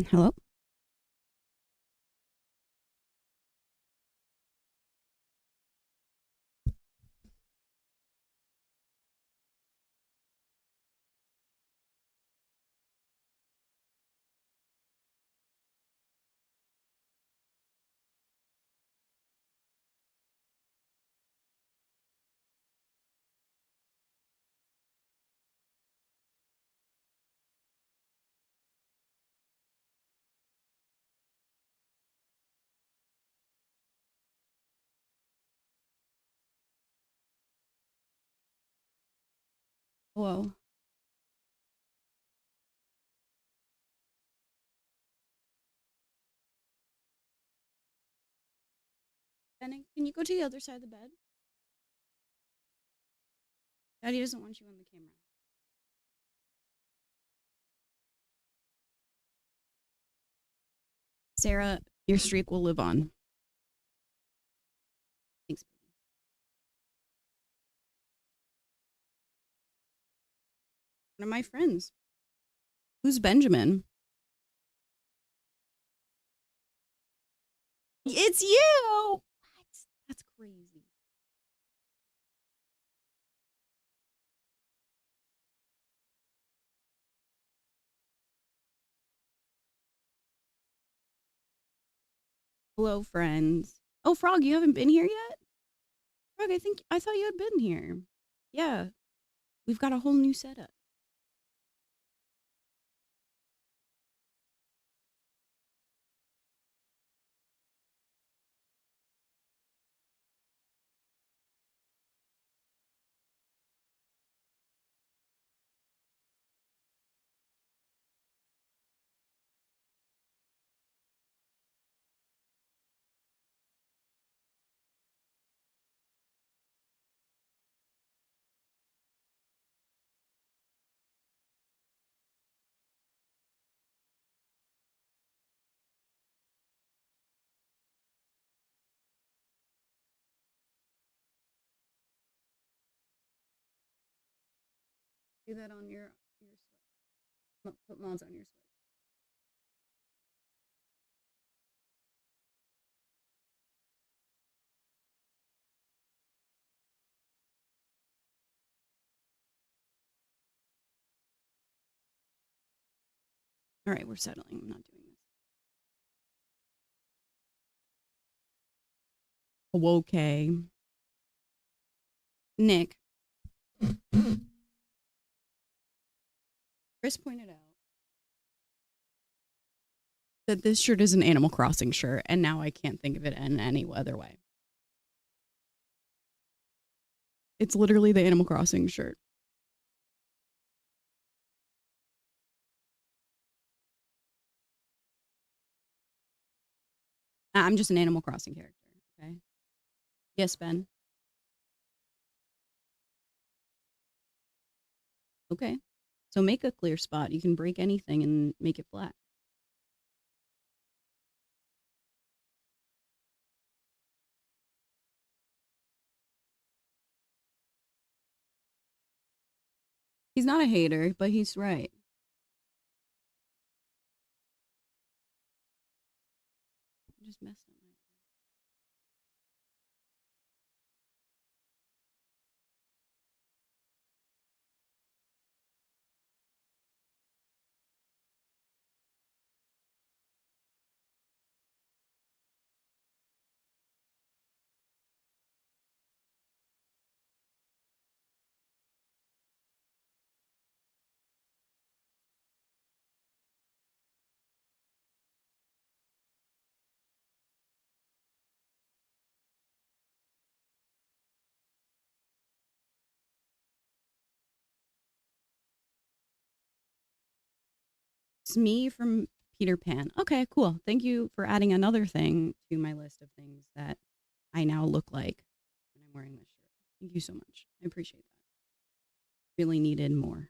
Hello? Whoa. Benning, can you go to the other side of the bed? Daddy doesn't want you on the camera. Sarah, your streak will live on. Thanks, baby. One of my friends. Who's Benjamin? It's you! What? That's crazy. Hello, friends. Oh, Frog, you haven't been here yet? Frog, I thought you had been here. Yeah. We've got a whole new setup. Do that on your switch. Put mods on your switch. All right, we're settling. I'm not doing this. Oh, okay. Nick, Chris pointed out that this shirt is an Animal Crossing shirt, and now I can't think of it in any other way. It's literally the Animal Crossing shirt. I'm just an Animal Crossing character. Okay. Yes, Ben. Okay. So make a clear spot. You can break anything and make it flat. He's not a hater, but he's right. I just messed up my. It's me from Peter Pan. Okay, cool. Thank you for adding another thing to my list of things that I now look like when I'm wearing this shirt. Thank you so much. I appreciate that. Really needed more.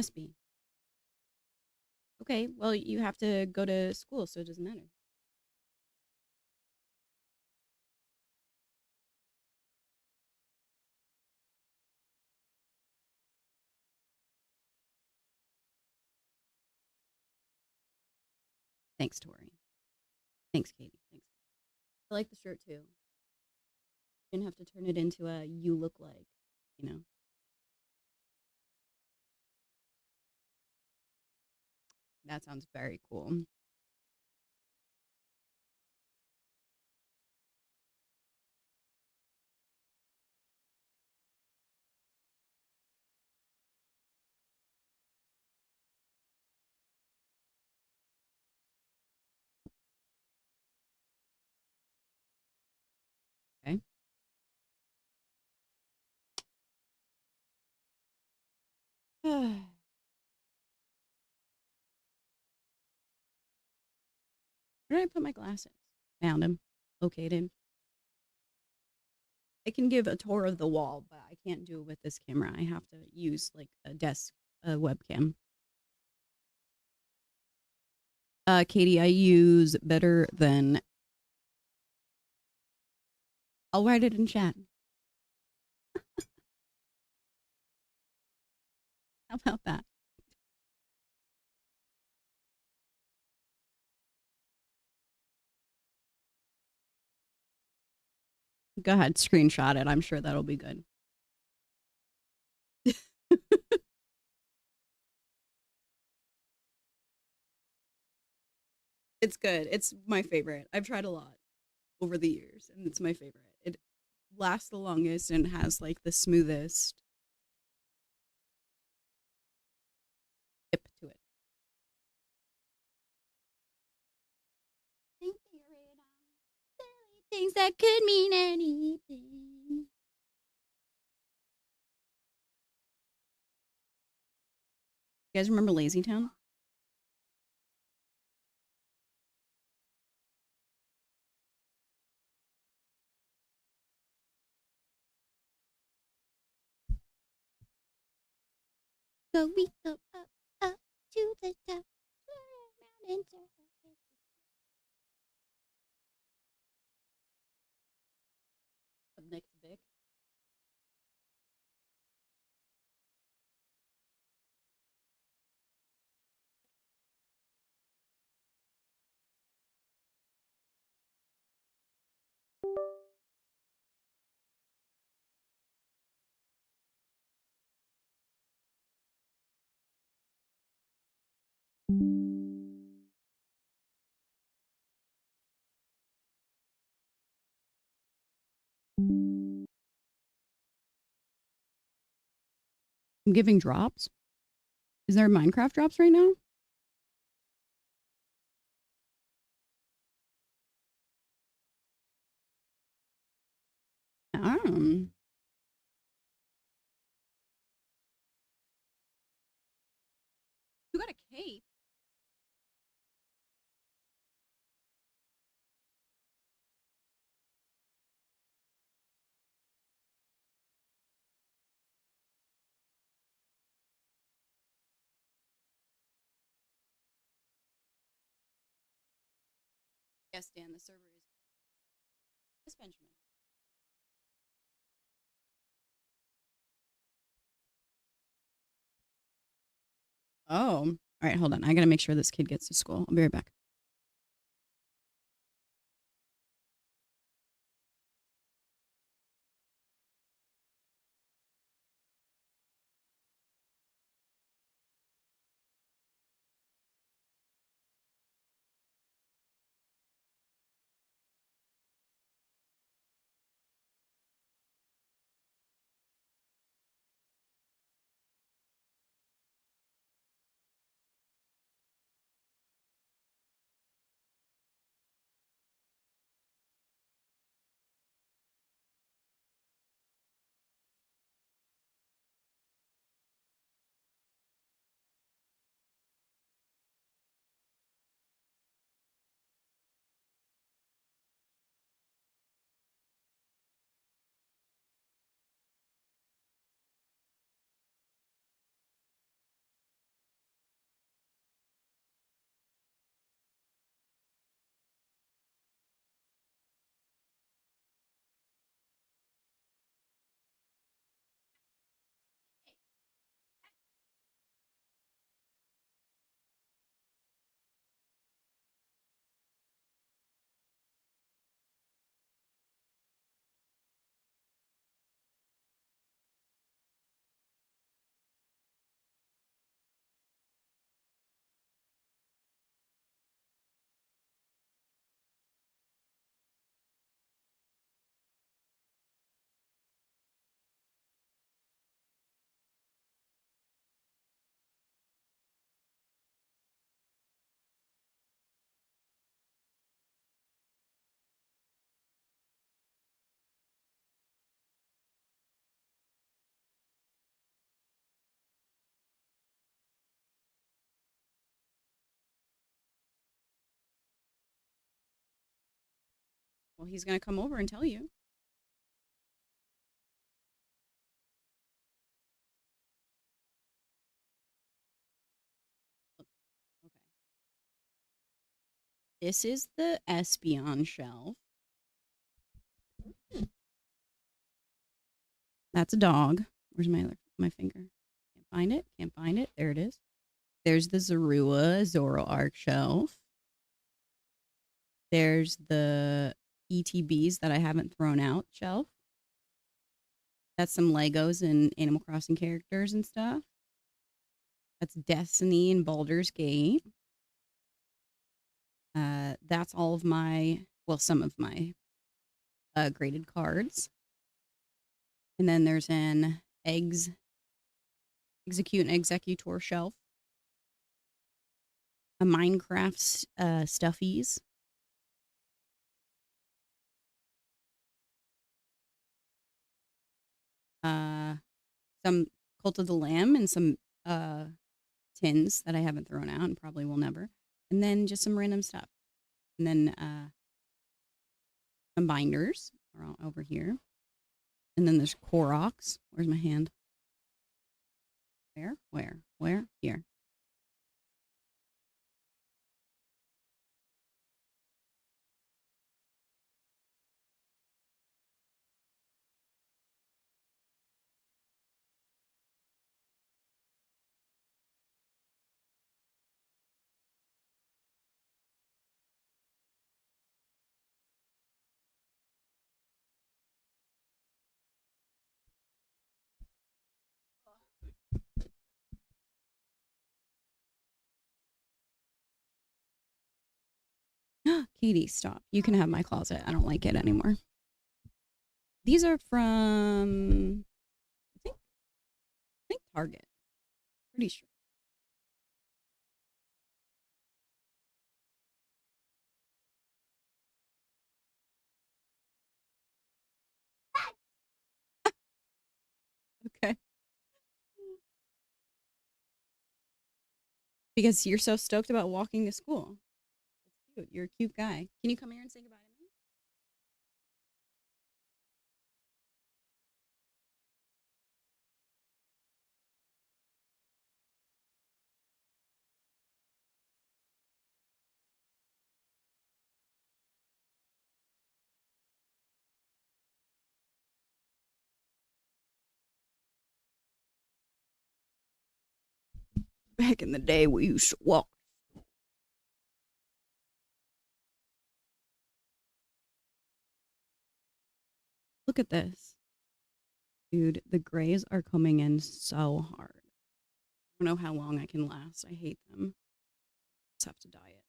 SB. Okay, well, you have to go to school, so it doesn't matter. Thanks, Tori. Thanks, Katie. Thanks. I like the shirt too. Didn't have to turn it into a you look like, you know. That sounds very cool. Okay. Where did I put my glasses? Found him. Located. I can give a tour of the wall, but I can't do it with this camera. I have to use like a desk webcam. Katie, I use better than. I'll write it in chat. How about that? Go ahead, screenshot it. I'm sure that'll be good. It's good. It's my favorite. I've tried a lot over the years, and it's my favorite. It lasts the longest and has like the smoothest tip to it. Things that could mean anything. You guys remember Lazy Town? So we go up, up to the top. Nick to Vic. I'm giving drops. Is there Minecraft drops right now? Um, you got a cape. Yes, Dan. The server is. Yes, Benjamin. Oh, all right. Hold on. I gotta make sure this kid gets to school. I'll be right back. Well, he's gonna come over and tell you. Look, okay. This is the Espion shelf. That's a dog. Where's my finger? Can't find it. Can't find it. There it is. There's the Zorua Zoroark shelf. There's the ETBs that I haven't thrown out shelf. That's some Legos and Animal Crossing characters and stuff. That's Destiny and Baldur's Gate. That's all of my, well, some of my graded cards. And then there's an Execute and Executor shelf. A Minecraft stuffies. Some Cult of the Lamb and some tins that I haven't thrown out and probably will never. And then just some random stuff. And then some binders are all over here. And then there's Koroks. Where's my hand? Where? Here. Katie, stop. You can have my closet. I don't like it anymore. These are from I think Target. Pretty sure. Okay. Because you're so stoked about walking to school. It's cute. You're a cute guy. Can you come here and say goodbye to me? Back in the day, we used to walk. Look at this. Dude, the grays are coming in so hard. I don't know how long I can last. I hate them. Just have to dye it.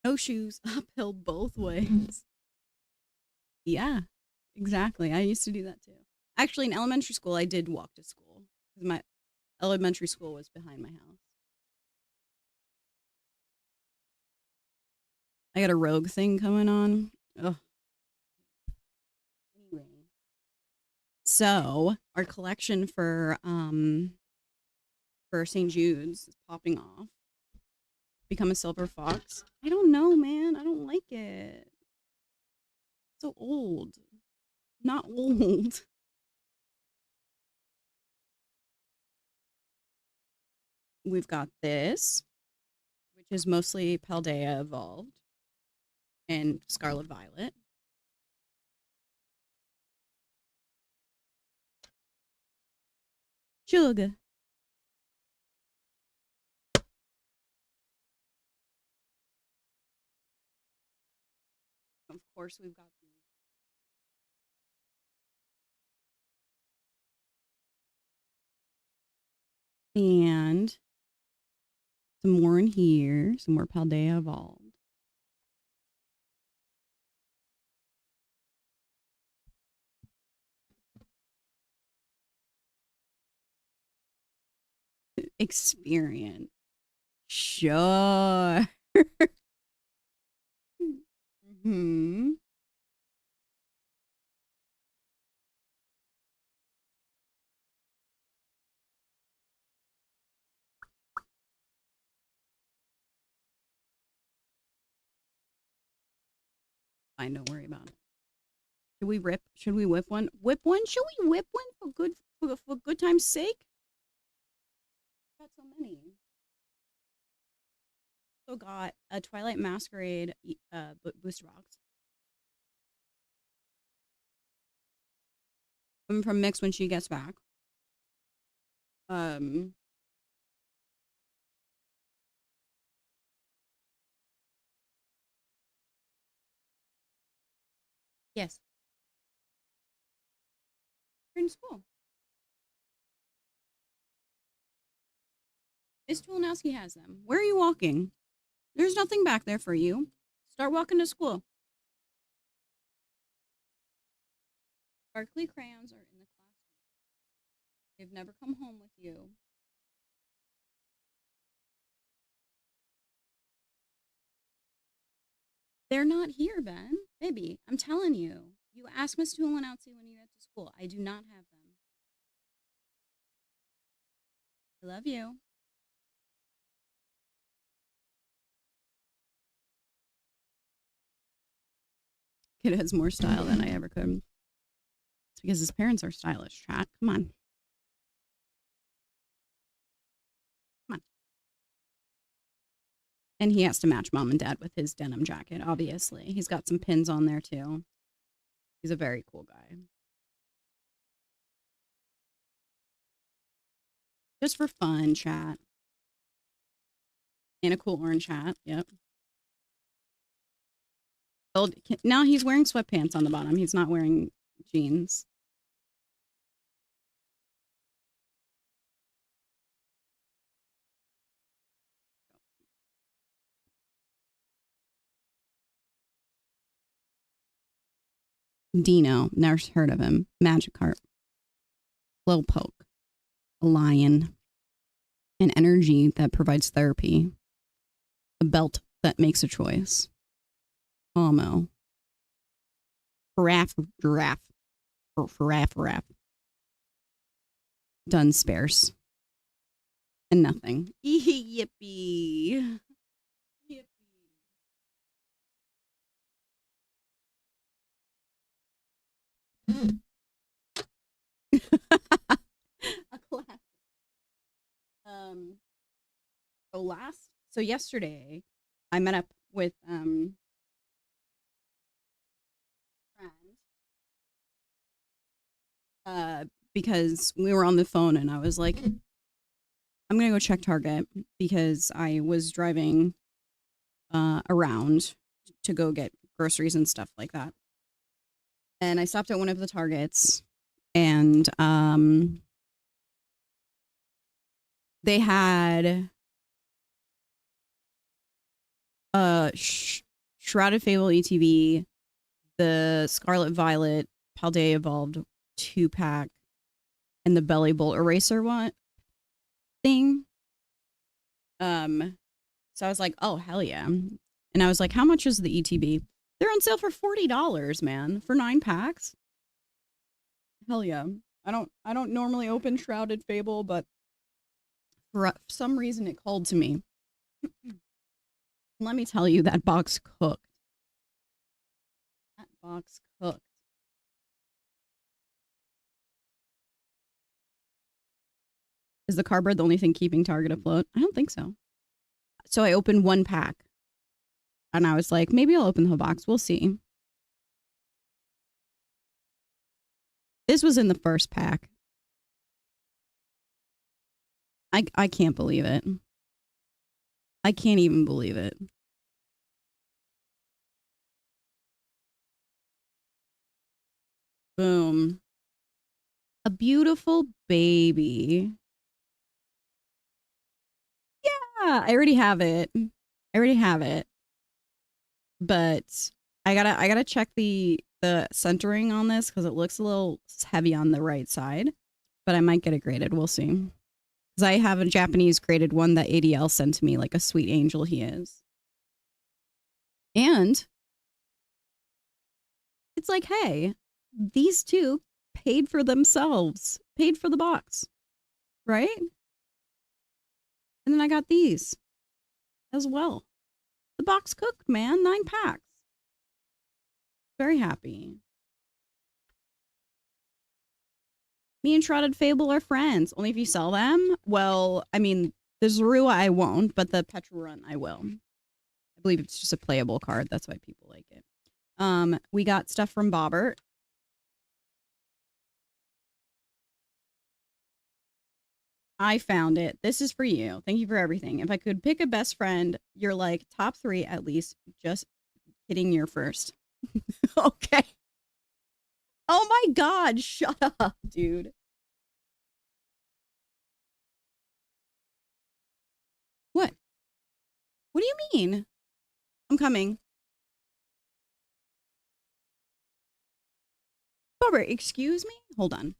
No shoes, uphill both ways. Yeah, exactly. I used to do that too. Actually, in elementary school, I did walk to school because my elementary school was behind my house. I got a rogue thing coming on. Ugh. Anyway, so our collection for St. Jude's is popping off. Become a silver fox. I don't know, man. I don't like it. So old. Not old. We've got this, which is mostly Paldea evolved and Scarlet Violet. Sugar. Of course, we've got these. And some more in here. Some more Paldea evolved. Experience. Sure. Hmm. fine. Don't worry about it. Should we rip? Should we whip one? Whip one? Should we whip one for good time's sake? Got so many. So got a Twilight Masquerade booster box. Coming from Mix when she gets back. Um, yes, you're in school. Miss Tulinowski has them. Where are you walking? There's nothing back there for you. Start walking to school. Sparkly crayons are in the classroom. They've never come home with you. They're not here, Ben. Baby, I'm telling you. You ask Miss Tulinowski when you get to school. I do not have them. I love you. Kid has more style than I ever could. It's because his parents are stylish, chat. Come on. Come on. And he has to match mom and dad with his denim jacket, obviously. He's got some pins on there too. He's a very cool guy. Just for fun, chat. And a cool orange hat. Yep. Now he's wearing sweatpants on the bottom. He's not wearing jeans. Dino, never heard of him. Magikarp. Slowpoke. A lion. An energy that provides therapy. A belt that makes a choice. Homo. Giraffe. Giraffe. Dunsparce. And nothing. Yippee. Yippee. A class. So yesterday I met up with friend because we were on the phone and I was like, I'm gonna go check Target because I was driving around to go get groceries and stuff like that. And I stopped at one of the Targets and they had Shrouded Fable ETV, the Scarlet Violet Paldea Evolved 2-pack, and the Belly Bolt Eraser one thing. So I was like, oh hell yeah. And I was like, how much is the ETB? They're on sale for $40, man, for 9 packs. Hell yeah. I don't normally open Shrouded Fable, but for some reason it called to me. Let me tell you, that box cooked. That box cooked. Is the cardboard the only thing keeping Target afloat? I don't think so. So I opened 1 pack. And I was like, maybe I'll open the whole box. We'll see. This was in the first pack. I can't believe it. I can't even believe it. Boom. A beautiful baby. Yeah, I already have it. But I gotta check the centering on this because it looks a little heavy on the right side. But I might get it graded. We'll see. Because I have a Japanese graded one that ADL sent to me, like a sweet angel he is. And it's like, hey, these two paid for themselves, paid for the box, right? And then I got these as well. The box cooked, man, 9 packs. Very happy. Me and Shrouded Fable are friends. Only if you sell them. Well, I mean, the Zorua I won't, but the Petrarun I will. I believe it's just a playable card. That's why people like it. We got stuff from Bobbert. I found it. This is for you. Thank you for everything. If I could pick a best friend, you're like top 3 at least. Just kidding, you're first. Okay. Oh my God. Shut up, dude. What? What do you mean? I'm coming. Bobbert, excuse me? Hold on.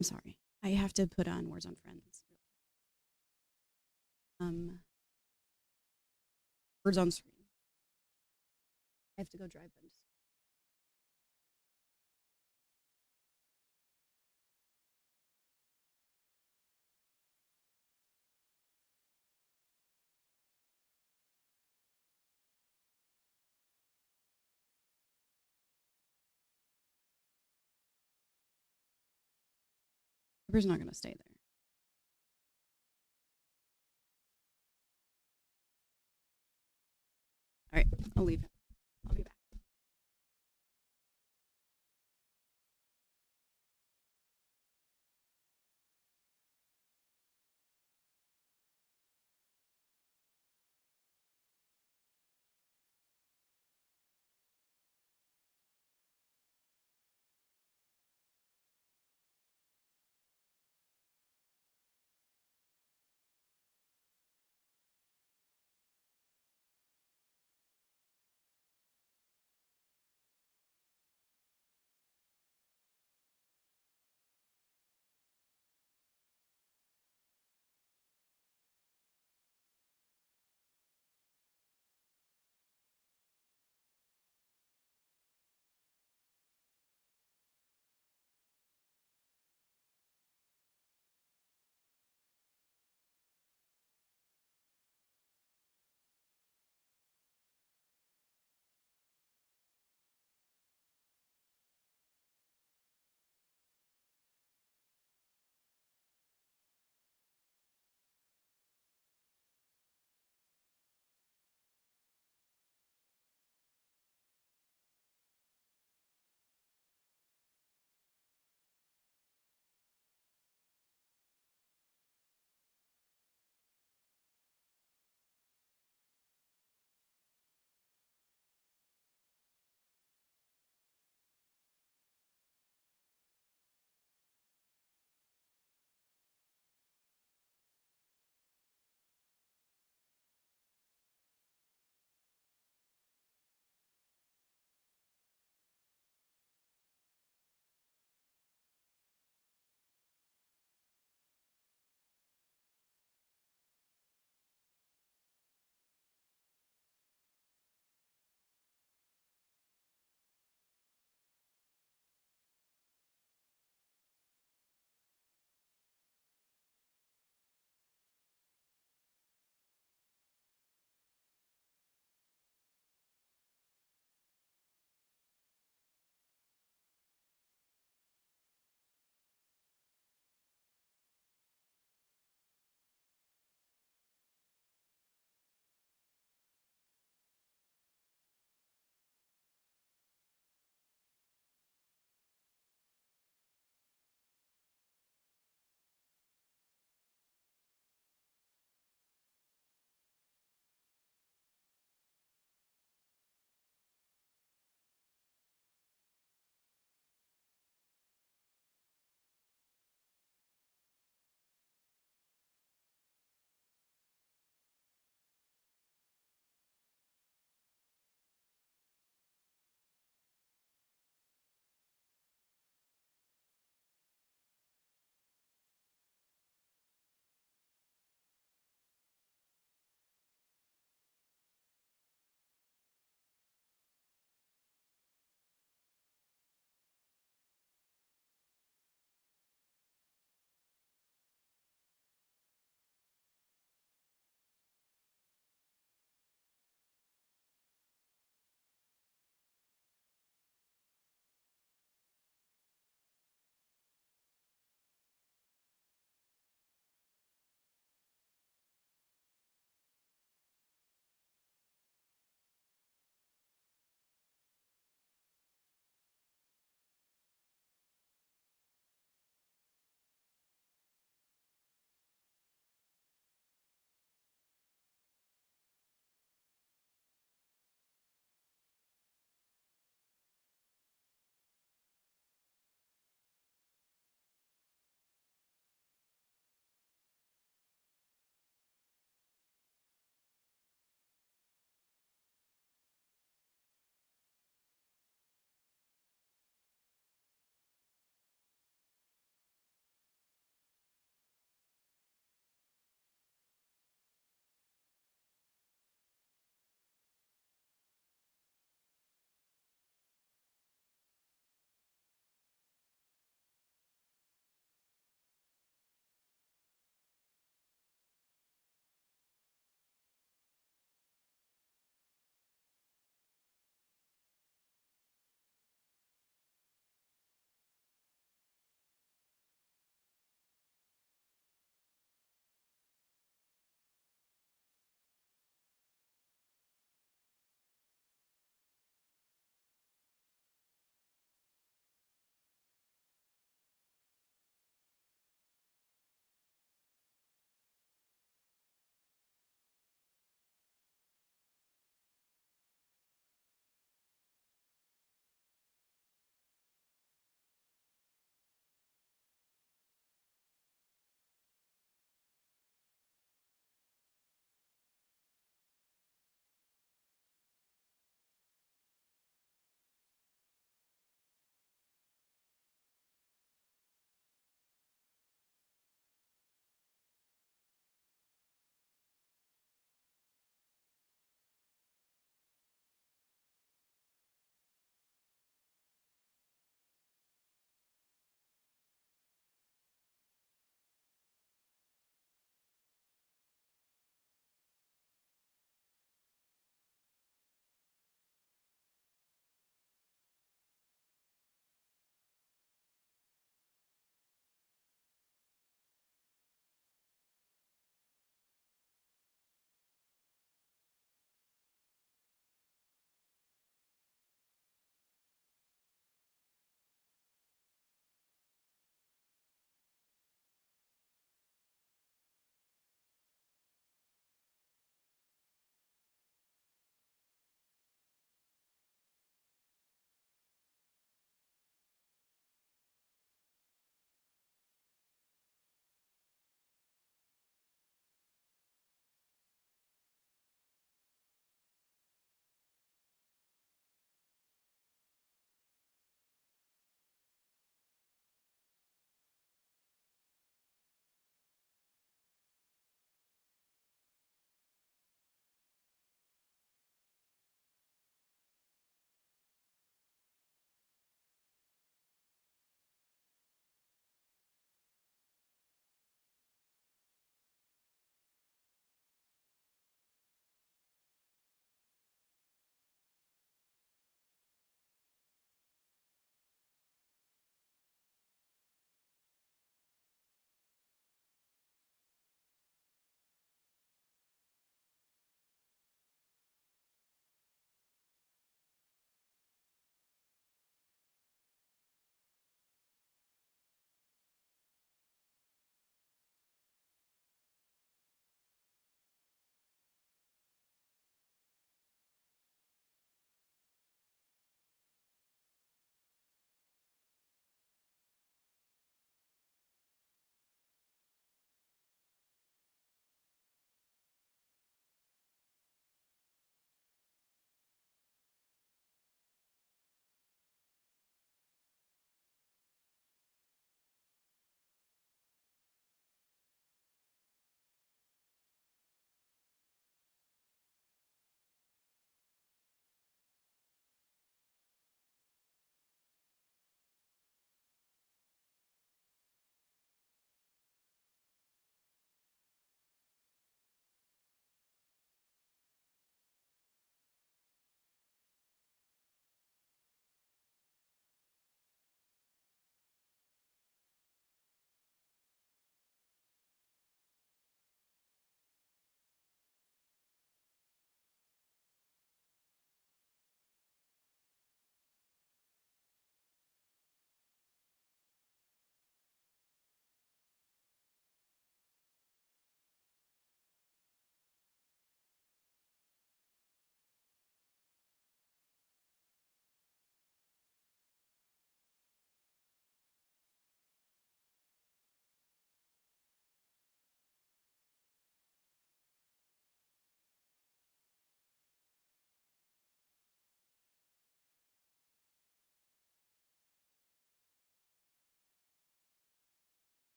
I'm sorry. I have to put on Warzone Friends. Words on screen. I have to go drive them. Pepper's not gonna stay there. All right, I'll leave. I'll be back.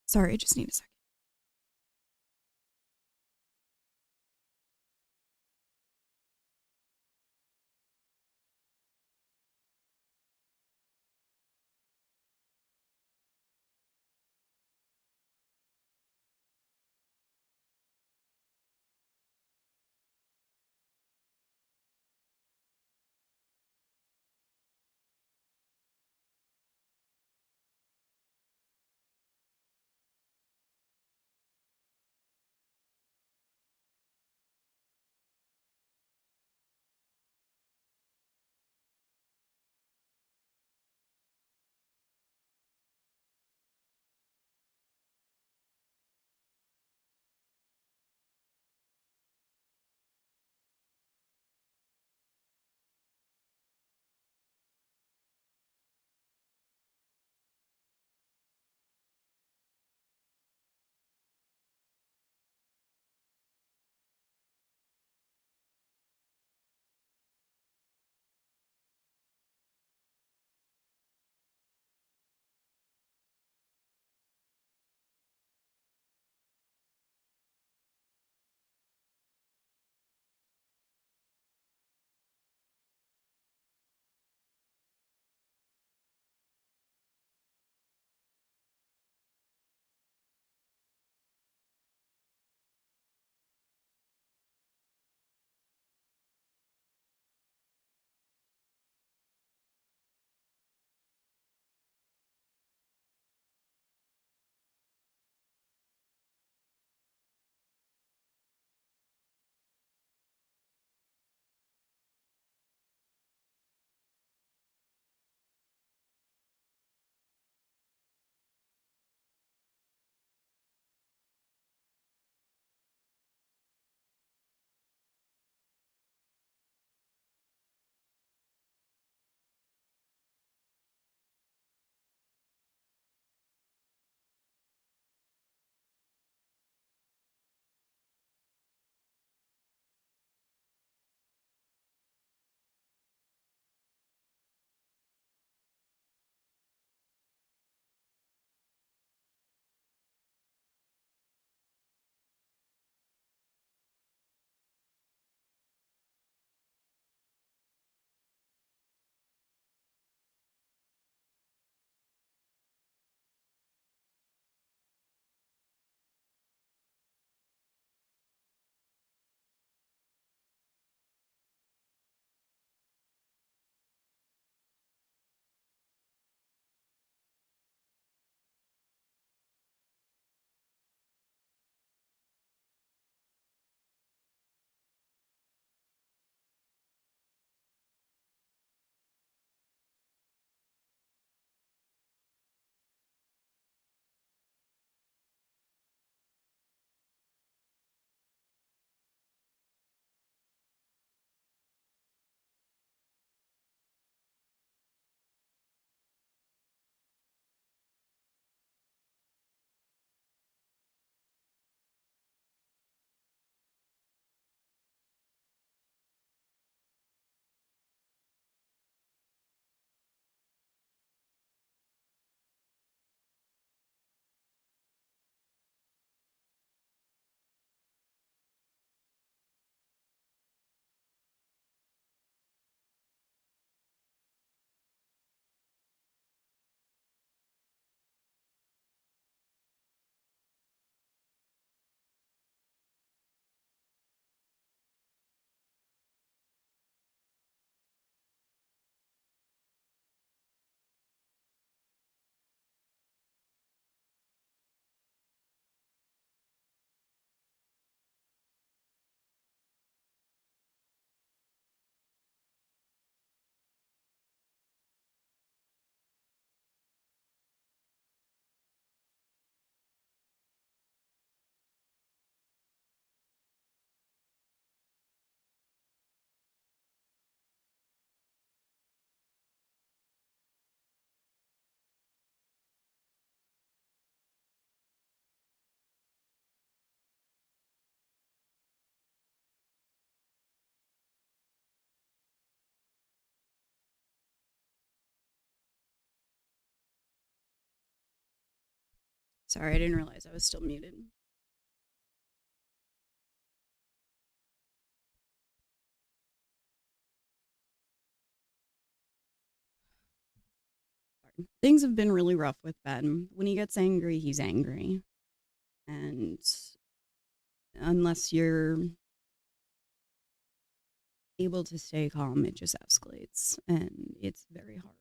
Sorry, I just need a second. Sorry, I didn't realize I was still muted. Sorry. Things have been really rough with Ben. When he gets angry, he's angry. And unless you're able to stay calm, it just escalates. And it's very hard.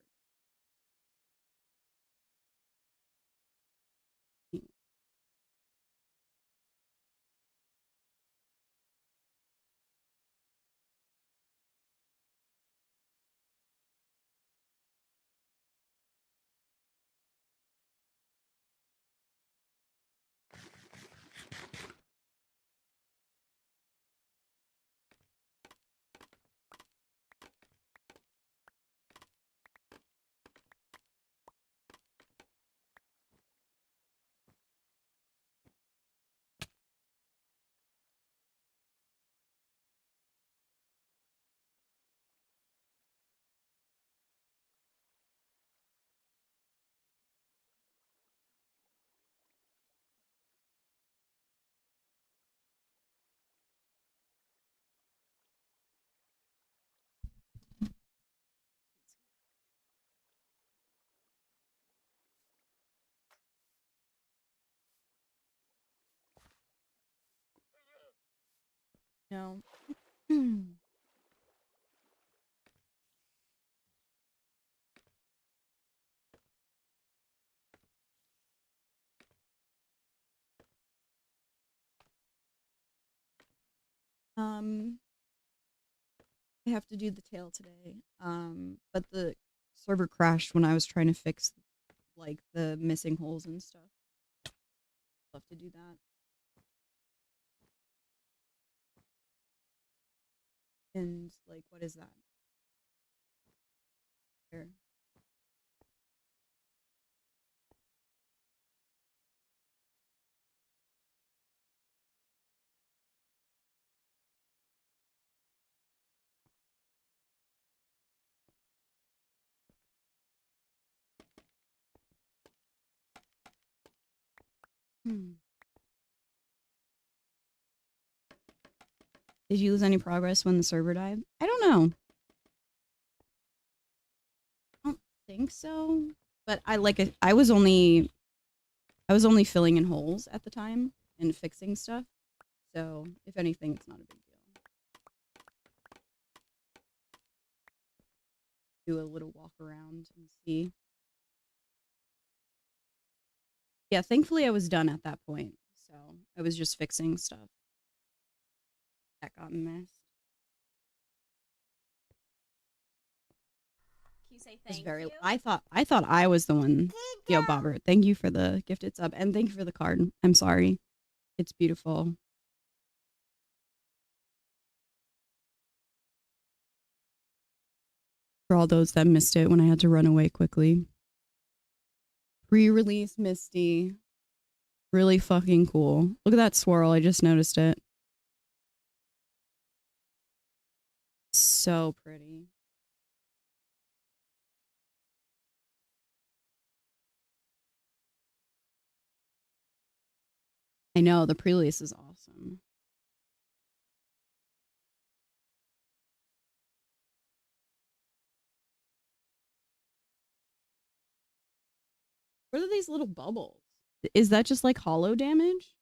No. um, I have to do the tail today. But the server crashed when I was trying to fix like the missing holes and stuff. Love to do that. And like, what is that? There. Hmm. Did you lose any progress when the server died? I don't know. I don't think so. But I was only filling in holes at the time and fixing stuff. So if anything, it's not a big deal. Do a little walk around and see. Yeah, thankfully I was done at that point. So I was just fixing stuff that got missed. Can you say Was thank very you? I thought I was the one. Yo, Bobber, thank you for the gifted sub and thank you for the card. I'm sorry. It's beautiful. For all those that missed it when I had to run away quickly. Pre-release Misty. Really fucking cool. Look at that swirl. I just noticed it. So pretty. I know the pre-release is awesome. What are these little bubbles? Is that just like hollow damage?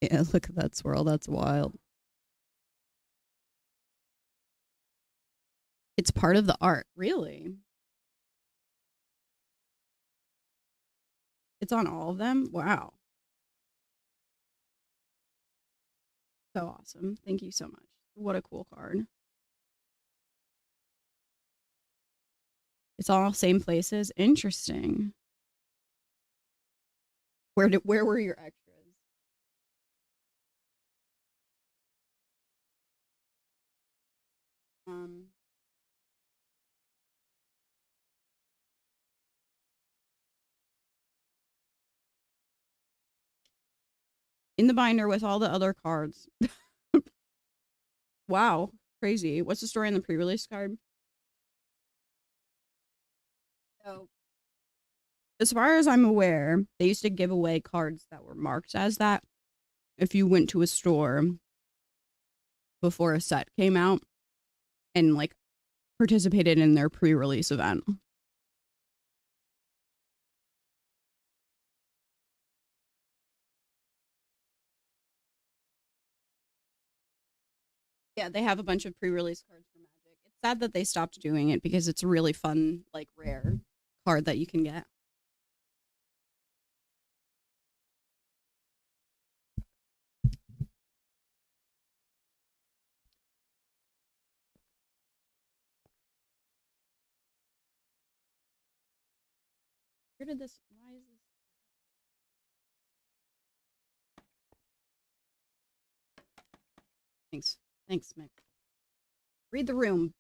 Yeah, look at that swirl. That's wild. It's part of the art, really. It's on all of them. Wow. So awesome. Thank you so much. What a cool card. It's all same places. Interesting. Where were your extras? Um in the binder with all the other cards. Wow, crazy. What's the story on the pre-release card? So, as far as I'm aware, they used to give away cards that were marked as that if you went to a store before a set came out and like participated in their pre-release event. Yeah, they have a bunch of pre-release cards for Magic. It's sad that they stopped doing it because it's a really fun, like rare card that you can get. Where did this? Why is this? Thanks, thanks, Mick. Read the room.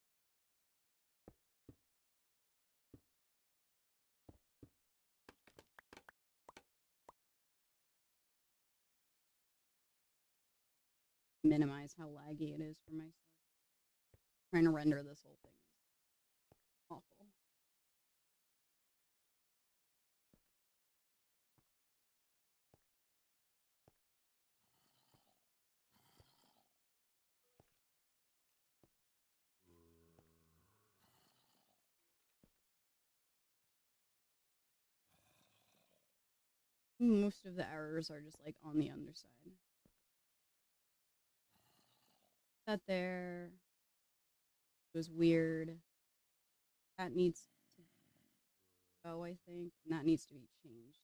Minimize how laggy it is for myself. Trying to render this whole thing is awful. Most of the errors are just like on the underside. That there was weird. That needs to go, I think, and that needs to be changed.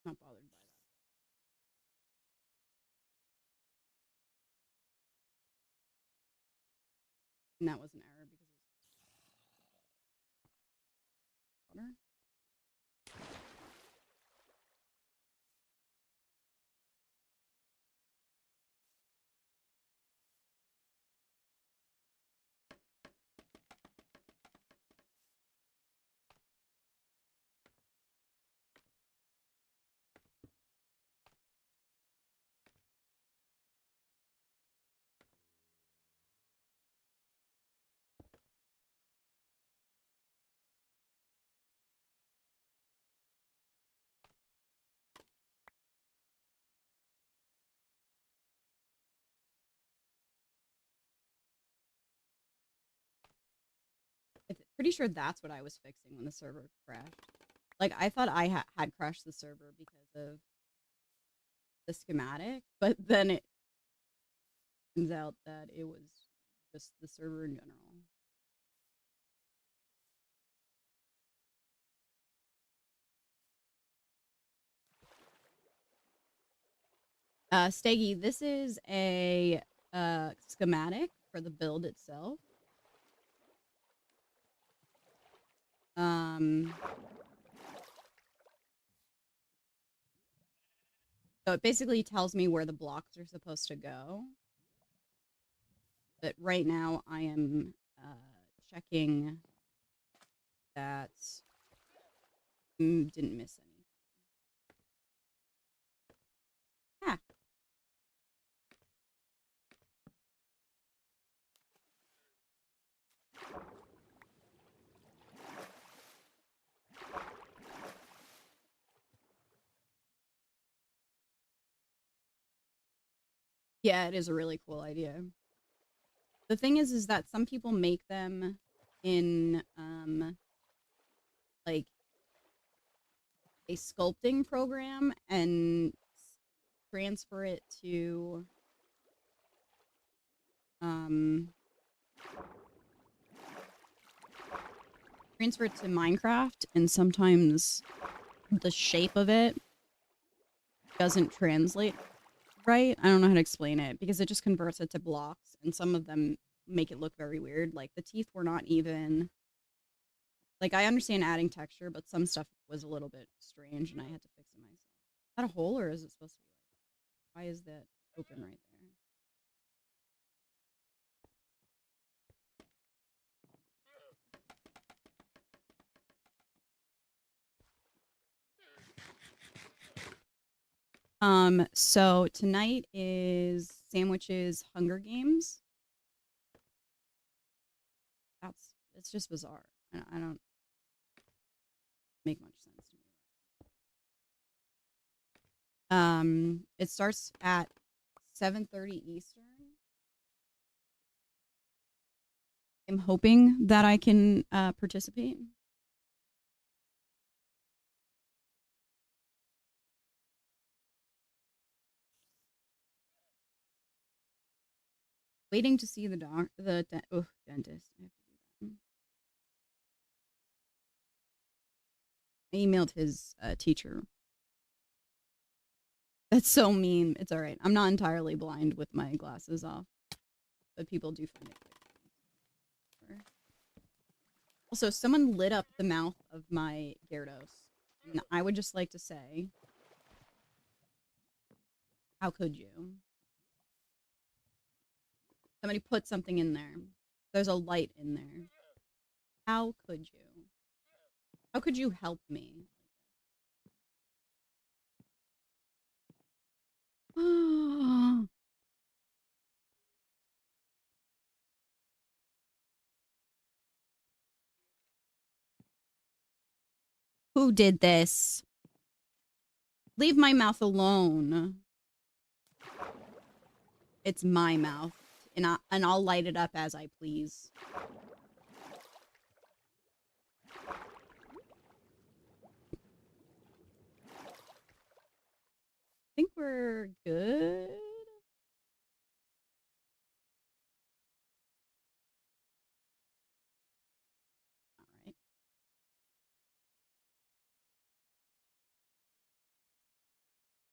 Not bothered by that. And that was an error because it was water. I'm pretty sure that's what I was fixing when the server crashed. Like I thought I had crashed the server because of the schematic, but then it turns out that it was just the server in general. Steggy, this is a schematic for the build itself. Um, so it basically tells me where the blocks are supposed to go. But right now I am checking that didn't miss any. Ah, yeah, it is a really cool idea. The thing is that some people make them in like a sculpting program and transfer it to um transfer it to Minecraft, and sometimes the shape of it doesn't translate right. I don't know how to explain it because it just converts it to blocks, and some of them make it look very weird. Like the teeth were not even. Like I understand adding texture, but some stuff was a little bit strange, and I had to fix it myself. Is that a hole, or is it supposed to be like? Why is that open right there? So tonight is Sandwiches Hunger Games. It's just bizarre. I don't make much sense to me. It starts at 7:30 Eastern. I'm hoping that I can participate. Waiting to see the dentist. I have to do that. I emailed his teacher. That's so mean. It's all right. I'm not entirely blind with my glasses off, but people do find it quite funny. Also, someone lit up the mouth of my Gyarados. And I would just like to say, how could you? Somebody put something in there. There's a light in there. How could you? How could you help me? Who did this? Leave my mouth alone. It's my mouth, and I'll light it up as I please. I think we're good. All right.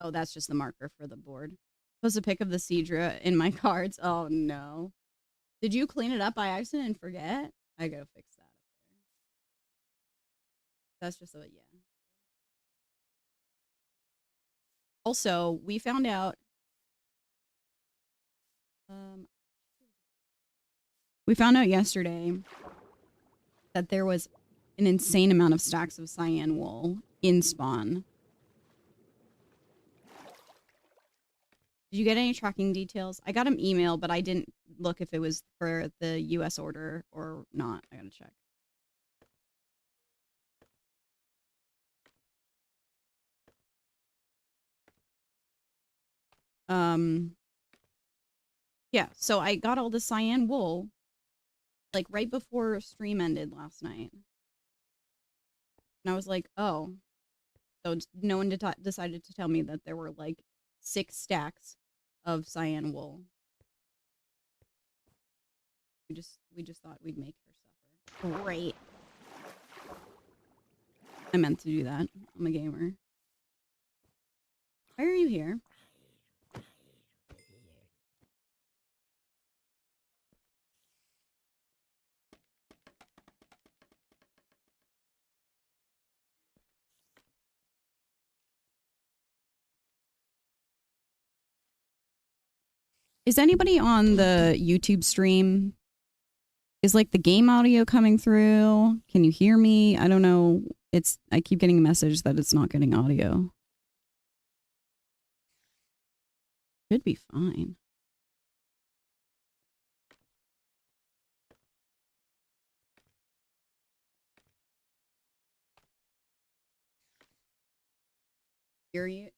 Oh, that's just the marker for the board. Post a pic of the Seadra in my cards. Oh no. Did you clean it up by accident and forget? I gotta fix that up there. That's just a yeah. Also, we found out um we found out yesterday that there was an insane amount of stacks of cyan wool in spawn. Did you get any tracking details? I got an email, but I didn't look if it was for the US order or not. I gotta check. Um yeah, so I got all the cyan wool like right before stream ended last night. And I was like, "Oh." So no one decided to tell me that there were like 6 stacks of cyan wool. We just thought we'd make her suffer. Great. I meant to do that. I'm a gamer. Why are you here? Is anybody on the YouTube stream? Is like the game audio coming through? Can you hear me? I don't know. I keep getting a message that it's not getting audio. Should be fine. Hear you?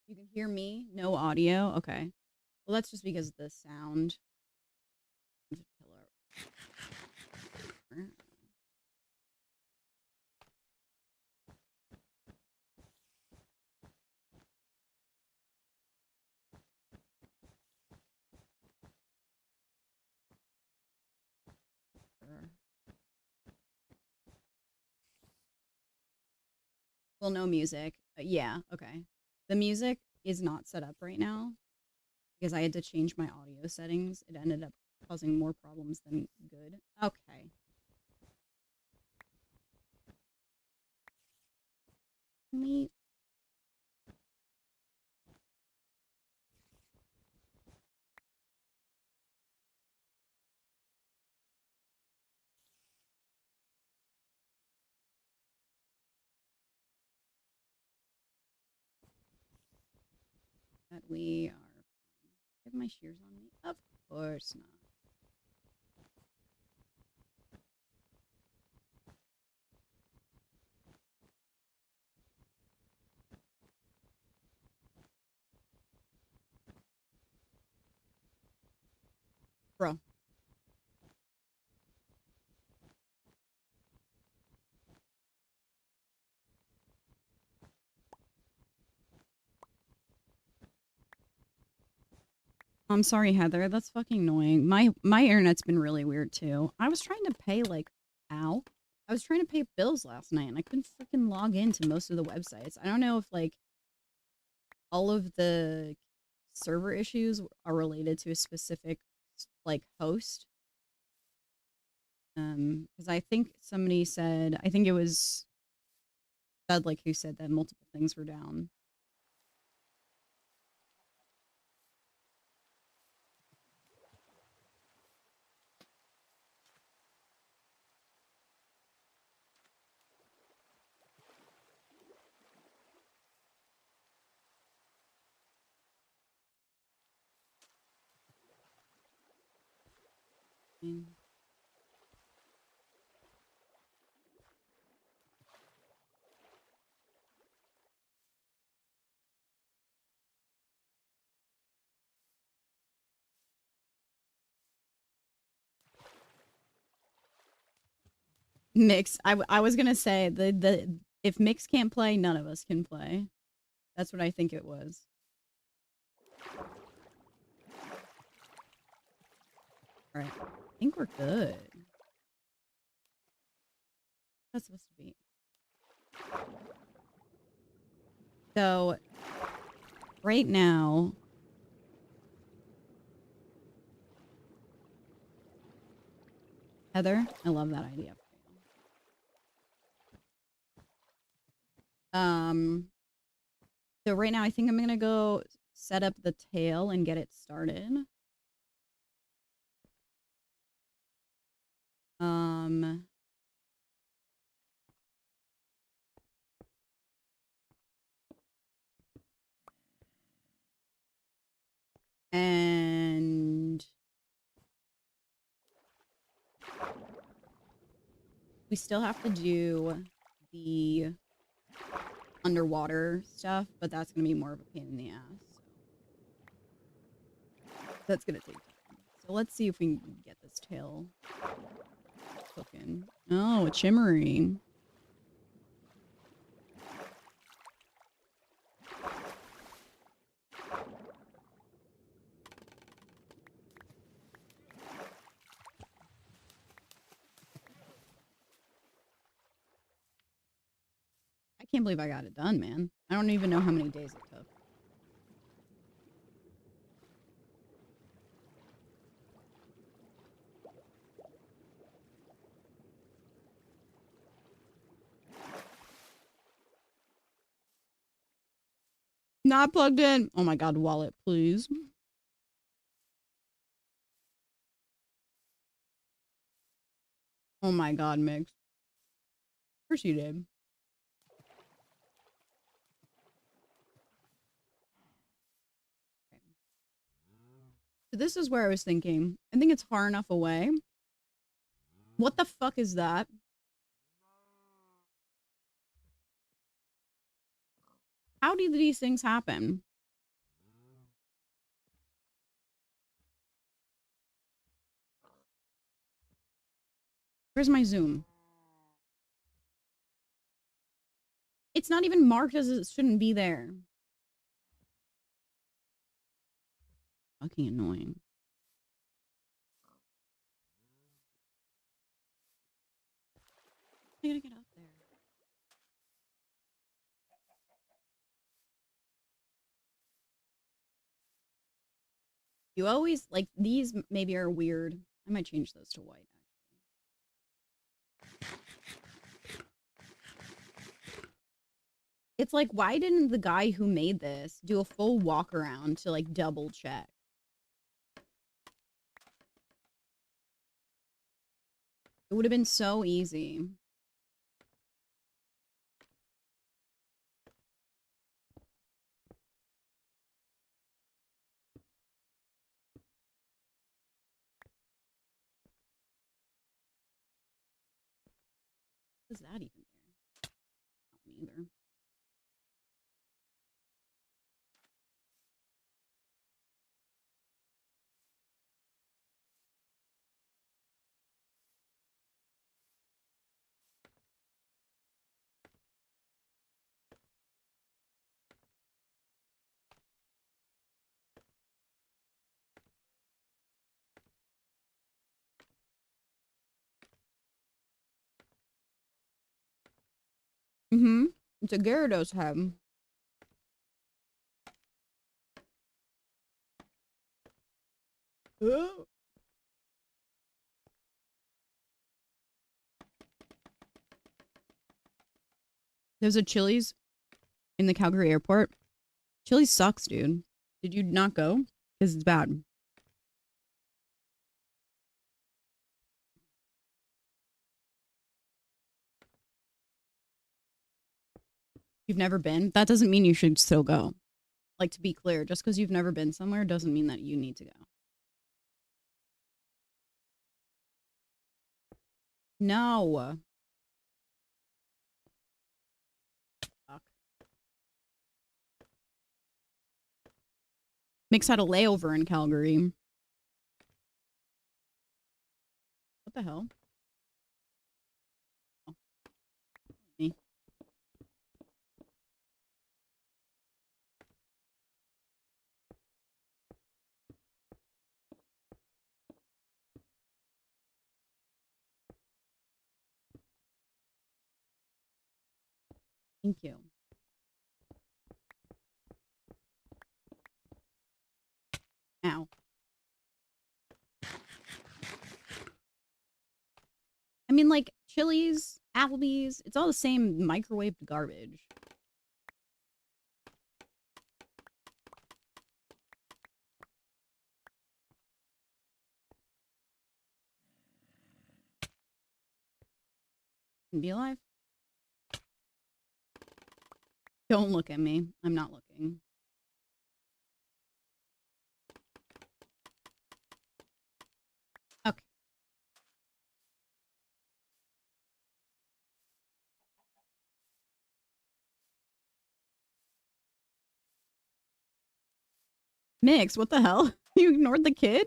You can hear me? No audio? Okay. Well, that's just because of the sound. Well, no music. Yeah, okay. The music is not set up right now because I had to change my audio settings. It ended up causing more problems than good. Okay. Me. We are fine. Have my shears on me? Of course not. Bro. I'm sorry, Heather. That's fucking annoying. My internet's been really weird too. I was trying to pay like ow. I was trying to pay bills last night and I couldn't freaking log into most of the websites. I don't know if like all of the server issues are related to a specific like host. Because I think somebody said, I think it was Bud like who said that multiple things were down. Mix. I was gonna say the if Mix can't play, none of us can play. That's what I think it was. All right, I think we're good. That's supposed to be. So right now, Heather, I love that idea. So right now I think I'm gonna go set up the tail and get it started. And we still have to do the underwater stuff, but that's gonna be more of a pain in the ass. So that's gonna take time. So let's see if we can get this tail cooking. Oh, a chimmery. I can't believe I got it done, man. I don't even know how many days it took. Not plugged in. Oh my god, wallet, please. Oh my god, Mix. Of course you did. So this is where I was thinking. I think it's far enough away. What the fuck is that? How do these things happen? Where's my zoom? It's not even marked as it shouldn't be there. Fucking annoying. I gotta get up there. You always, like, these maybe are weird. I might change those to white, actually. It's like, why didn't the guy who made this do a full walk around to, like, double check? It would have been so easy. What is that even there? Not one either. Mm-hmm. It's a Gyarados head. Oh. There's a Chili's in the Calgary airport. Chili's sucks, dude. Did you not go? Because it's bad. You've never been? That doesn't mean you should still go. Like, to be clear, just because you've never been somewhere doesn't mean that you need to go. No. Fuck. Mix had a layover in Calgary. What the hell? Oh. Me. Thank you. Ow. I mean, like, Chili's, Applebee's, it's all the same microwaved garbage. Be alive. Don't look at me. I'm not looking. Okay. Mix, what the hell? You ignored the kid?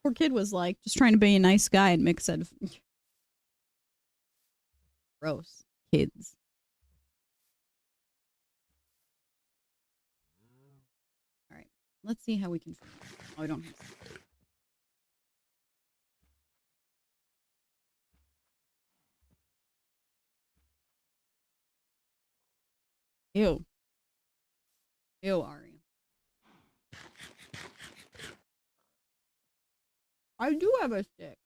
Poor kid was like, just trying to be a nice guy, and Mick said, gross. Kids. All right. Let's see how we can. Oh, I don't have. Ew. Ew, Ari. I do have a stick.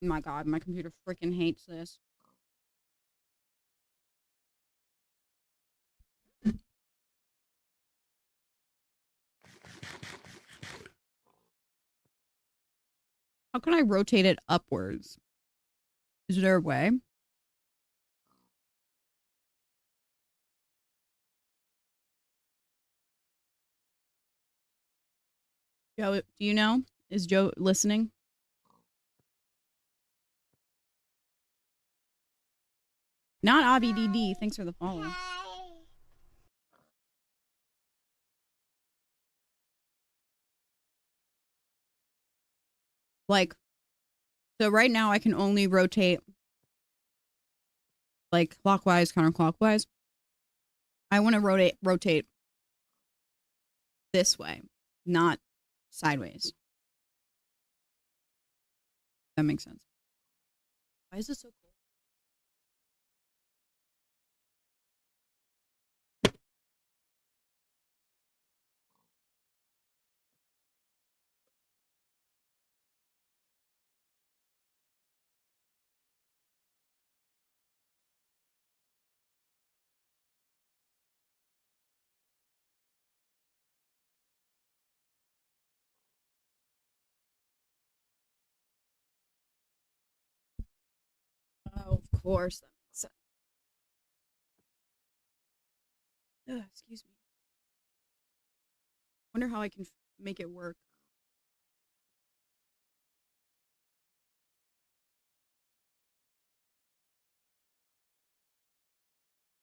Oh my god, my computer freaking hates this. How can I rotate it upwards? Is there a way? Joe, do you know? Is Joe listening? Not ABDD. Thanks for the follow. Like, so right now I can only rotate like clockwise, counterclockwise. I want to rotate this way, not sideways. That makes sense. Why is this so cool? course, that makes sense. Ugh, excuse me. Wonder how I can make it work.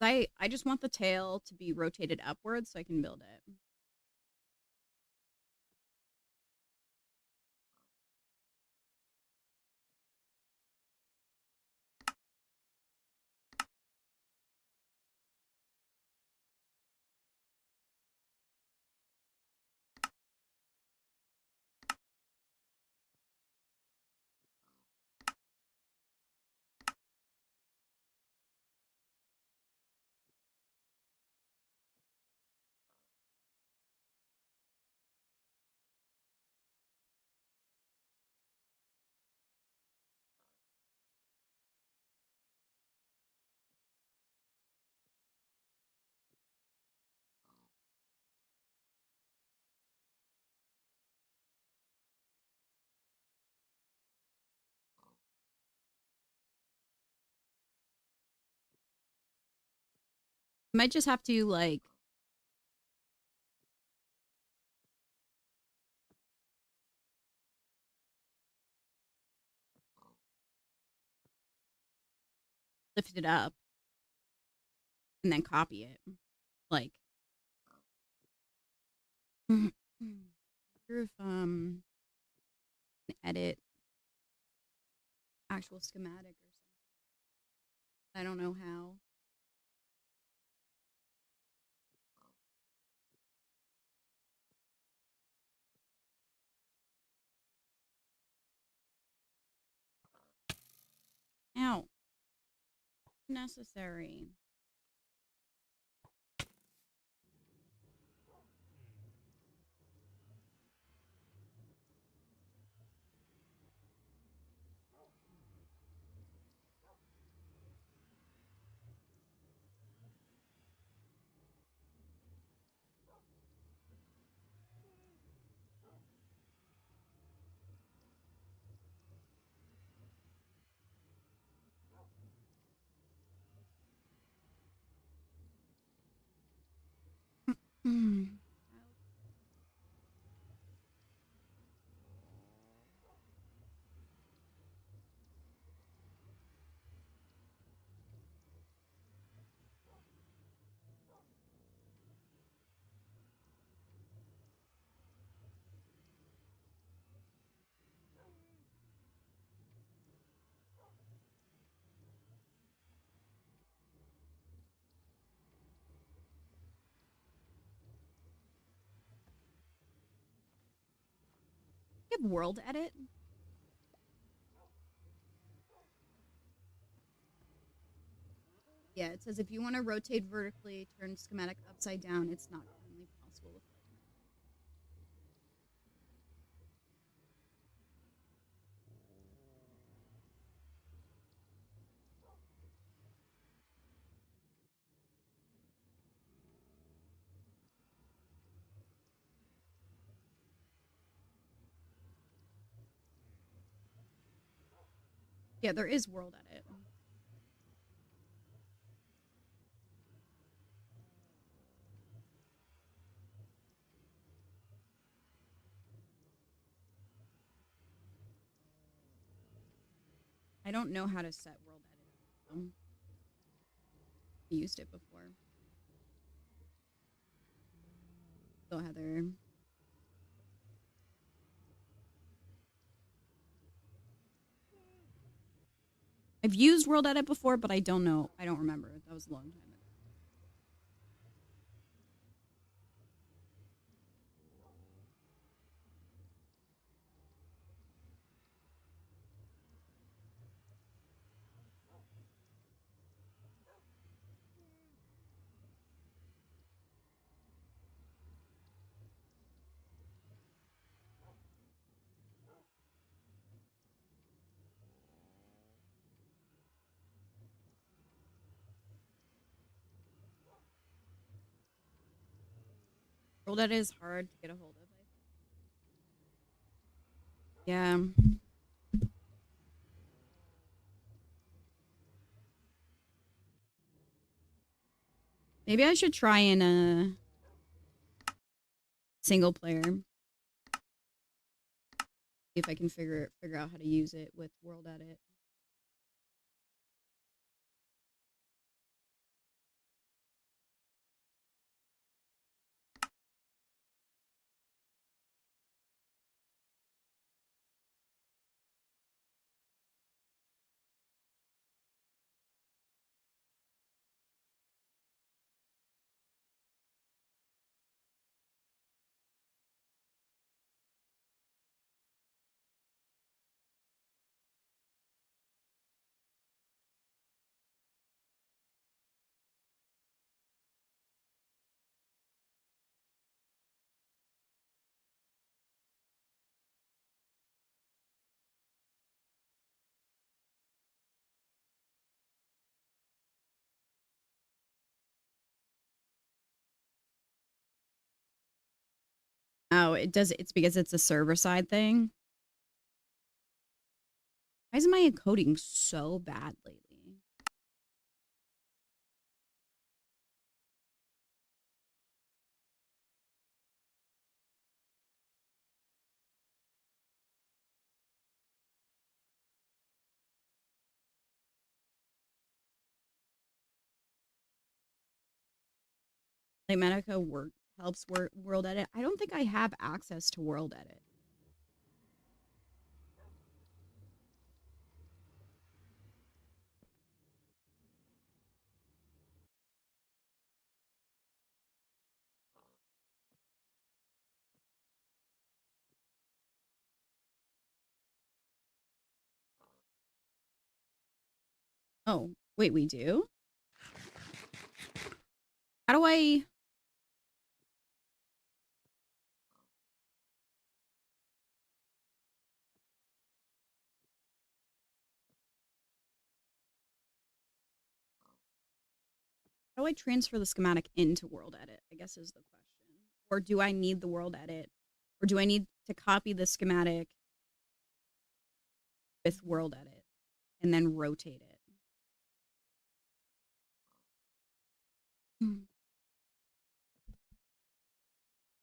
I just want the tail to be rotated upwards so I can build it. I might just have to like lift it up and then copy it. Like I wonder if edit actual schematic or something. I don't know how. Ow. Necessary. You have world edit? Yeah, it says if you want to rotate vertically, turn schematic upside down, it's not currently possible with Lightning. Yeah, there is world edit. I don't know how to set world edit. I used it before. So Heather. I've used world edit before, but I don't know. I don't remember. That was a long time ago. World edit is hard to get a hold of. Yeah. Maybe I should try in a single player. See if I can figure out how to use it with World Edit. Oh, it does. It's because it's a server side thing. Why is my encoding so bad lately? Like Medica helps World Edit. I don't think I have access to World Edit. Oh, wait, we do? How do I transfer the schematic into World Edit? I guess is the question. Or do I need the World Edit? Or do I need to copy the schematic with World Edit and then rotate it?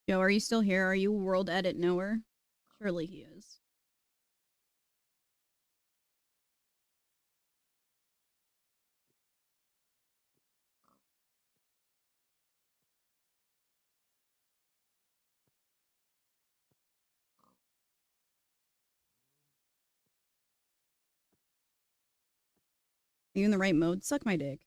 Joe, are you still here? Are you World Edit knower? Surely he is. Are you in the right mode? Suck my dick.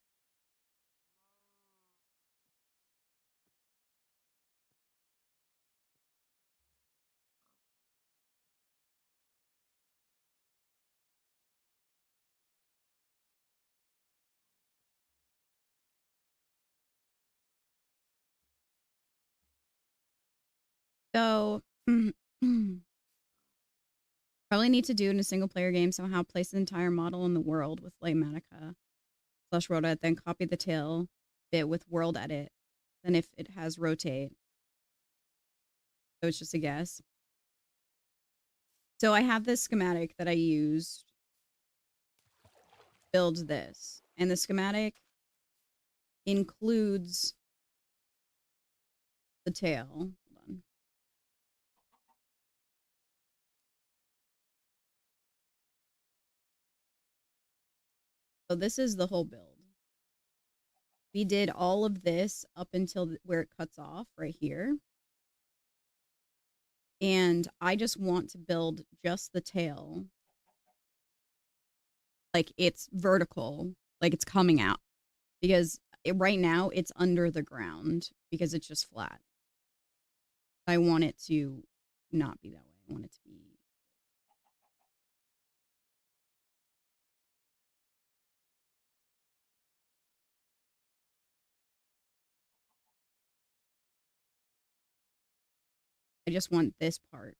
So, probably need to do in a single player game somehow place the entire model in the world with Laymatica / World Edit, then copy the tail bit with World Edit. Then if it has rotate. So it's just a guess. So I have this schematic that I used build this. And the schematic includes the tail. Hold on. So this is the whole build. We did all of this up until where it cuts off right here. And I just want to build just the tail. Like it's vertical, like it's coming out. Because right now it's under the ground because it's just flat. I want it to not be that way. I want it to be. I just want this part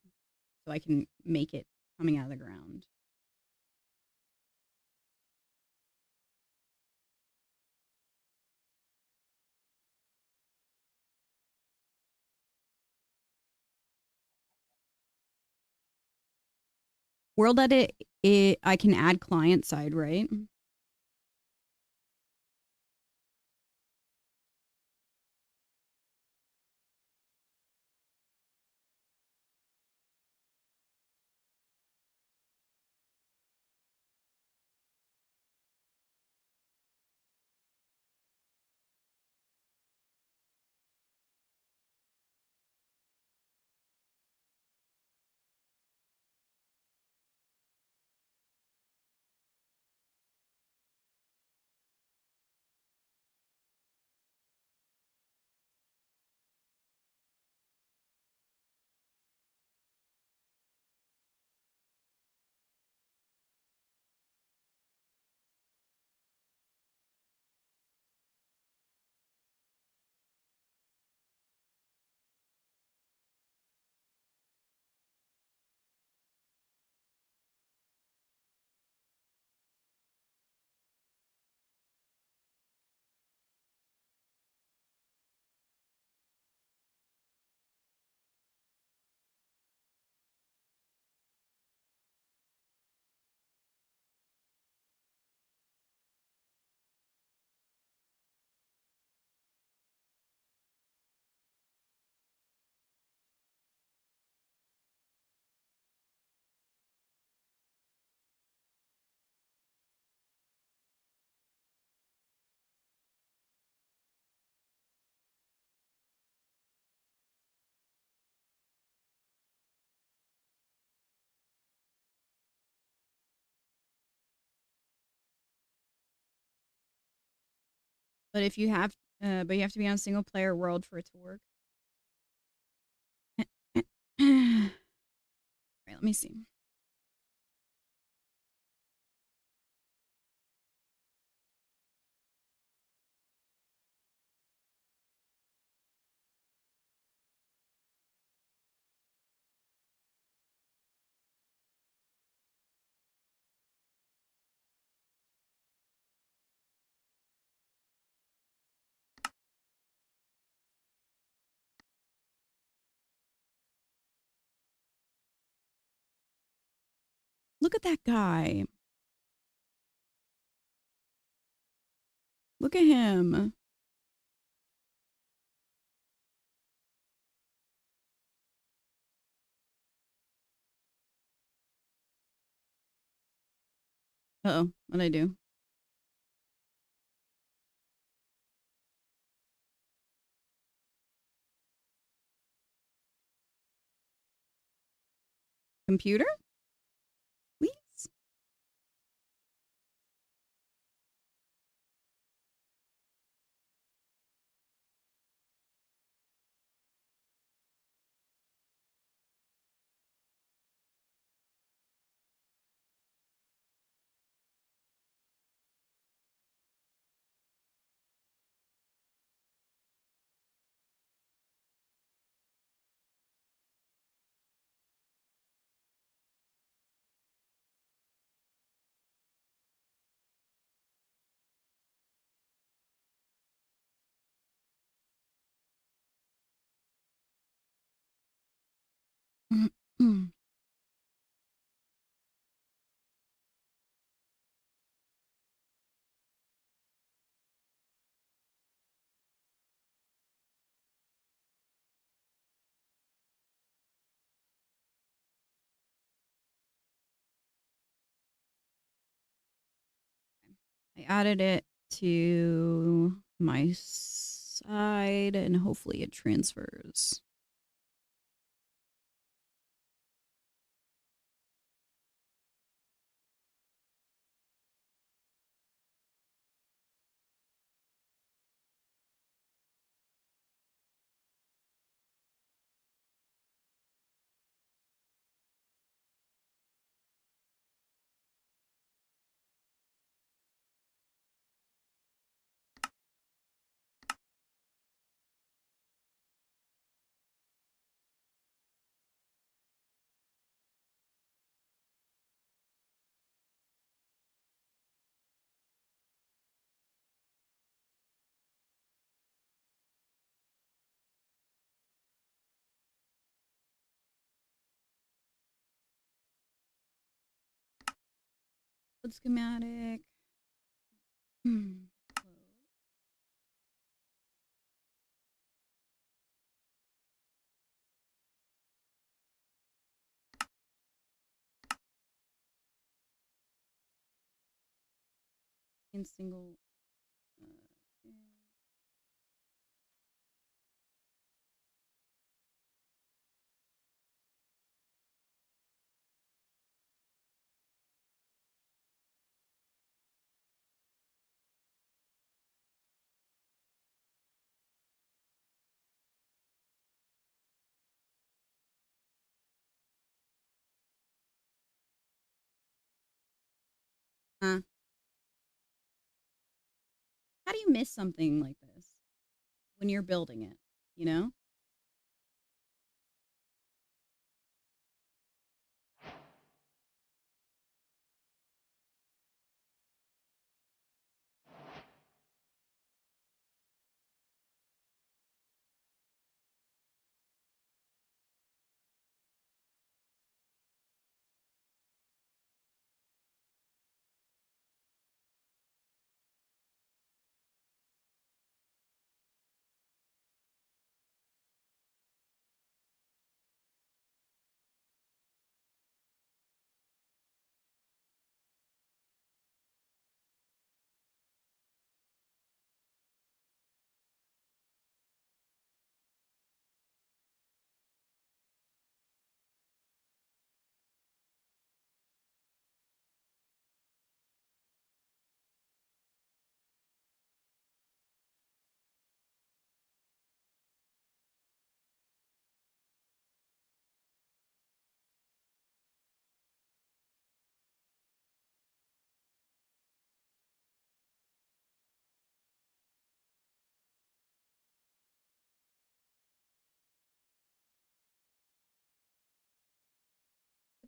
so I can make it coming out of the ground. World Edit, I can add client side, right? But if you have, but you have to be on single player world for it to work. All right, let me see. Look at that guy. Look at him. Uh-oh, what'd I do? Computer? Please? I added it to my side and hopefully it transfers. Code schematic. In single. Okay. How do you miss something like this when you're building it? You know?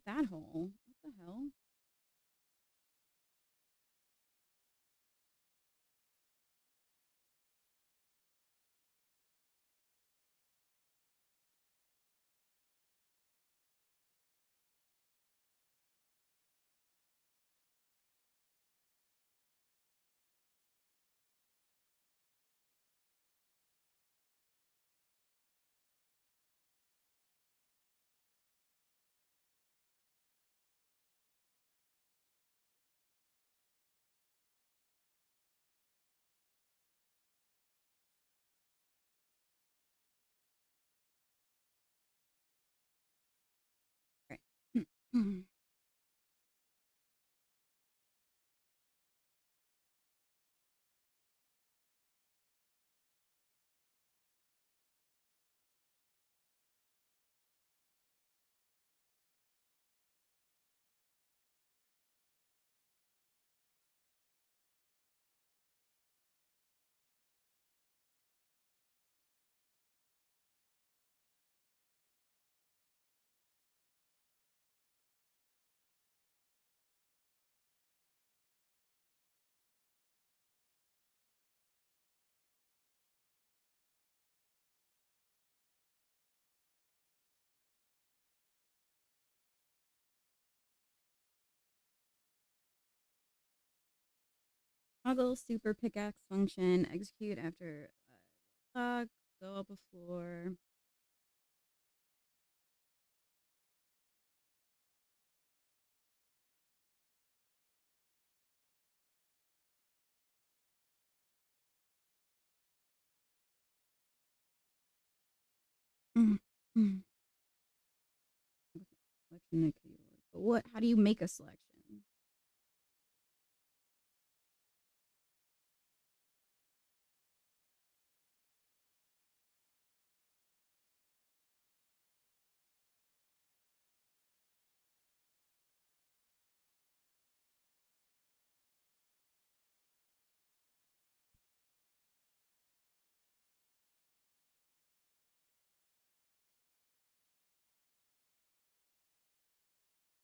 that hole. What the hell? Right. Toggle super pickaxe function. Execute after clock. Go up a floor. Mm, mm. Selection of keyword. But what? How do you make a selection?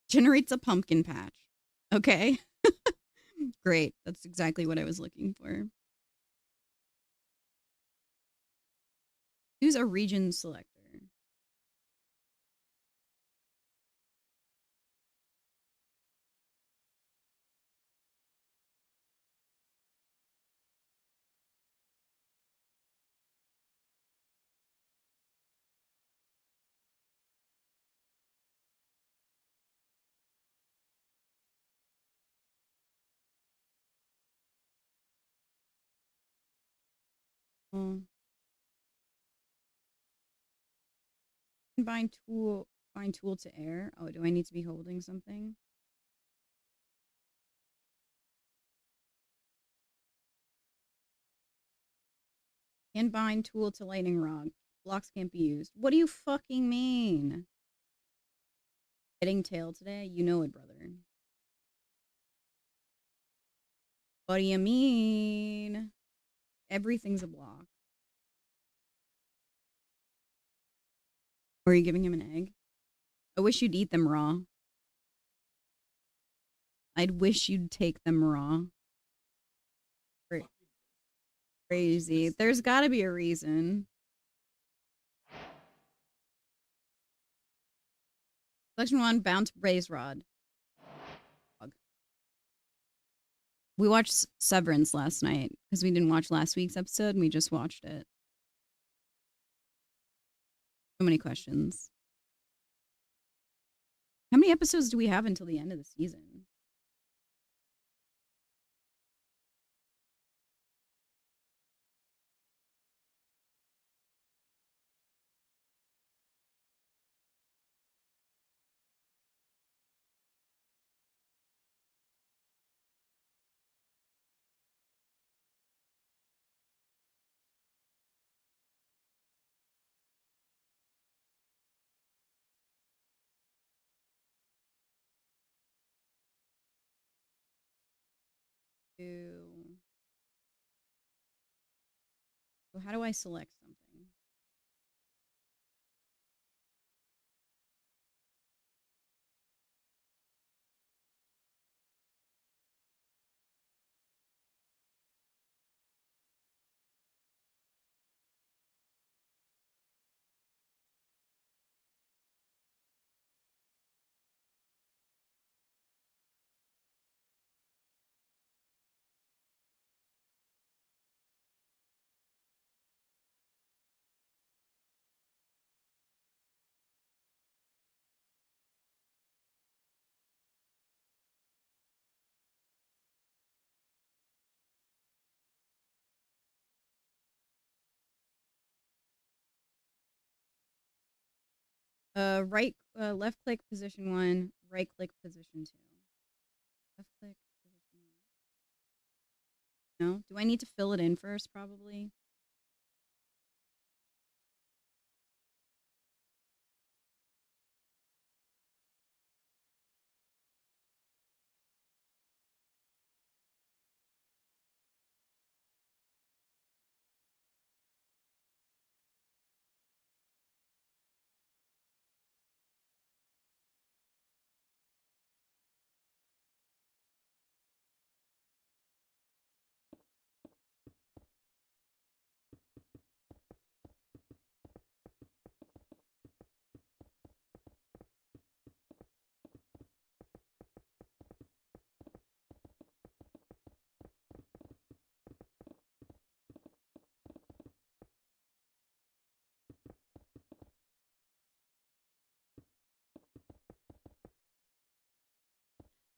Generates a pumpkin patch. Okay. Great. That's exactly what I was looking for. Use a region selector. Oh. Combine tool. Bind tool to air. Oh, do I need to be holding something? And bind tool to lightning rod. Blocks can't be used. What do you fucking mean? Getting tail today? You know it, brother. What do you mean? Everything's a block. Or are you giving him an egg? I wish you'd eat them raw. I'd wish you'd take them raw. Crazy. There's got to be a reason. Selection 1, bounce raise rod. We watched Severance last night because we didn't watch last week's episode and we just watched it. So many questions. How many episodes do we have until the end of the season? Two. So how do I select something? Left click position 1, right click position 2. Left click position 1. No? Do I need to fill it in first probably?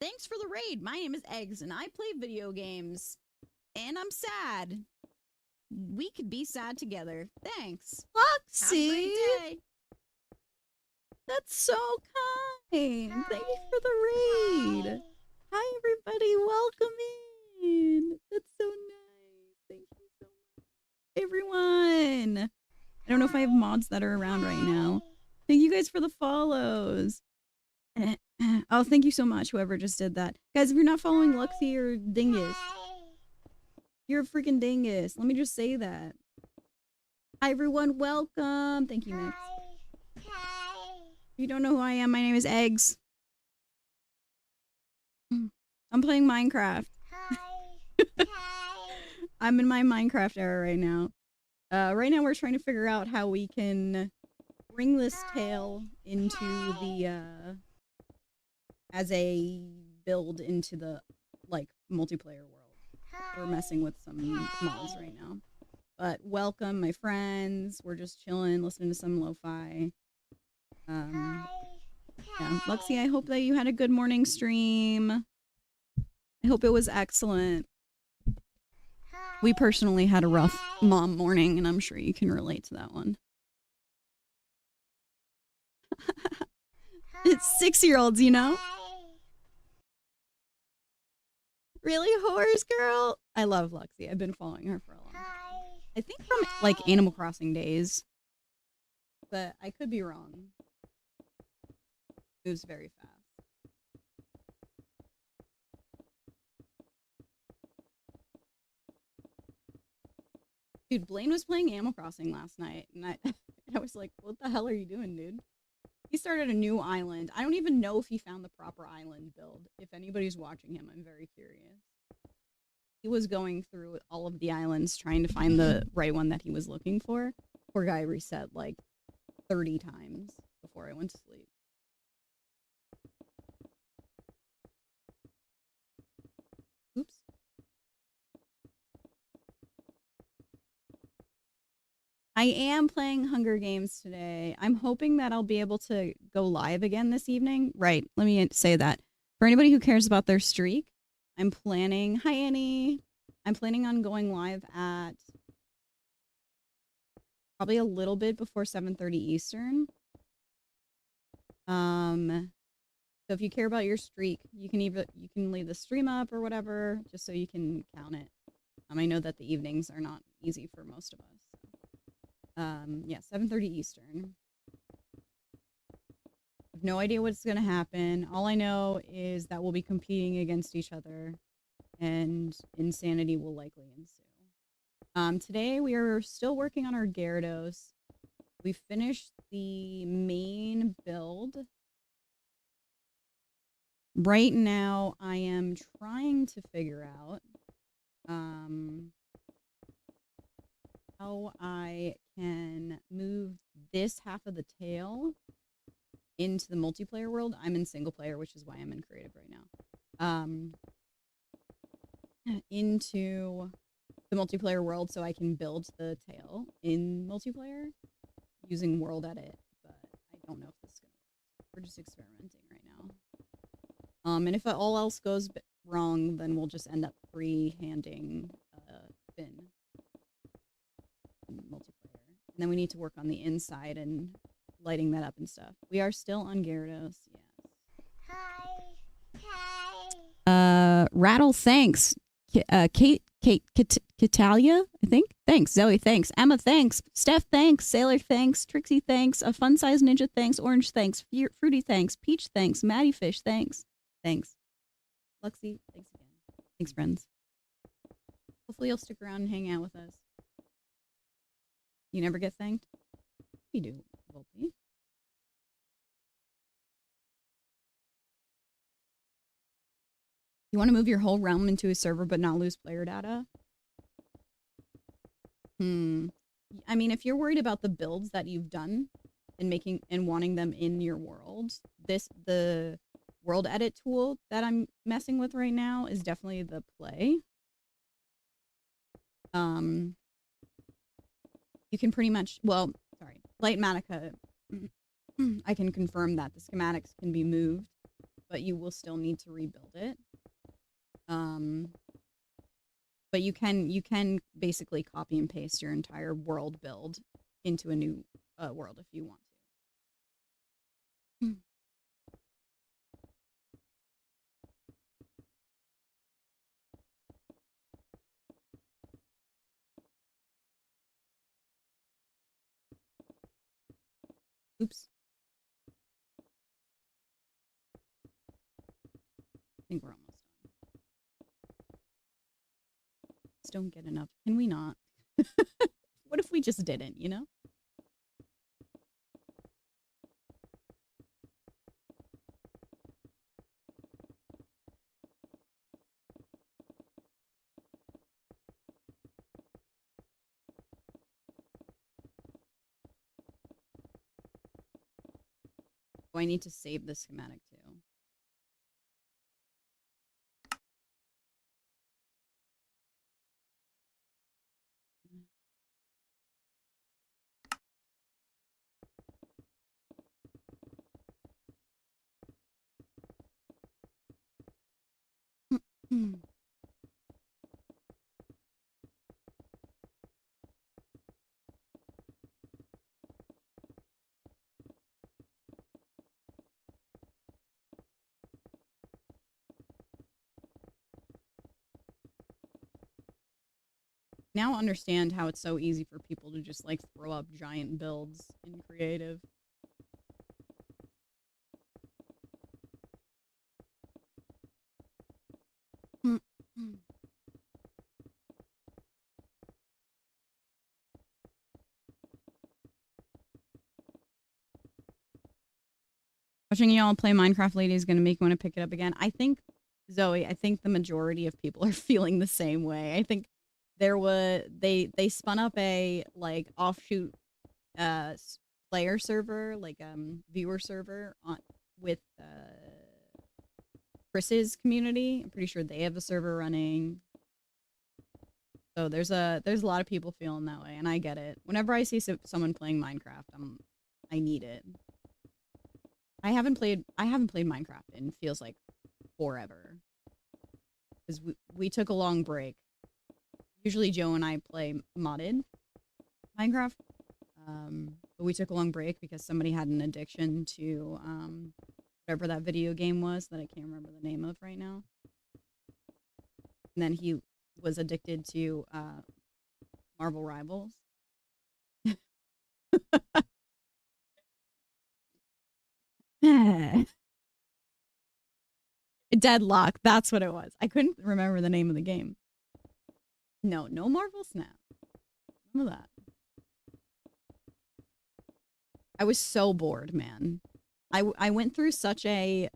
Thanks for the raid. My name is Eggs and I play video games. And I'm sad. We could be sad together. Thanks. Foxy! Have a great day. That's so kind. Hi. Thank you for the raid. Hi, everybody. Welcome in. That's so nice. Thank you so much. Everyone. I don't know if I have mods that are around right now. Thank you guys for the follows. Oh, thank you so much, whoever just did that. Guys, if you're not following Luxy, you're a dingus. You're a freaking dingus. Let me just say that. Hi, everyone. Welcome. Thank you, Mix. If you don't know who I am, my name is Eggs. I'm playing Minecraft. I'm in my Minecraft era right now. Right now we're trying to figure out how we can bring this tale into the, as a build into the, like, multiplayer world. We're messing with some mods right now. But welcome, my friends. We're just chilling, listening to some lo-fi. Yeah. Luxy, I hope that you had a good morning stream. I hope it was excellent. We personally had a rough mom morning, and I'm sure you can relate to that one. It's 6-year-olds, you know? Really, horse girl? I love Luxy. I've been following her for a long time. I think from, like, Animal Crossing days. But I could be wrong. Moves very fast. Dude, Blaine was playing Animal Crossing last night, and I was like, what the hell are you doing, dude? He started a new island. I don't even know if he found the proper island build. If anybody's watching him, I'm very curious. He was going through all of the islands trying to find the right one that he was looking for. Poor guy reset like 30 times before I went to sleep. Oops. I am playing Hunger Games today. I'm hoping that I'll be able to go live again this evening. Right, let me say that. For anybody who cares about their streak, I'm planning... Hi, Annie. I'm planning on going live at probably a little bit before 7:30 Eastern. So if you care about your streak, you can leave the stream up or whatever, just so you can count it. I know that the evenings are not easy for most of us. Yeah, 7:30 Eastern. I have no idea what's gonna happen. All I know is that we'll be competing against each other, and insanity will likely ensue. Today we are still working on our Gyarados. We finished the main build. Right now, I am trying to figure out how I can move this half of the tail into the multiplayer world. I'm in single player, which is why I'm in creative right now. Into the multiplayer world so I can build the tail in multiplayer using world edit, but I don't know if this is gonna work. We're just experimenting right now. And if all else goes wrong, then we'll just end up free-handing Finn in multiplayer. And then we need to work on the inside and lighting that up and stuff. We are still on Gyarados. Yes. Hi. Hi. Rattle, thanks. Kate, Catalia, I think. Thanks. Zoe, thanks. Emma, thanks. Steph, thanks. Sailor, thanks. Trixie, thanks. A fun size ninja, thanks. Orange, thanks. Fruity, thanks. Peach, thanks. Maddie Fish, thanks. Thanks. Luxie, thanks again. Thanks, friends. Hopefully you'll stick around and hang out with us. You never get thanked? You do, Volpe. You want to move your whole realm into a server but not lose player data? I mean, if you're worried about the builds that you've done and making and wanting them in your world, the world edit tool that I'm messing with right now is definitely the play. You can pretty much, well, sorry, Lightmatica, I can confirm that the schematics can be moved, but you will still need to rebuild it. But you can basically copy and paste your entire world build into a new world if you want to. Oops. I think we're almost done. Just don't get enough. Can we not? What if we just didn't, you know? Oh, I need to save the schematic too. Now understand how it's so easy for people to just like throw up giant builds in creative. Watching y'all play Minecraft Lady is going to make me want to pick it up again. I think, Zoe, I think the majority of people are feeling the same way. I think they spun up a like offshoot player server, like viewer server on with Chris's community. I'm pretty sure they have a server running. So there's a lot of people feeling that way, and I get it. Whenever I see someone playing Minecraft, I need it. I haven't played Minecraft in feels like forever. Because we took a long break. Usually Joe and I play modded Minecraft. But we took a long break because somebody had an addiction to whatever that video game was that I can't remember the name of right now. And then he was addicted to Marvel Rivals. Deadlock, that's what it was. I couldn't remember the name of the game. No Marvel Snap. None of that. I was so bored, man. I went through such a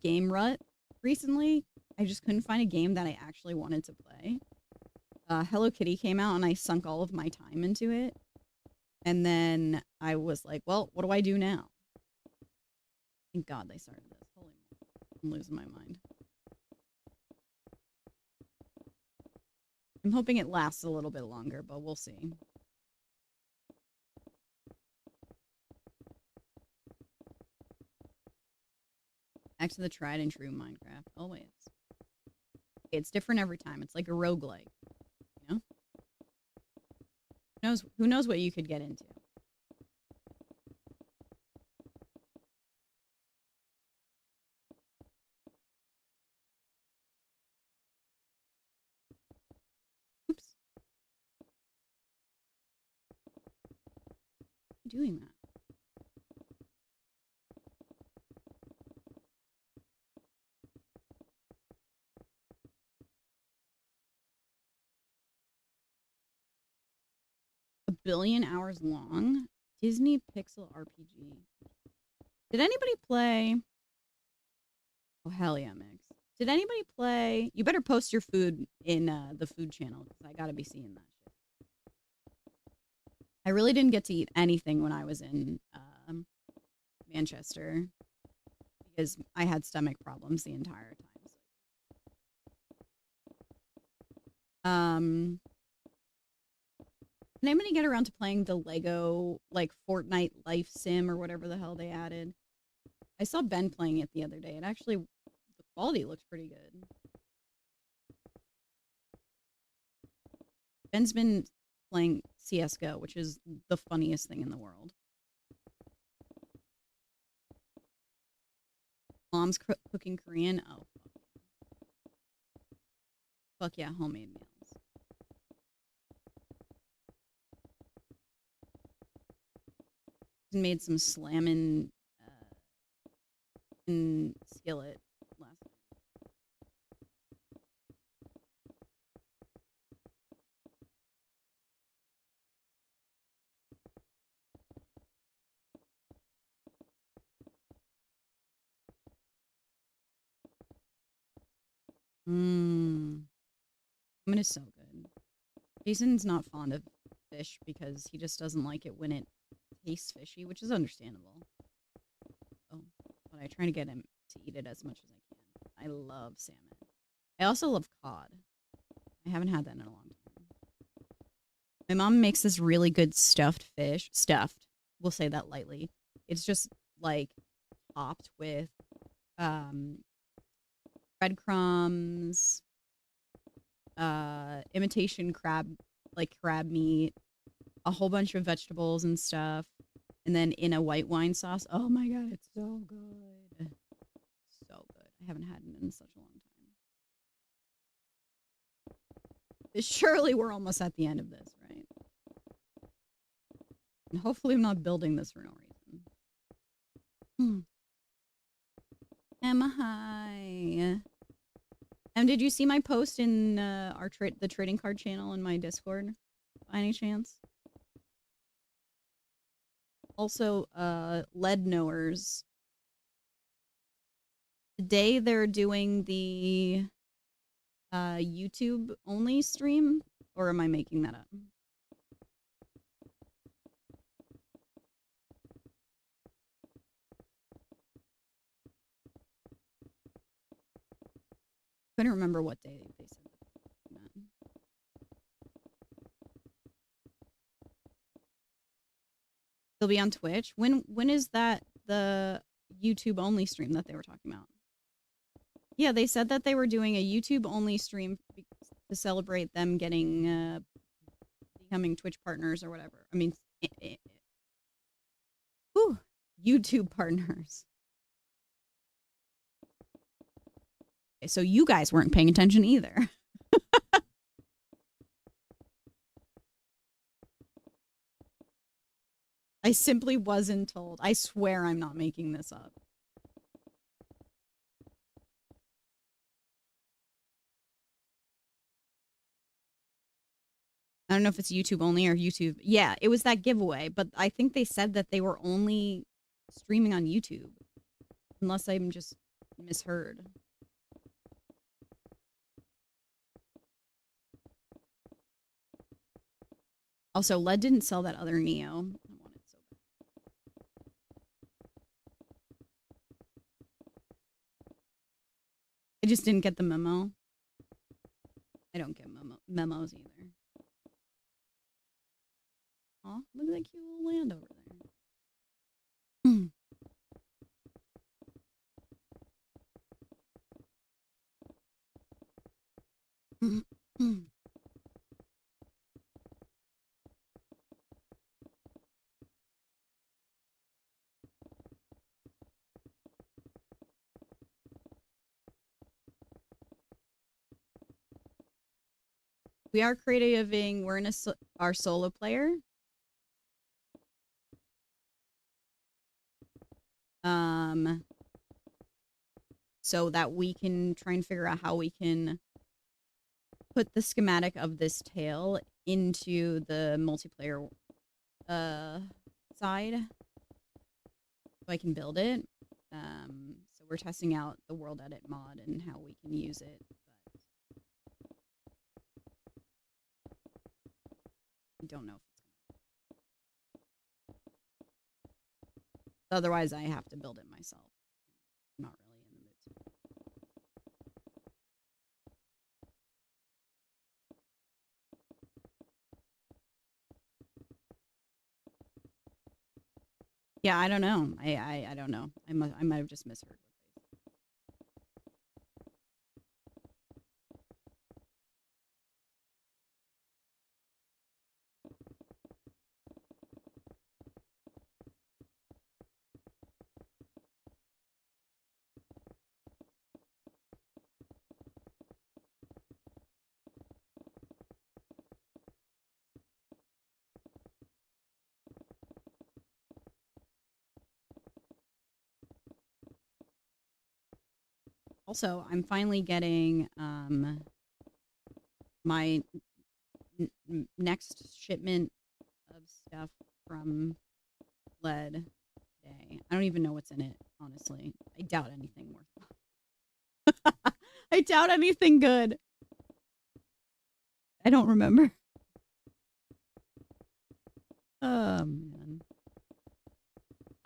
game rut recently. I just couldn't find a game that I actually wanted to play. Hello Kitty came out and I sunk all of my time into it. And then I was like, well, what do I do now? Thank God they started this. Holy moly. I'm losing my mind. I'm hoping it lasts a little bit longer, but we'll see. Back to the tried and true Minecraft. Always. It's different every time. It's like a roguelike. You know? Who knows what you could get into? you doing that? A billion hours long? Disney Pixel RPG. Did anybody play? Oh, hell yeah, Mix. Did anybody play? You better post your food in the food channel because I gotta be seeing that shit. I really didn't get to eat anything when I was in Manchester because I had stomach problems the entire time. Can anybody get around to playing the Lego like Fortnite Life Sim or whatever the hell they added? I saw Ben playing it the other day. It actually, the quality looks pretty good. Ben's been playing CS:GO, which is the funniest thing in the world. Mom's cooking Korean. Oh, fuck yeah, homemade meals. Made some slammin' in skillet last night. Mmm. Ramen is so good. Jason's not fond of fish because he just doesn't like it when it tastes fishy, which is understandable. Oh, but I try to get him to eat it as much as I can. I love salmon. I also love cod. I haven't had that in a long time. My mom makes this really good stuffed fish. Stuffed. We'll say that lightly. It's just like topped with um, breadcrumbs, imitation crab, like crab meat, a whole bunch of vegetables and stuff, and then in a white wine sauce. Oh my god, it's so good. So good. I haven't had it in such a long time. Surely we're almost at the end of this, right? And hopefully I'm not building this for no reason. Emma, hi. Did you see my post in the trading card channel in my Discord by any chance? Also, lead knowers. Today they're doing the YouTube only stream, or am I making that up? Couldn't remember what day they said that. They'll be on Twitch. When is that the YouTube only stream that they were talking about? Yeah, they said that they were doing a YouTube only stream to celebrate them getting becoming Twitch partners or whatever. I mean, whew, YouTube partners. Okay, so you guys weren't paying attention either. I simply wasn't told. I swear I'm not making this up. I don't know if it's YouTube only or YouTube. Yeah, it was that giveaway, but I think they said that they were only streaming on YouTube. Unless I'm just misheard. Also, Led didn't sell that other Neo. I want it so bad. I just didn't get the memo. I don't get memos either. Aw, look at that cute little land over there. We are creativing. We're in our solo player. um, so that we can try and figure out how we can put the schematic of this tail into the multiplayer side so I can build it. So we're testing out the world edit mod and how we can use it. But I don't know if it's otherwise I have to build it myself. I'm not really in the mood to. Yeah, I don't know. I don't know. I might have just misheard what they said. Also, I'm finally getting my next shipment of stuff from Lead today. I don't even know what's in it, honestly. I doubt anything worth. I doubt anything good. I don't remember. Oh man.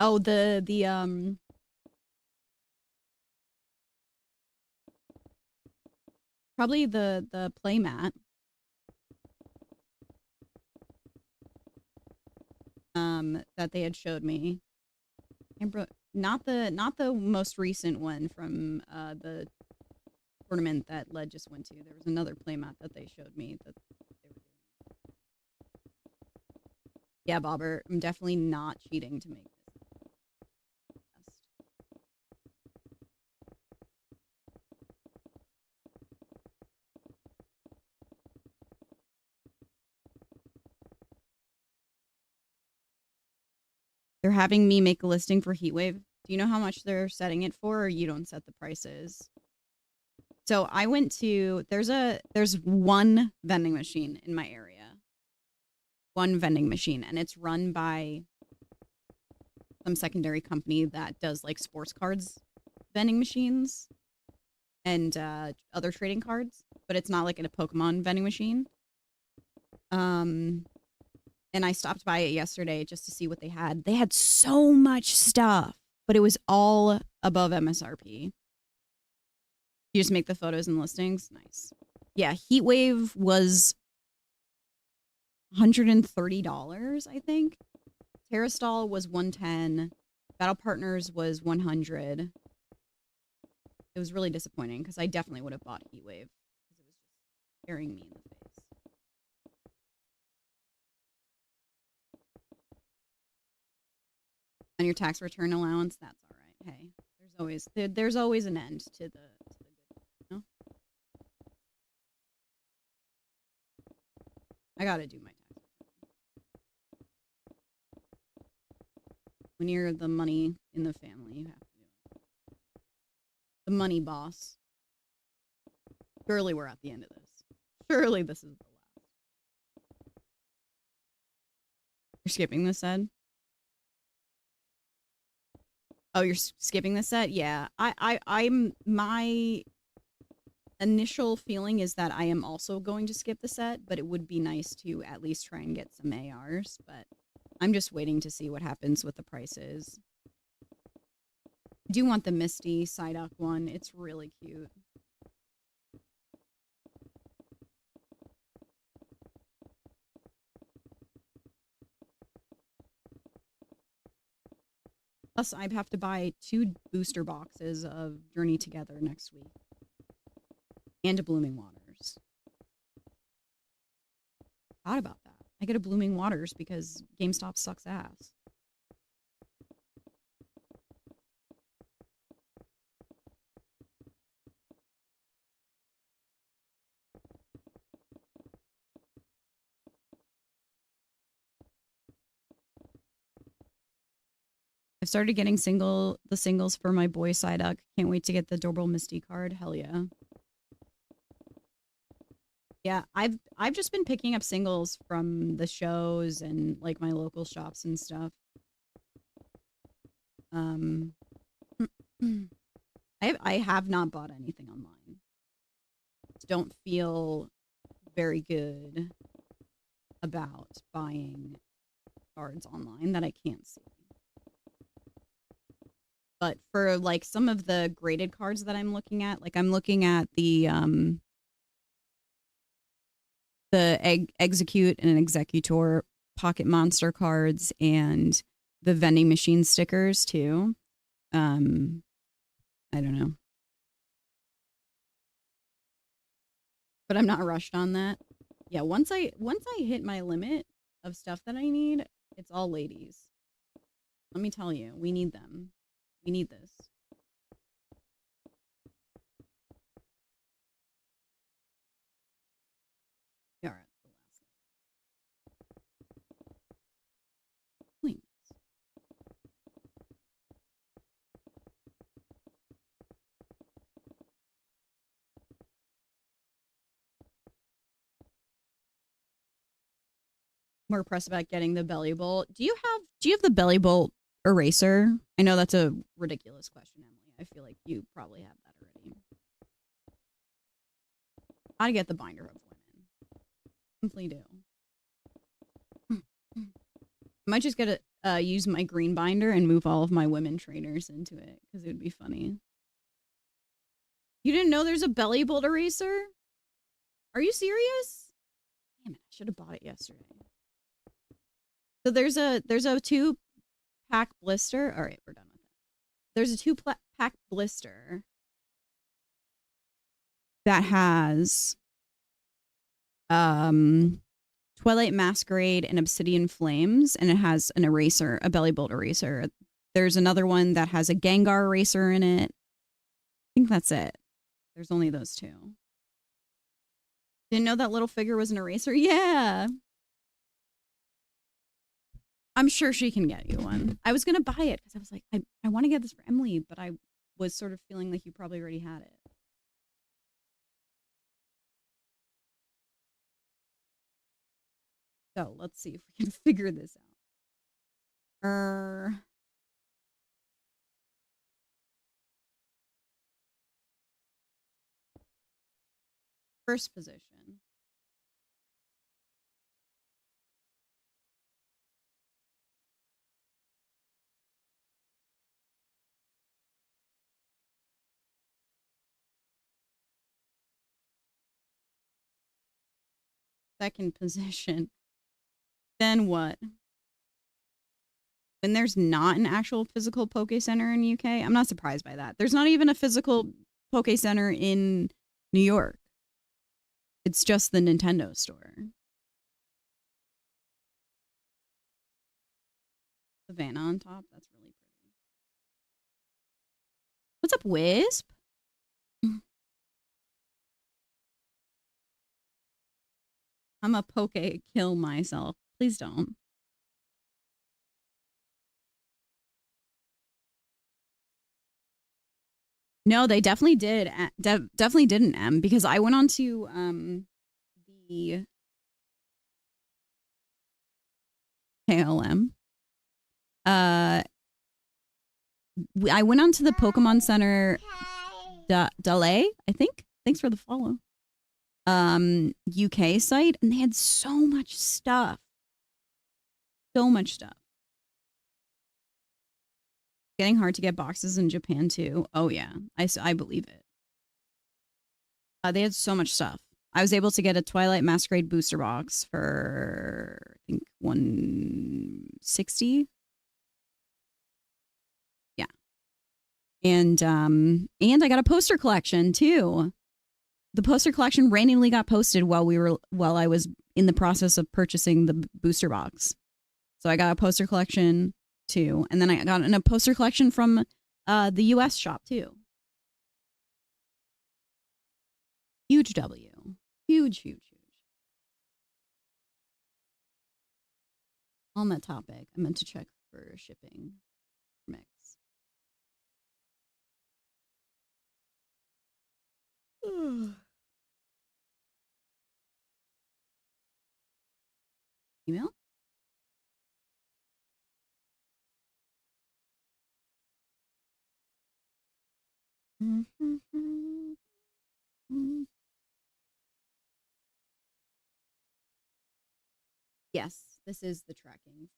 Oh, the probably the playmat that they had showed me. Not the most recent one from the tournament that Led just went to. There was another playmat that they showed me that they were doing. Yeah, Bobber, I'm definitely not cheating to make this best. They're having me make a listing for Heatwave. Do you know how much they're setting it for, or you don't set the prices? So I went to there's one vending machine in my area. One vending machine, and it's run by some secondary company that does like sports cards vending machines and other trading cards, but it's not like in a Pokemon vending machine. Um, and I stopped by it yesterday just to see what they had. They had so much stuff, but it was all above MSRP. You just make the photos and listings. Nice. Yeah, Heatwave was $130, I think. Terrastall was 110. Battle Partners was 100. It was really disappointing because I definitely would have bought Heatwave because it was just staring me in the face. On your tax return allowance, that's all right. Hey, there's always an end to the good. You know? I got to do my tax return. When you're the money in the family, you have to do it. The money boss. Surely we're at the end of this. Surely this is the last. You're skipping this, Ed? Oh, you're skipping this set? Yeah. I'm my initial feeling is that I am also going to skip the set, but it would be nice to at least try and get some ARs, but I'm just waiting to see what happens with the prices. I do want the Misty Psyduck one. It's really cute. Plus, I have to buy 2 booster boxes of Journey Together next week. And a Blooming Waters. Thought about that. I get a Blooming Waters because GameStop sucks ass. I've started getting the singles for my boy Psyduck. Can't wait to get the Adorable Misty card. Hell yeah. Yeah, I've just been picking up singles from the shows and like my local shops and stuff. Um I have not bought anything online. Don't feel very good about buying cards online that I can't see. But for like some of the graded cards that I'm looking at, like I'm looking at the execute and executor pocket monster cards and the vending machine stickers too. I don't know. But I'm not rushed on that. Yeah, once I hit my limit of stuff that I need, it's all ladies. Let me tell you, we need them. We need this. All right, the last layer. More pressed about getting the belly bolt. Do you have the belly bolt eraser? I know that's a ridiculous question, Emily. I feel like you probably have that already. Gotta get the binder of women. Simply do. I might just get a use my green binder and move all of my women trainers into it because it would be funny. You didn't know there's a belly bolt eraser? Are you serious? Damn it! I should have bought it yesterday. So there's a 2-pack blister. All right, we're done with it. There's a 2-pack blister that has Twilight Masquerade and Obsidian Flames, and it has an eraser, a belly bolt eraser. There's another one that has a Gengar eraser in it. I think that's it. There's only those two. Didn't know that little figure was an eraser? Yeah. I'm sure she can get you one. I was going to buy it because I was like, I want to get this for Emily, but I was sort of feeling like you probably already had it. So let's see if we can figure this out. First position. Second position. Then what? When there's not an actual physical Poke Center in UK, I'm not surprised by that. There's not even a physical Poke Center in New York. It's just the Nintendo store. Savannah on top. That's really pretty. What's up, Wisp? I'm a Poke kill myself. Please don't. No, they definitely did. Definitely didn't M because I went on to the KLM. I went on to the Pokemon Center Dale, I think. Thanks for the follow. UK site, and they had so much stuff. So much stuff. Getting hard to get boxes in Japan too. Oh yeah, I believe it. They had so much stuff. I was able to get a Twilight Masquerade booster box for I think 160. Yeah, and I got a poster collection too. The poster collection randomly got posted while I was in the process of purchasing the booster box. So I got a poster collection too, and then I got a poster collection from the US shop too. Huge W. Huge, huge, huge. On that topic, I meant to check for shipping from Email? Yes, this is the tracking for you.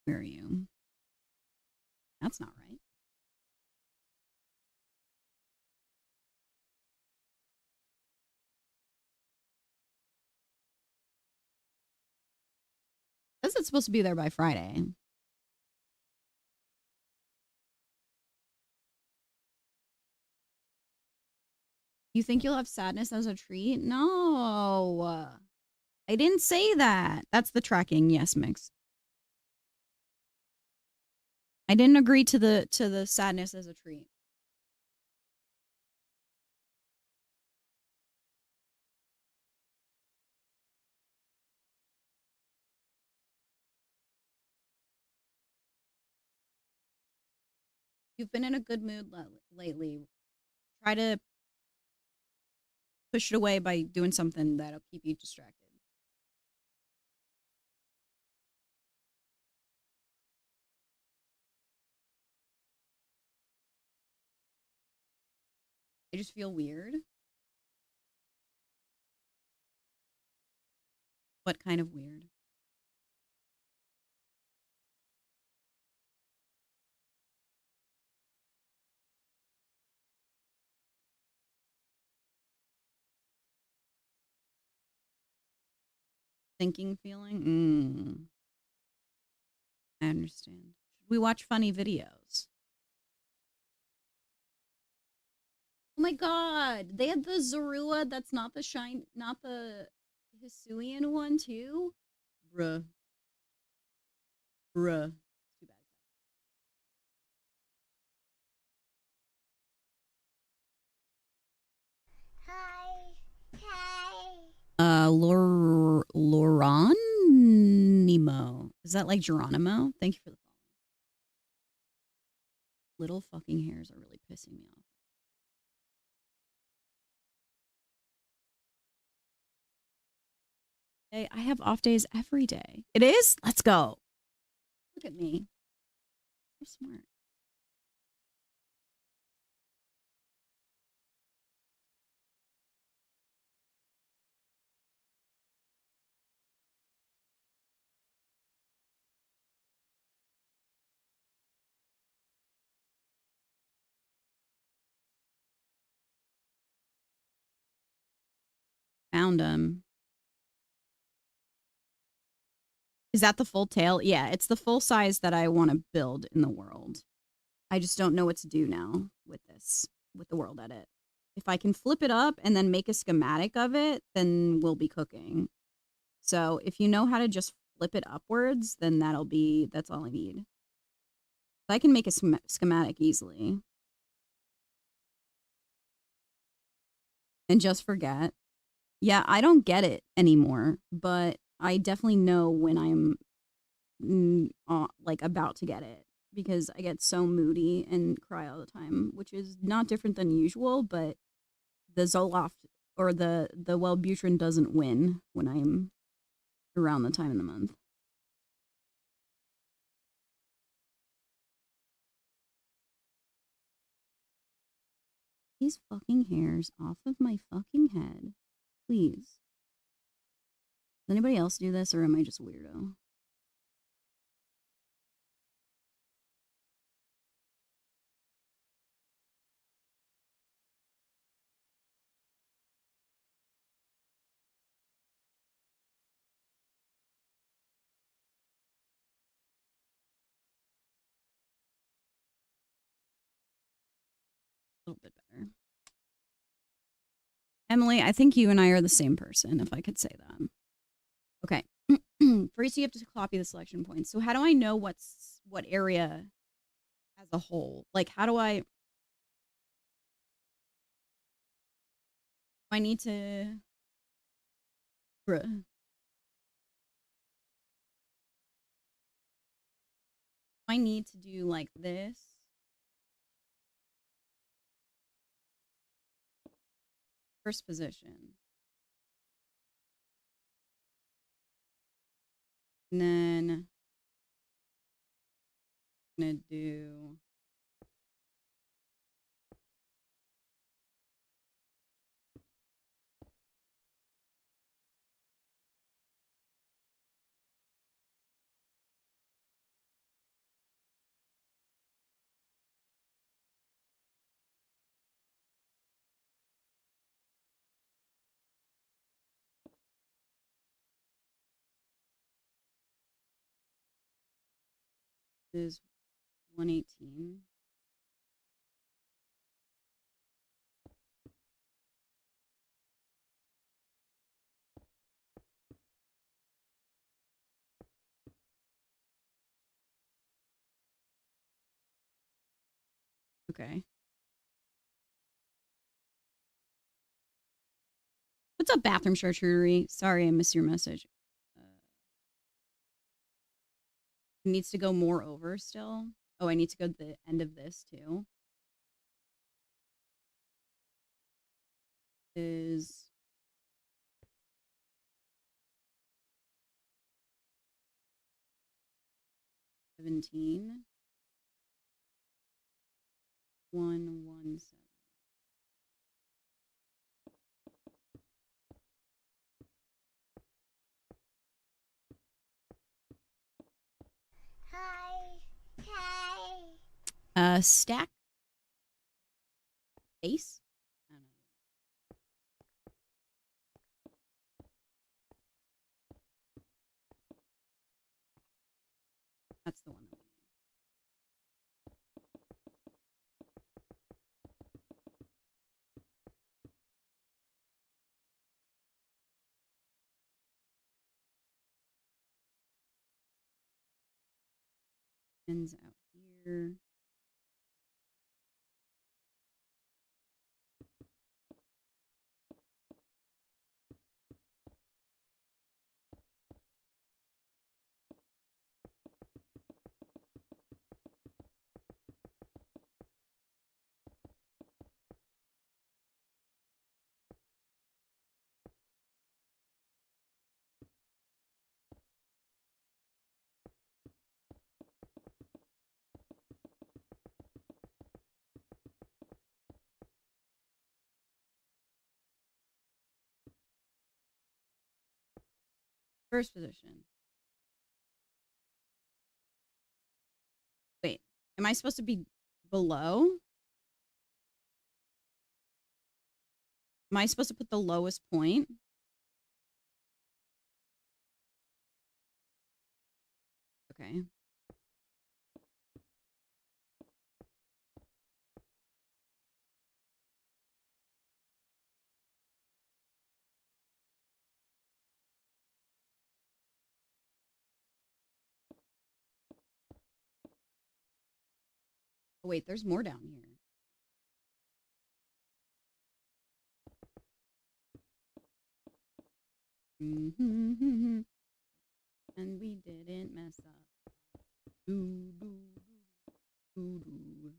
Where are you? That's not right. Says it's supposed to be there by Friday. You think you'll have sadness as a treat? No. I didn't say that. That's the tracking. Yes, Mix. I didn't agree to the sadness as a treat. You've been in a good mood lately. Try to push it away by doing something that'll keep you distracted. I just feel weird. What kind of weird? Thinking feeling? I understand. Should we watch funny videos? Oh my god, they had the Zorua. That's not the not the Hisuian one too. Bruh, bruh. Too bad. Hi. Hi. Loronimo. Is that like Geronimo? Thank you for the follow. Little fucking hairs are really pissing me off. Hey, I have off days every day. It is? Let's go. Look at me. So smart. Found him. Is that the full tail? Yeah, it's the full size that I want to build in the world. I just don't know what to do now with this, with the world edit. If I can flip it up and then make a schematic of it, then we'll be cooking. So if you know how to just flip it upwards, then that's all I need. I can make a schematic easily and just forget. Yeah, I don't get it anymore, but I definitely know when I'm like about to get it because I get so moody and cry all the time, which is not different than usual, but the Zoloft or the Wellbutrin doesn't win when I'm around the time of the month. These fucking hairs off of my fucking head. Please. Does anybody else do this or am I just weirdo? A little bit better. Emily, I think you and I are the same person, if I could say that. Okay. First, you have to copy the selection points. So, how do I know what area as a whole? Like, how do I need to? Bruh. I need to do like this. First position. And then I'm gonna do is 118. Okay. What's up, bathroom charcuterie? Sorry, I missed your message. It needs to go more over still. Oh, I need to go to the end of this too. Is 17. 117. Hi. Hi. Stack base. I don't know. That's the one that we need. Ends out here. First position. Wait, am I supposed to be below? Am I supposed to put the lowest point? Okay. Oh, wait, there's more down here. Mm-hmm. And we didn't mess up. Doo, doo, doo, doo.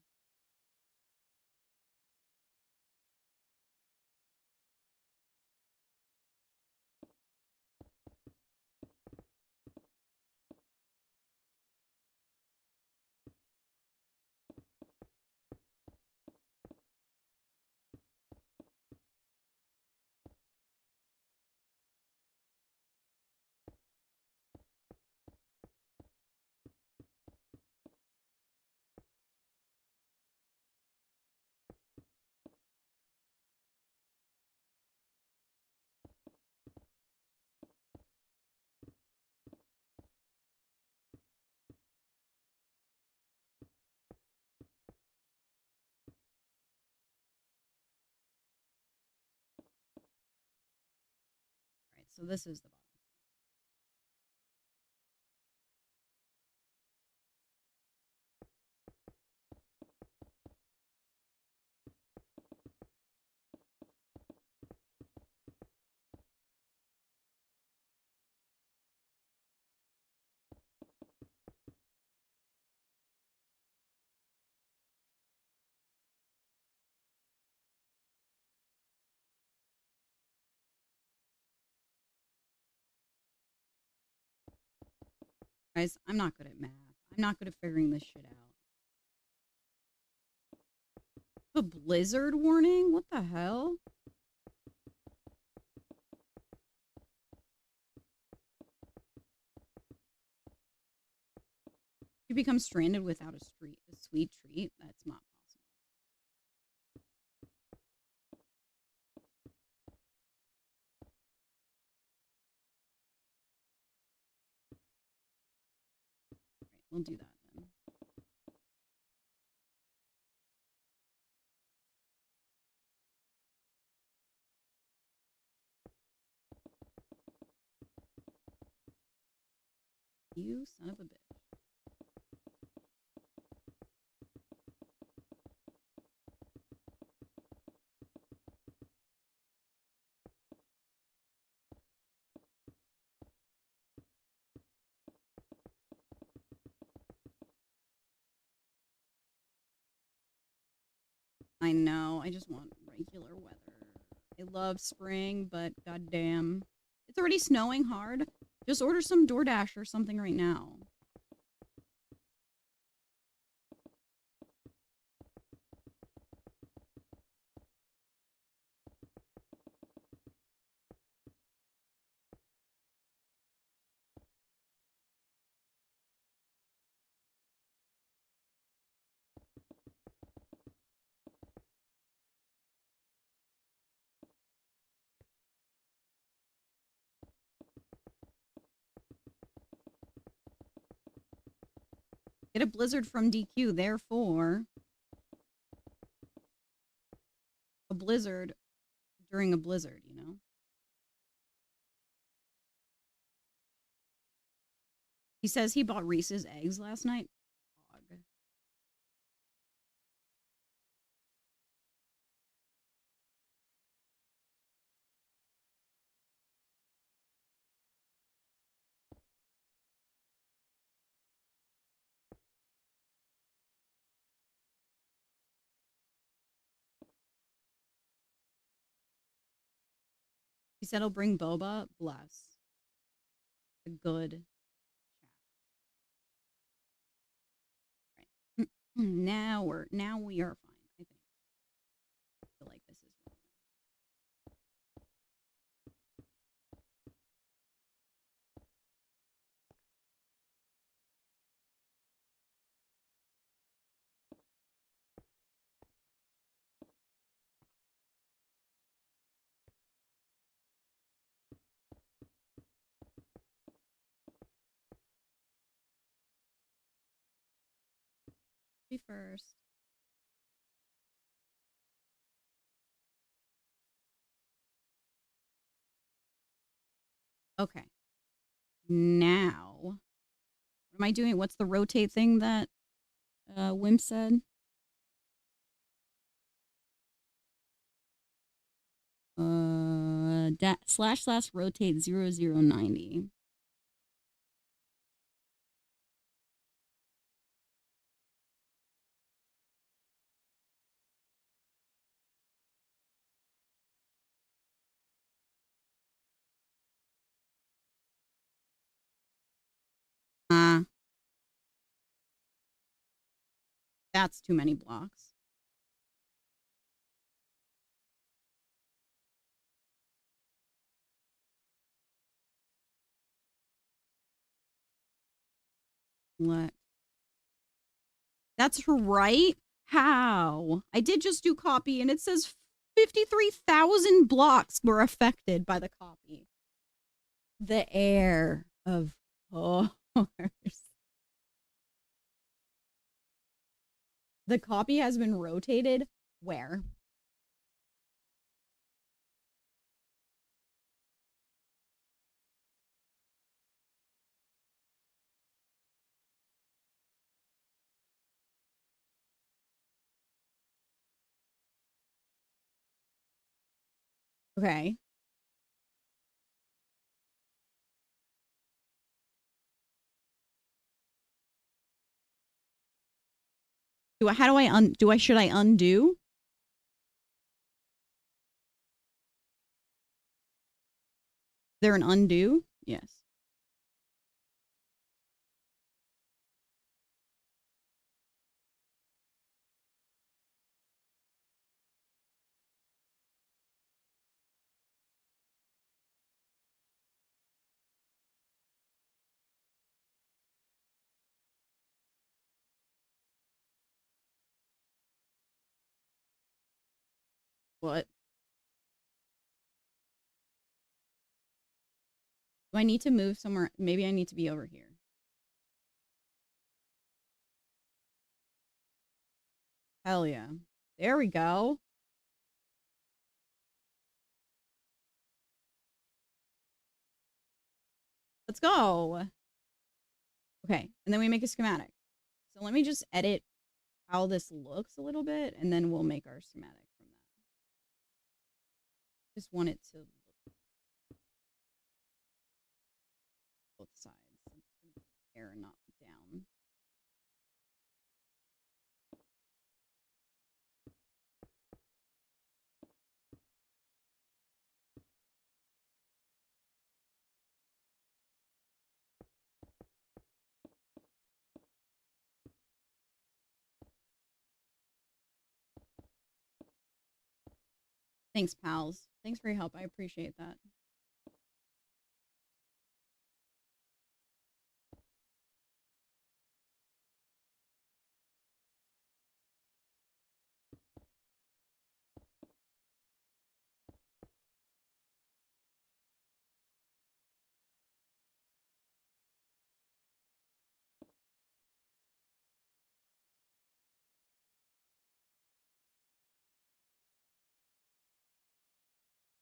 All right, so this is the bottom. Guys, I'm not good at math. I'm not good at figuring this shit out. A blizzard warning? What the hell? You become stranded without a sweet treat? That's not possible. Right, we'll do that then. You son of a bitch. I know. I just want regular weather. I love spring, but goddamn, it's already snowing hard. Just order some DoorDash or something right now. Get a blizzard from DQ, therefore, a blizzard during a blizzard, you know? He says he bought Reese's eggs last night. Dog. He said he'll bring boba. Bless. A good chat. Right. Now we are fine, I think. I feel like this is wrong. Be first. Okay. Now, what am I doing? What's the rotate thing that Wimp said? / rotate 0090. That's too many blocks. What? That's right. How? I did just do copy and it says 53,000 blocks were affected by the copy. The air, of course. The copy has been rotated where? Okay. Should I undo? There an undo? Yes. What? Do I need to move somewhere? Maybe I need to be over here. Hell yeah. There we go. Let's go. Okay, and then we make a schematic. So let me just edit how this looks a little bit, and then we'll make our schematic from that. Just want it to look both sides. It's going to be air, not down. Thanks, pals. Thanks for your help. I appreciate that.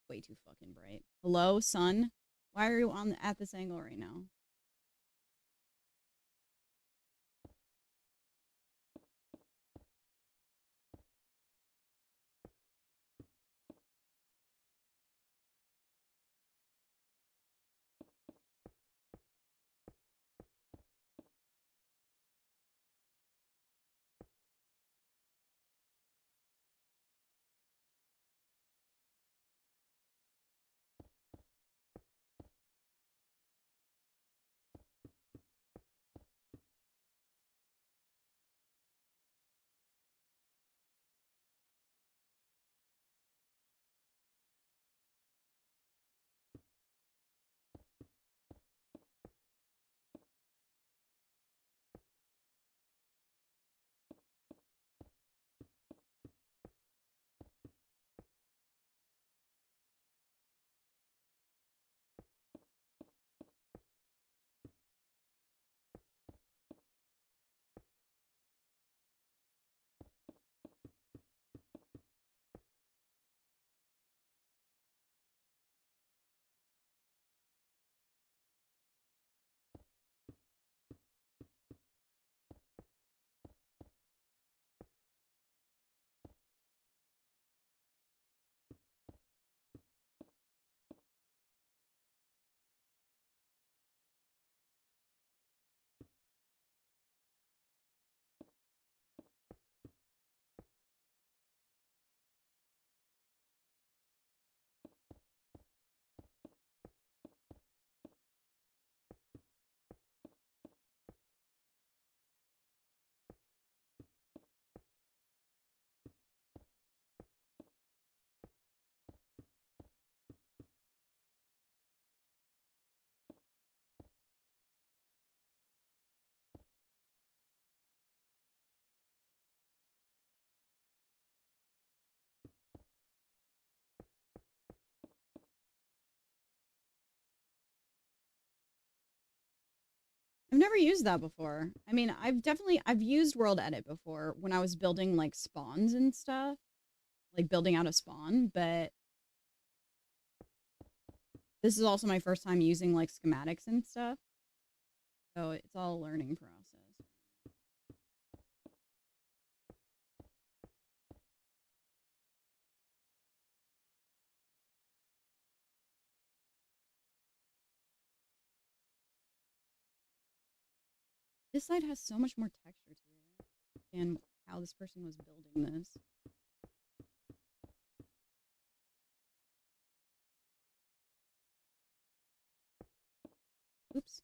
Way too fucking bright. Hello, sun? Why are you on at this angle right now? I've never used that before. I mean, I've used world edit before when I was building like spawns and stuff, like building out a spawn, but this is also my first time using like schematics and stuff. So it's all a learning process. This side has so much more texture to it and how this person was building this. Oops.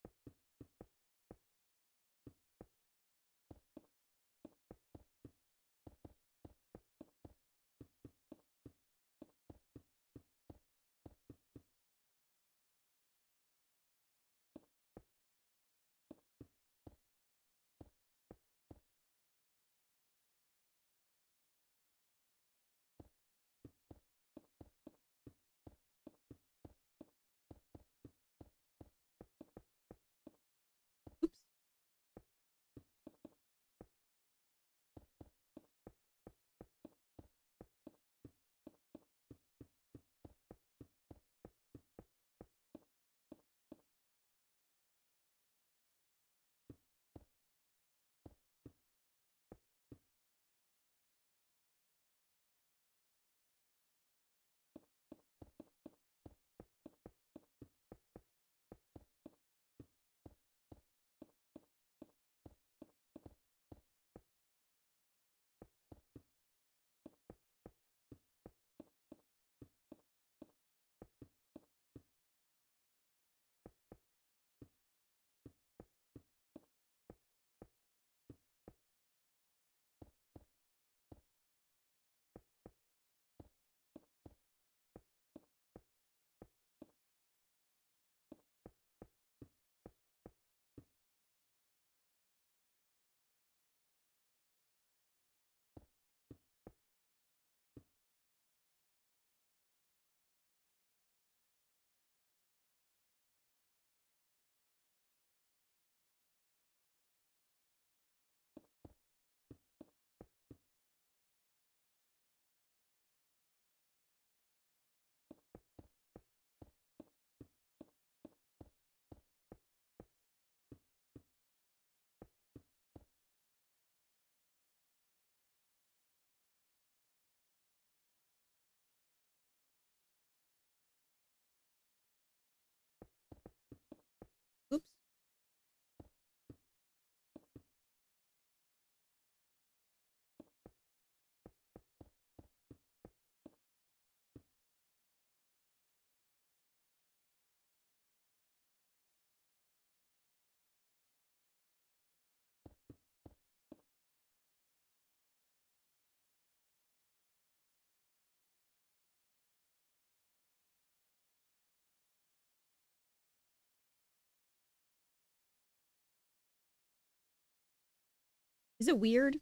Is it weird?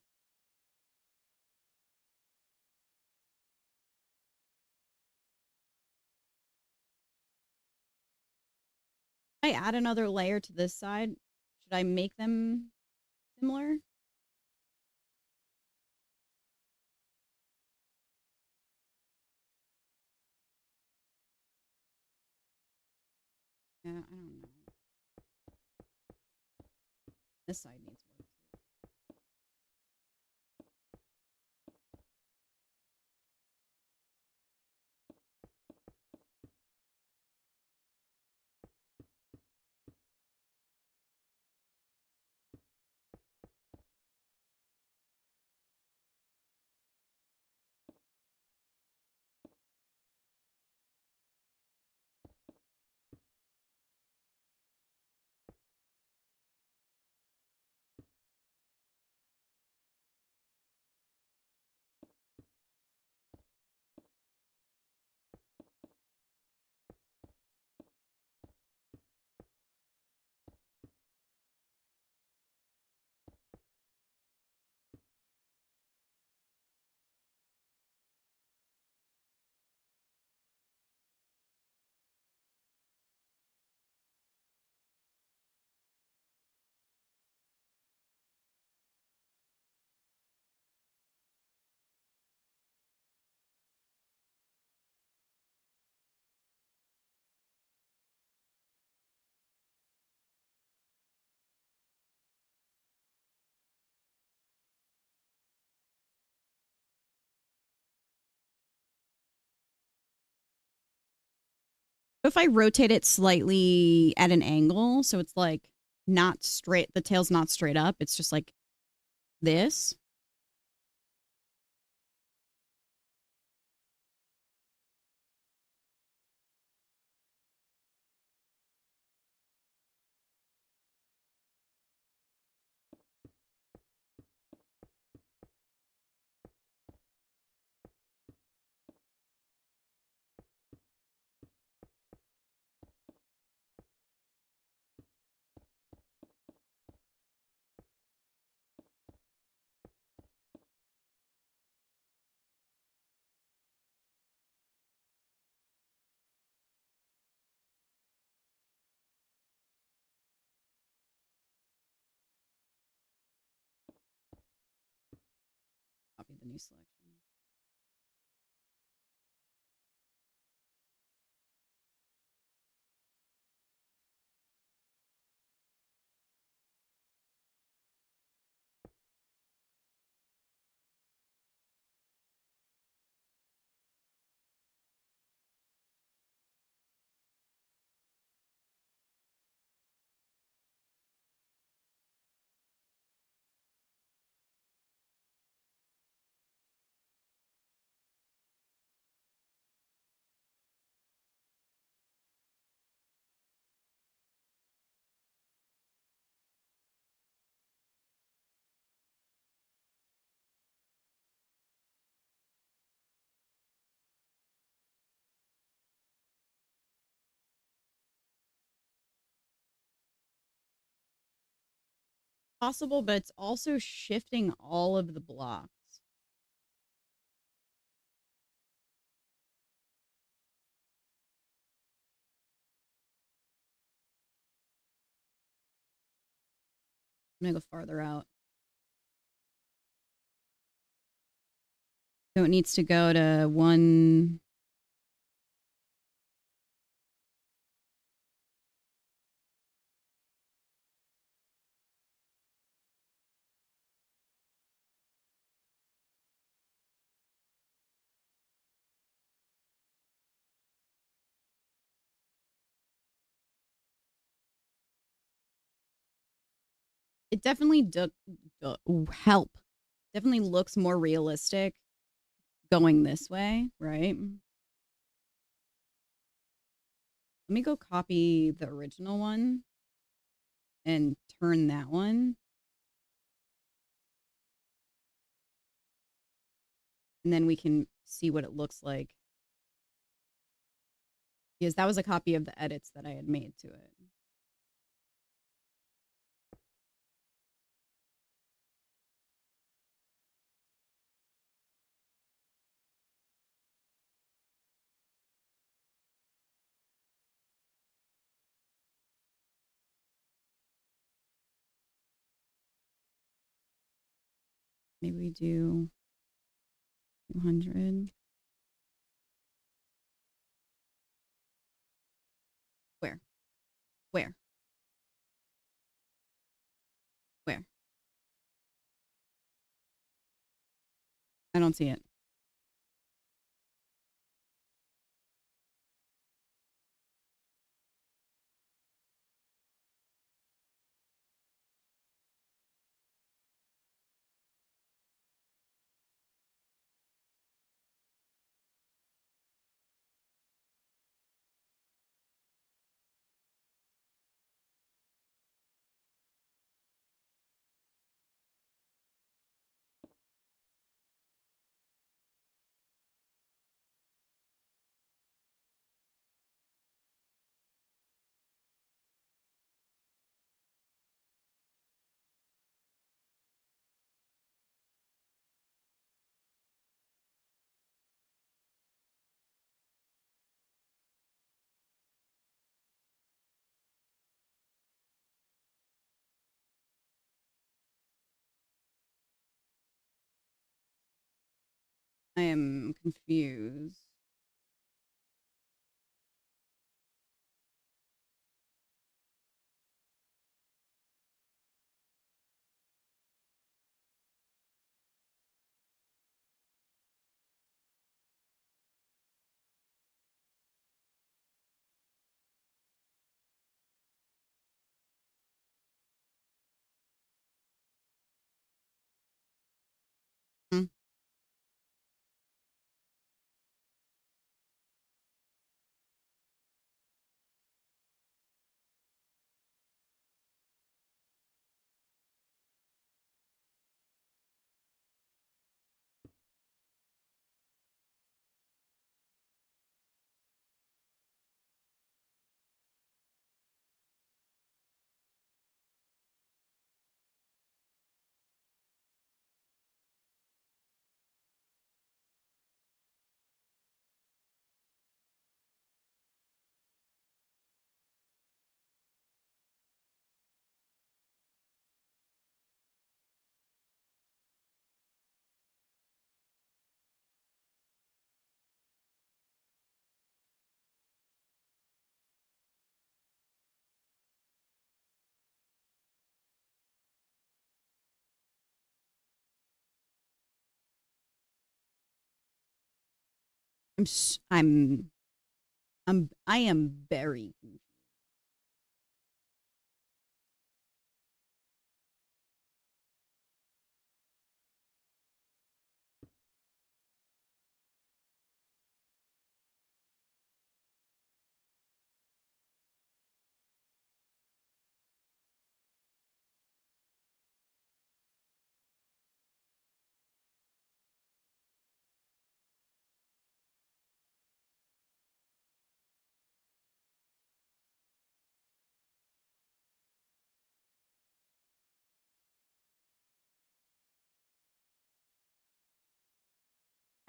I add another layer to this side. Should I make them similar? Yeah, I don't know. This side needs work too. If I rotate it slightly at an angle, so it's like not straight, the tail's not straight up, it's just like this. Copy the new selection. Possible, but it's also shifting all of the blocks. I'm gonna go farther out. So it needs to go to one. It definitely help. Definitely looks more realistic going this way, right? Let me go copy the original one and turn that one. And then we can see what it looks like. Because that was a copy of the edits that I had made to it. Maybe we do 200. Where? Where? Where? I don't see it. I am confused. Hmm. I am very confused.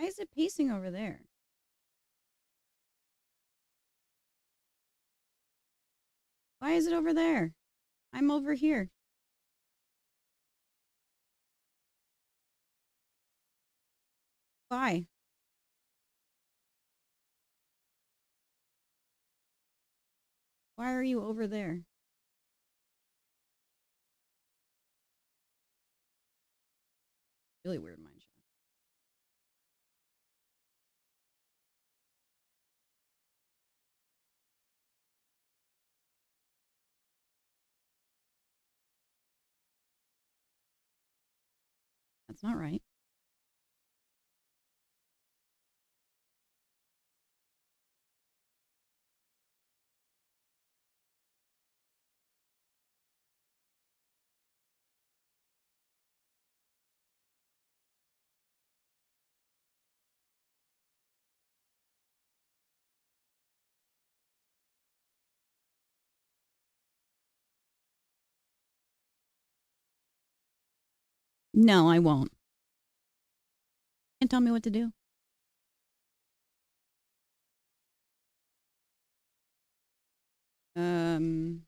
Why is it pacing over there? Why is it over there? I'm over here. Why? Why are you over there? Really weird mind chat. That's not right. No, I won't. Can't tell me what to do. Um,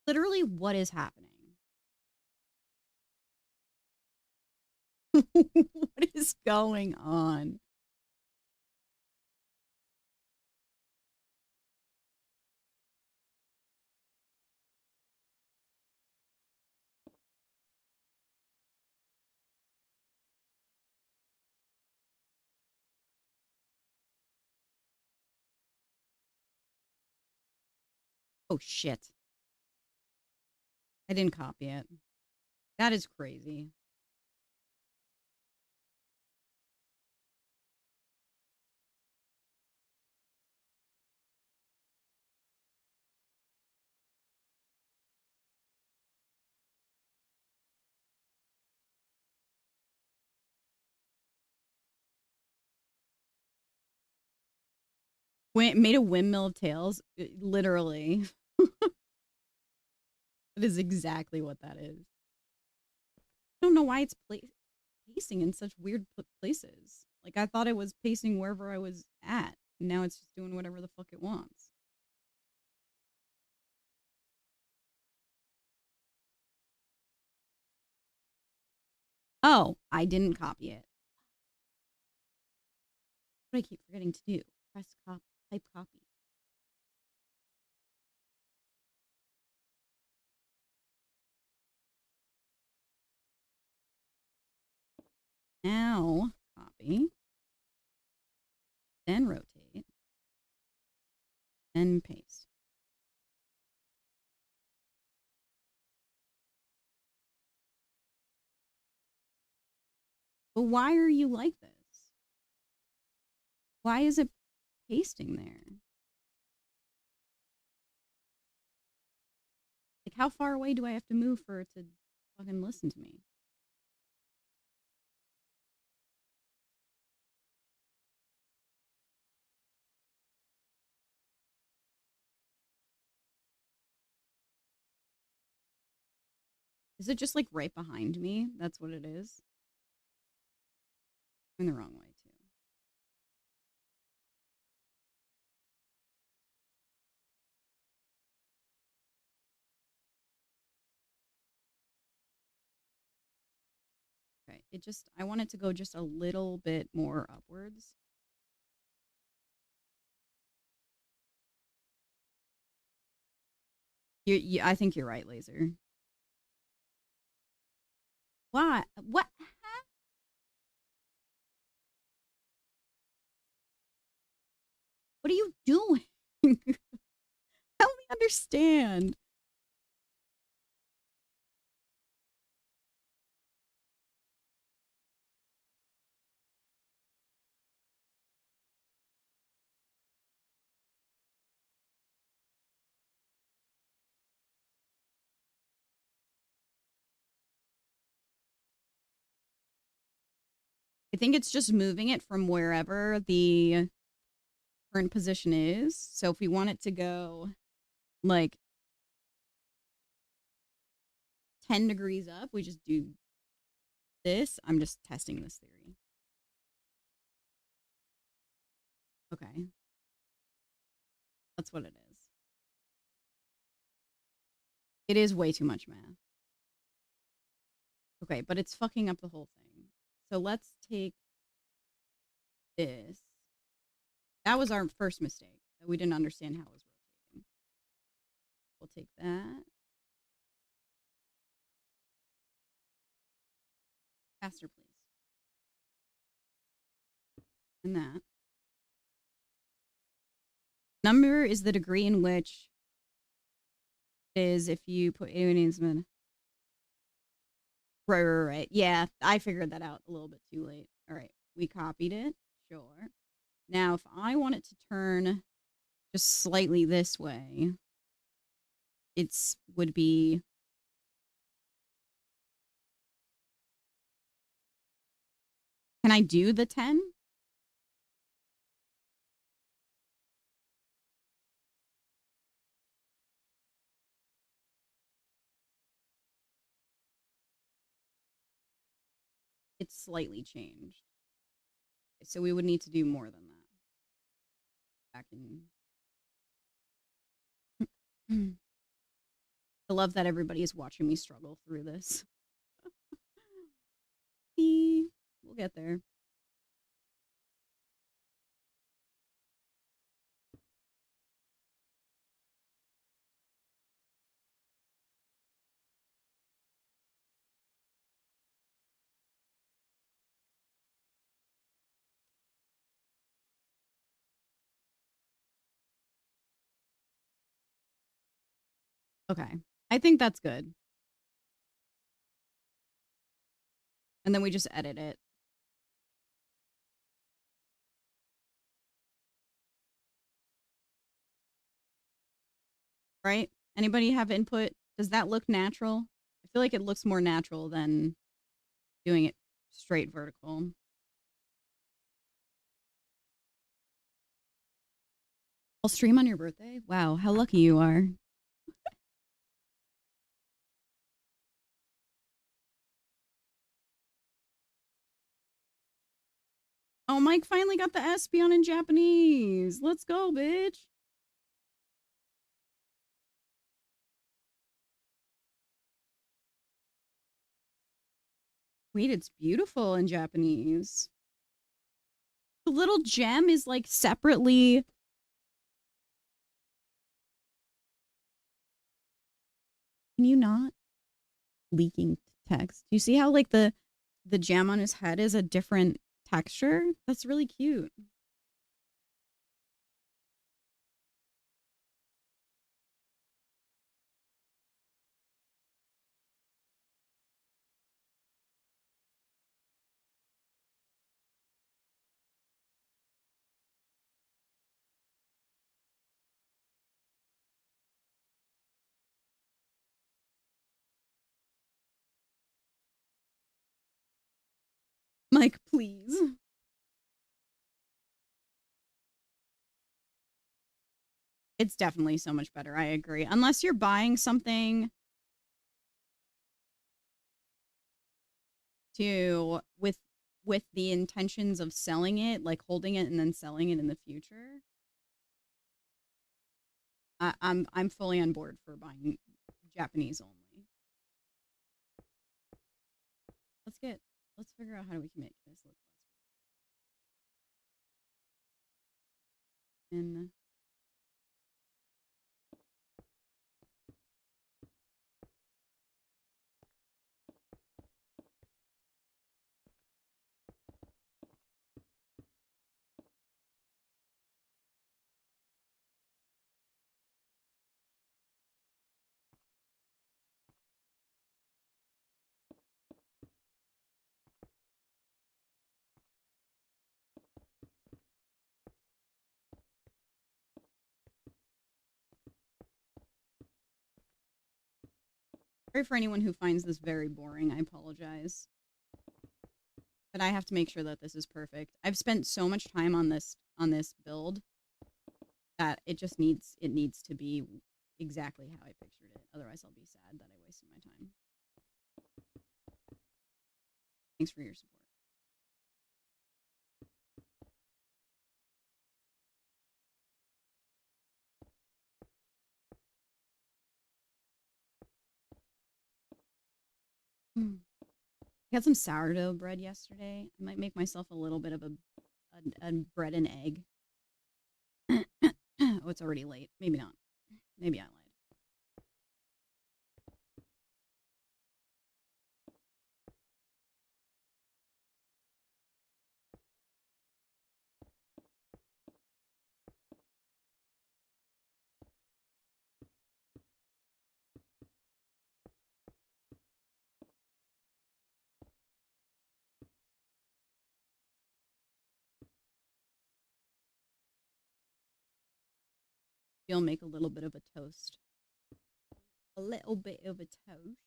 Literally, what is happening? What is going on? Oh shit. I didn't copy it. That is crazy. Made a windmill of tails. Literally. That is exactly what that is. I don't know why it's pacing in such weird places. Like, I thought it was pacing wherever I was at. Now it's just doing whatever the fuck it wants. Oh, I didn't copy it. What do I keep forgetting to do? Press type copy. Now copy, then rotate, then paste. But why are you like this? Why is it pasting there? Like, how far away do I have to move for it to fucking listen to me? Is it just like right behind me? That's what it is. I'm the wrong way too. Okay, I want it to go just a little bit more upwards. I think you're right, Laser. Why? What? What are you doing? Help me understand. I think it's just moving it from wherever the current position is. So if we want it to go like 10 degrees up, we just do this. I'm just testing this theory. Okay. That's what it is. It is way too much math. Okay, but it's fucking up the whole thing. So let's take this. That was our first mistake. That we didn't understand how it was rotating. We'll take that. Faster, please. And that. Number is the degree in which is if you put Ndsmp. Right. Yeah, I figured that out a little bit too late. All right, we copied it. Sure. Now, if I want it to turn just slightly this way, it's would be. Can I do the 10? It's slightly changed. So we would need to do more than that. Back in. I love that everybody is watching me struggle through this. We'll get there. Okay. I think that's good. And then we just edit it. Right? Anybody have input? Does that look natural? I feel like it looks more natural than doing it straight vertical. I'll stream on your birthday? Wow, how lucky you are. Oh, Mike finally got the Espion in Japanese. Let's go, bitch. Wait, it's beautiful in Japanese. The little gem is like separately. Can you not? Leaking text. Do you see how like the gem on his head is a different texture? That's really cute. Mike, please. It's definitely so much better. I agree. Unless you're buying something to with the intentions of selling it, like holding it and then selling it in the future. I'm fully on board for buying Japanese only. Let's get let's figure out how we can make this look less and sorry for anyone who finds this very boring. I apologize. But I have to make sure that this is perfect. I've spent so much time on this build that it needs to be exactly how I pictured it. Otherwise I'll be sad that I wasted my time. Thanks for your support. I had some sourdough bread yesterday. I might make myself a little bit of a bread and egg. Oh, it's already late. Maybe not. Maybe I lied. You'll make a little bit of a toast. A little bit of a toast.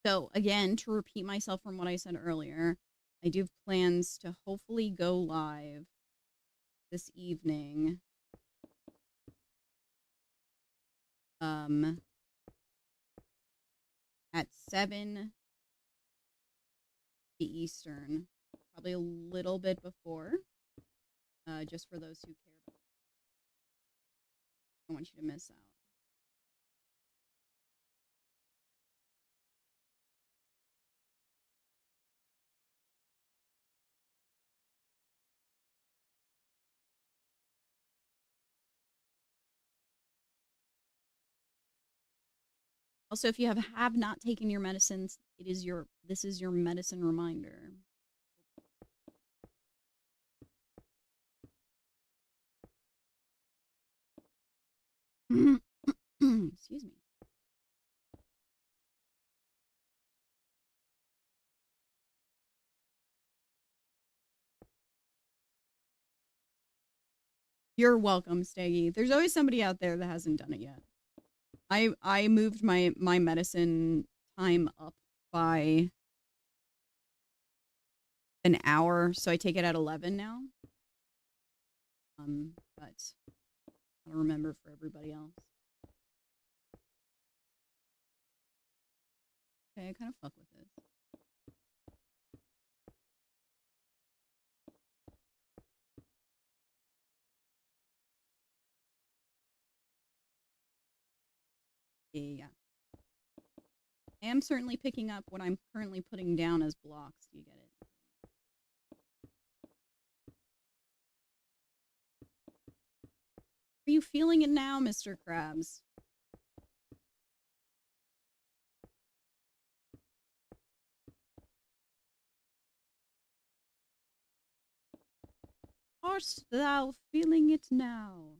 So again, to repeat myself from what I said earlier, I do have plans to hopefully go live this evening. at 7 Eastern, probably a little bit before, just for those who care about it. I don't want you to miss out. Also, if you have not taken your medicines, this is your medicine reminder. Excuse me. You're welcome, Staggy. There's always somebody out there that hasn't done it yet. I moved my medicine time up by an hour, so I take it at 11 now. But I don't remember for everybody else. Okay, I kind of fuck with this. Yeah. I am certainly picking up what I'm currently putting down as blocks. Do you get it? Are you feeling it now, Mr. Krabs? Art thou feeling it now?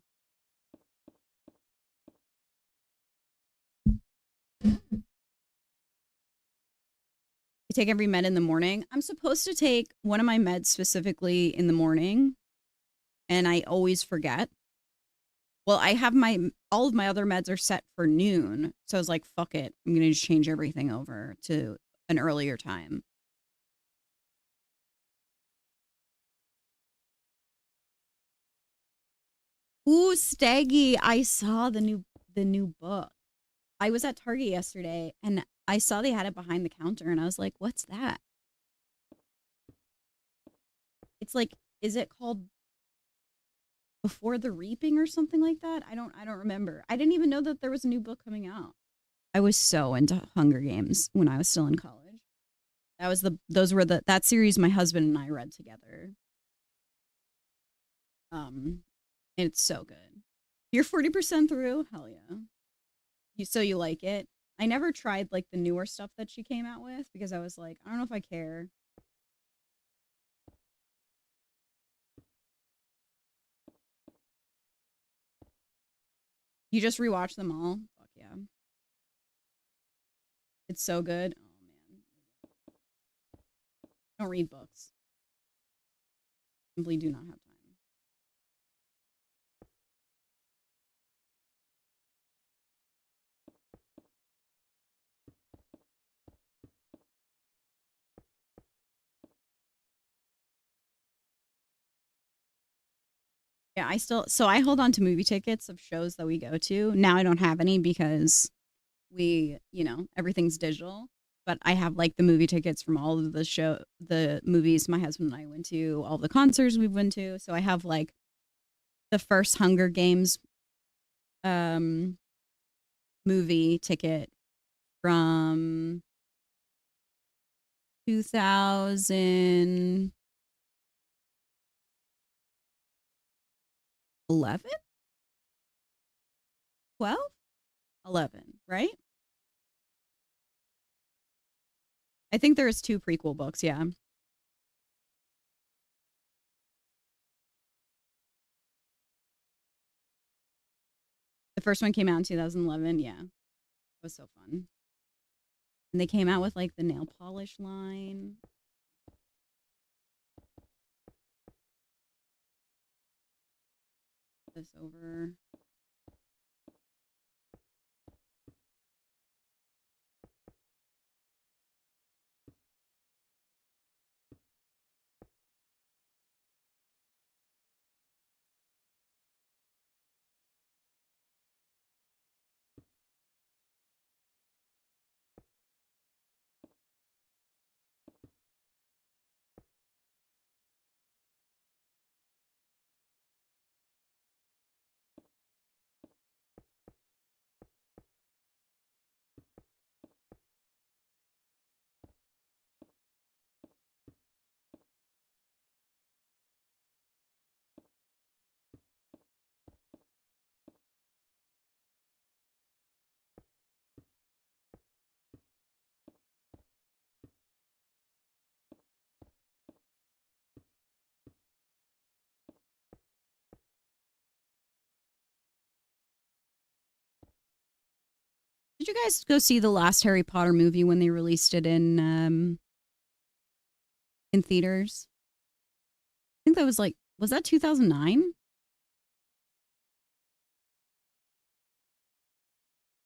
I take every med in the morning. I'm supposed to take one of my meds specifically in the morning, and I always forget. Well, I have all of my other meds are set for noon, so I was like, "Fuck it, I'm gonna just change everything over to an earlier time." Ooh, Staggy! I saw the new book. I was at Target yesterday, and I saw they had it behind the counter, and I was like, "What's that?" It's like, is it called Before the Reaping or something like that? I don't remember. I didn't even know that there was a new book coming out. I was so into Hunger Games when I was still in college. That series my husband and I read together. It's so good. You're 40% through? Hell yeah. So you like it? I never tried like the newer stuff that she came out with because I was like, I don't know if I care. You just rewatch them all? Fuck yeah. It's so good. Oh man. I don't read books. Simply do not have time. Yeah, I hold on to movie tickets of shows that we go to. Now I don't have any because everything's digital. But I have like the movie tickets from all of the movies my husband and I went to, all the concerts we've been to. So I have like the first Hunger Games um movie ticket from 2011, 12, 11, right? I think there's two prequel books. Yeah, the first one came out in 2011. Yeah, it was so fun. And they came out with like the nail polish line. This over. Did you guys go see the last Harry Potter movie when they released it in theaters? I think that was like, was that 2009?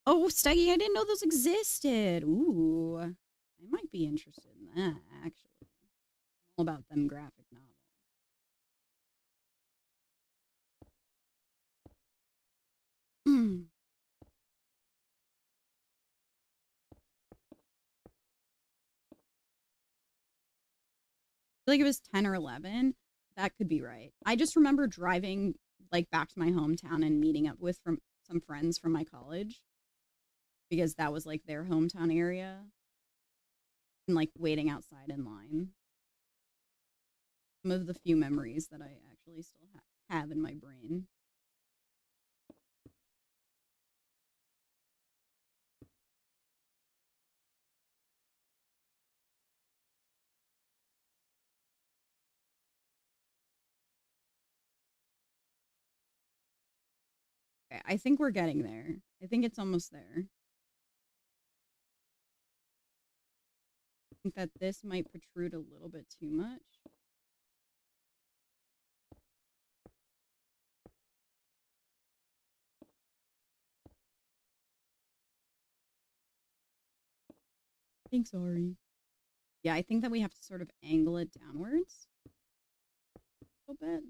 Oh, Steggy, I didn't know those existed. Ooh, I might be interested in that, actually. All about them graphic novels. Like it was 10 or 11. That could be right. I just remember driving like back to my hometown and meeting up with from some friends from my college because that was like their hometown area and like waiting outside in line. Some of the few memories that I actually still have in my brain. Okay, I think we're getting there. I think it's almost there. I think that this might protrude a little bit too much. Thanks, Ari. Yeah, I think that we have to sort of angle it downwards a little bit.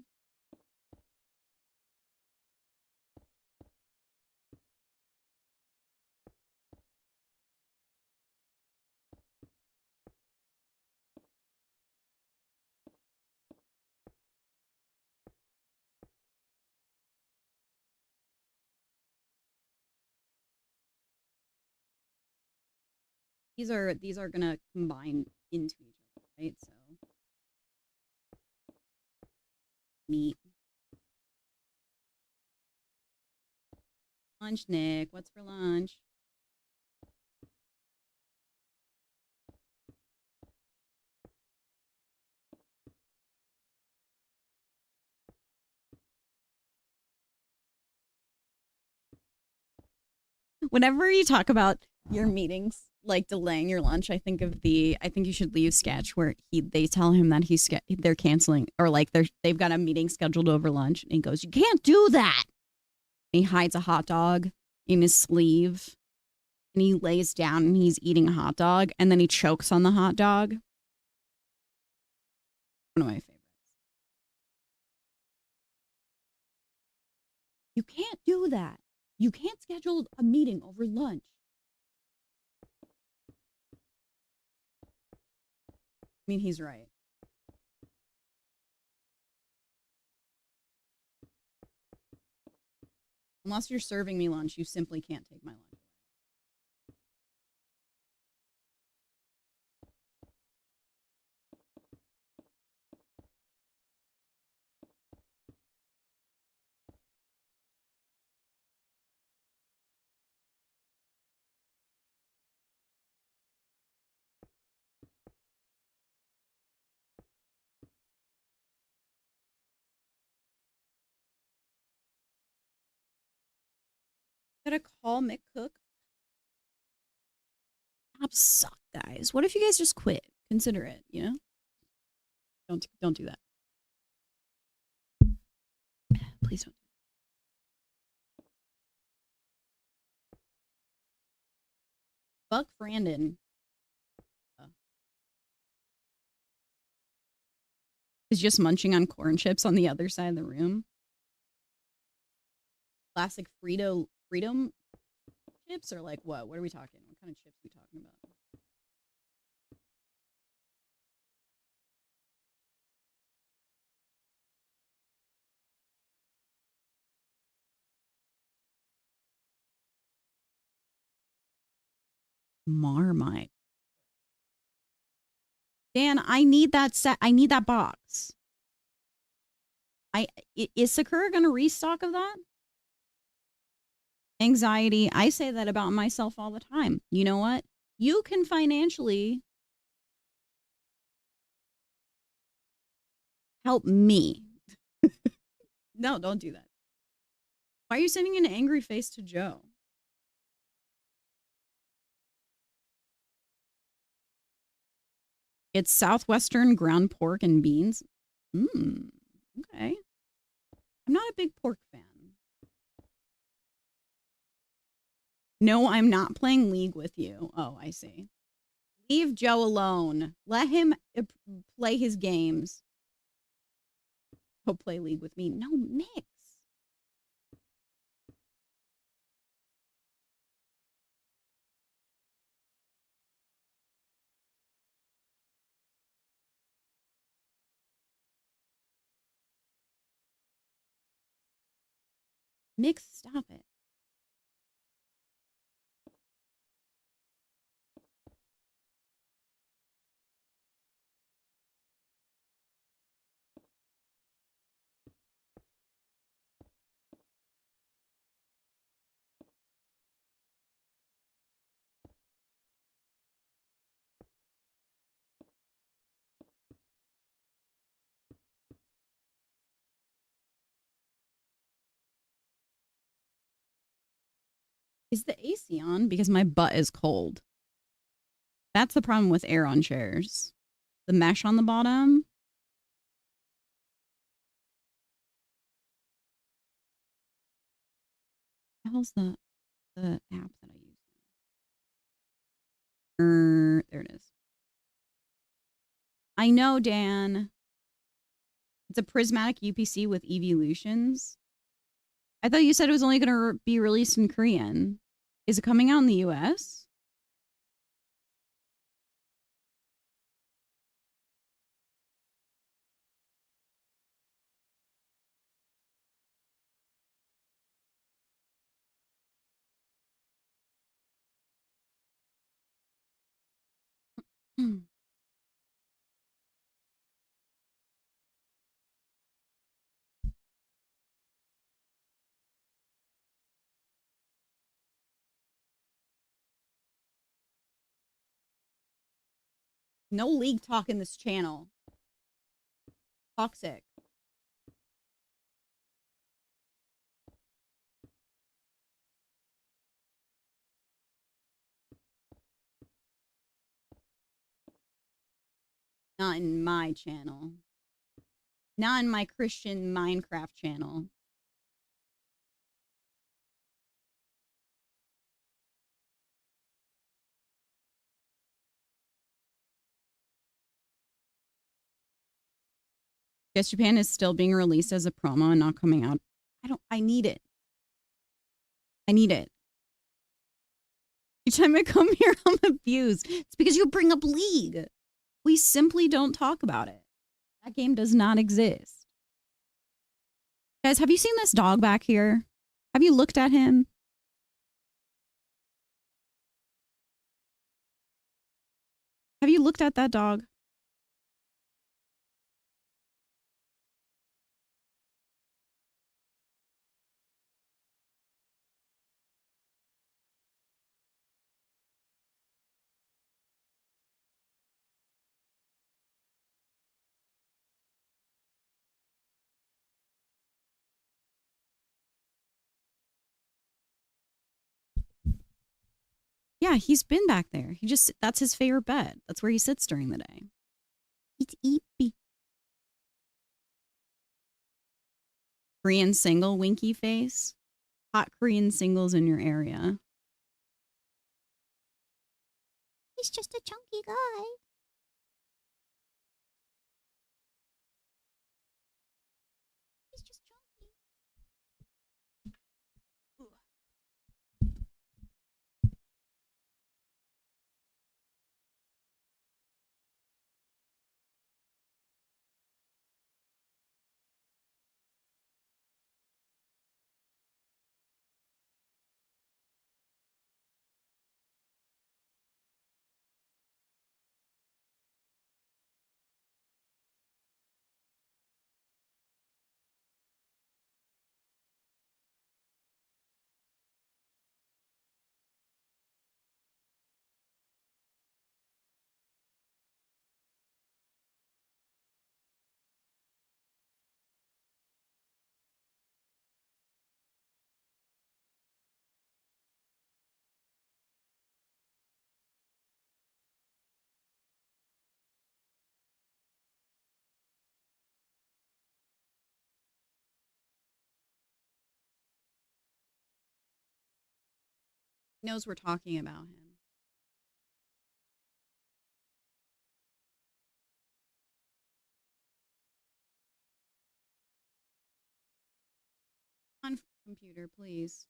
These are gonna combine into each other, right? So meat. Lunch, Nick. What's for lunch? Whenever you talk about your meetings, like delaying your lunch, I think you should leave sketch where they tell him that they're canceling or like they've got a meeting scheduled over lunch, and he goes, "You can't do that." And he hides a hot dog in his sleeve, and he lays down and he's eating a hot dog, and then he chokes on the hot dog. One of my favorites. You can't do that. You can't schedule a meeting over lunch. I mean, he's right. Unless you're serving me lunch, you simply can't take my lunch. Gotta call McCook. Jobs suck, guys. What if you guys just quit? Consider it. You know, don't do that. Please don't. Buck Brandon is just munching on corn chips on the other side of the room. Classic Freedom chips or like what? What are we talking? What kind of chips are we talking about? Marmite. Dan, I need that set. I need that box. Is Sakura gonna restock of that? Anxiety. I say that about myself all the time. You know what? You can financially help me. No, don't do that. Why are you sending an angry face to Joe? It's southwestern ground pork and beans. Mmm. Okay. I'm not a big pork fan. No, I'm not playing League with you. Oh, I see. Leave Joe alone. Let him play his games. He'll play League with me. No, Mix. Mix, stop it. Is the AC on? Because my butt is cold. That's the problem with air on chairs. The mesh on the bottom. What the hell's the app that I use? There it is. I know, Dan. It's a prismatic UPC with evolutions. I thought you said it was only going to be released in Korean. Is it coming out in the US? No league talk in this channel. Toxic. Not in my channel. Not in my Christian Minecraft channel. Guess Japan is still being released as a promo and not coming out. I need it. I need it. Each time I come here, I'm abused. It's because you bring up League. We simply don't talk about it. That game does not exist. Guys, have you seen this dog back here? Have you looked at him? Have you looked at that dog? Yeah, he's been back there. That's his favorite bed. That's where he sits during the day. Eat, eat, beep. Korean single, winky face. Hot Korean singles in your area. He's just a chunky guy. He's just chunky. Knows we're talking about him. On computer, please.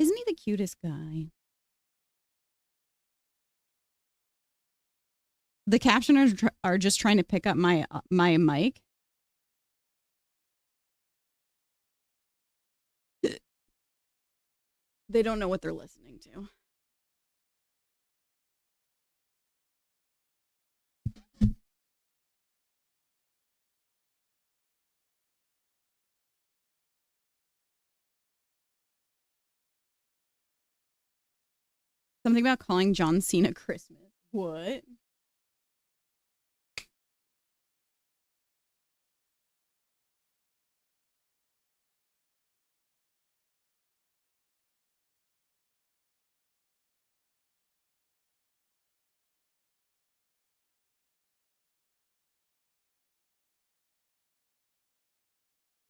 Isn't he the cutest guy? The captioners are just trying to pick up my mic. They don't know what they're listening to. Something about calling John Cena Christmas. What?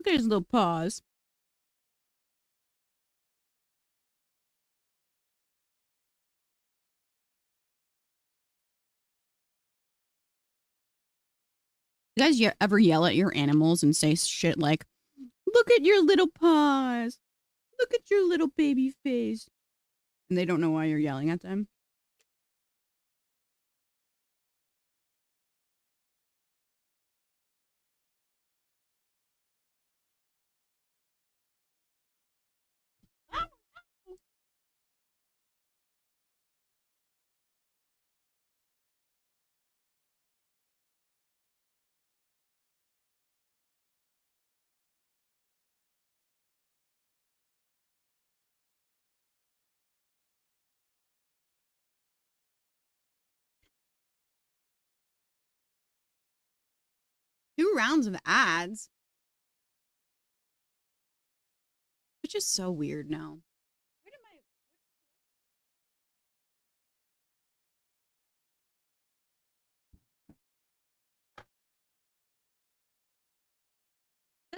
Look at his little paws. You guys ever yell at your animals and say shit like, look at your little paws. Look at your little baby face. And they don't know why you're yelling at them? 2 rounds of ads, which is so weird now. Where did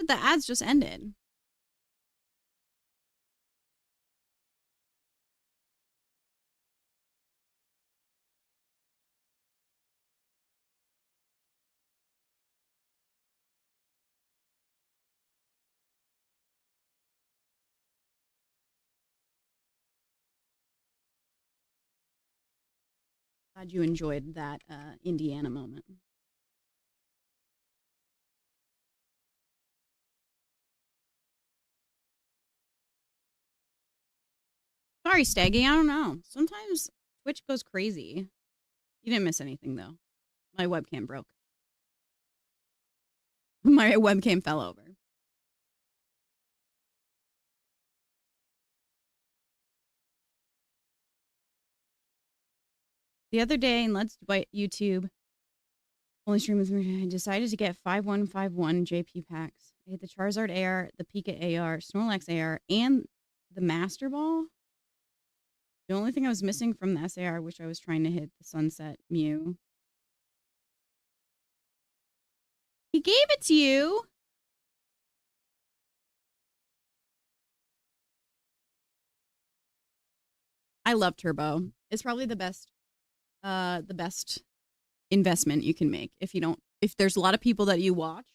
my the ads just ended? Glad you enjoyed that Indiana moment. Sorry, Staggy. I don't know. Sometimes Twitch goes crazy. You didn't miss anything though. My webcam broke. My webcam fell over. The other day in Let's White YouTube, only stream with me, I decided to get 5151 JP packs. I hit the Charizard AR, the Pika AR, Snorlax AR, and the Master Ball. The only thing I was missing from the SAR, which I was trying to hit the Sunset Mew. He gave it to you. I love Turbo. It's probably the best investment you can make. If there's a lot of people that you watch,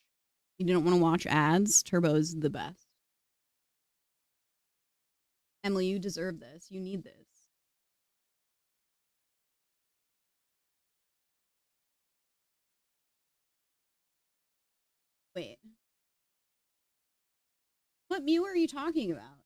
you don't want to watch ads, Turbo's the best. Emily, you deserve this. You need this. Wait. What Mew are you talking about?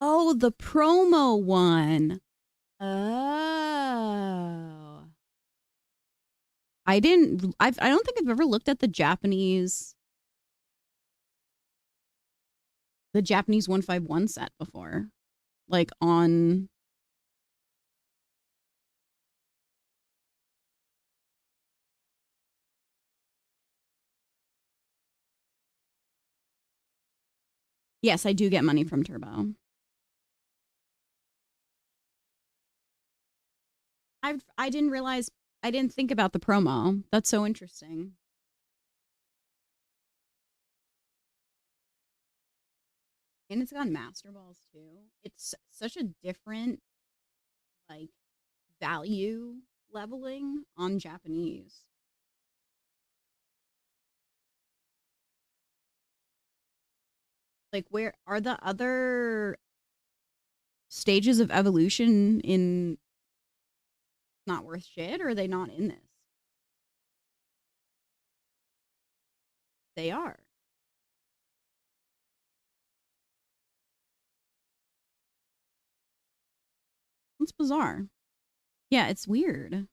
Oh, the promo one. Oh. I don't think I've ever looked at the Japanese 151 set before. Like on Yes, I do get money from Turbo. I didn't realize I didn't think about the promo. That's so interesting. And it's got master balls too. It's such a different like value leveling on Japanese. Like where are the other stages of evolution in not worth shit or are they not in this? They are. It's bizarre. Yeah, it's weird.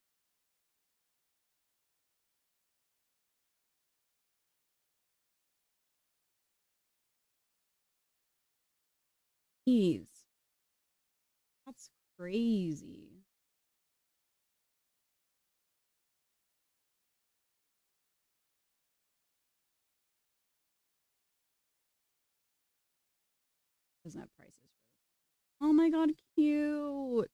Jeez. That's crazy. Doesn't have prices for this. Oh my god, cute.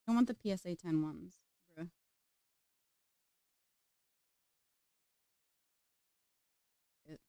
I want the PSA 10 ones. Bruh. It-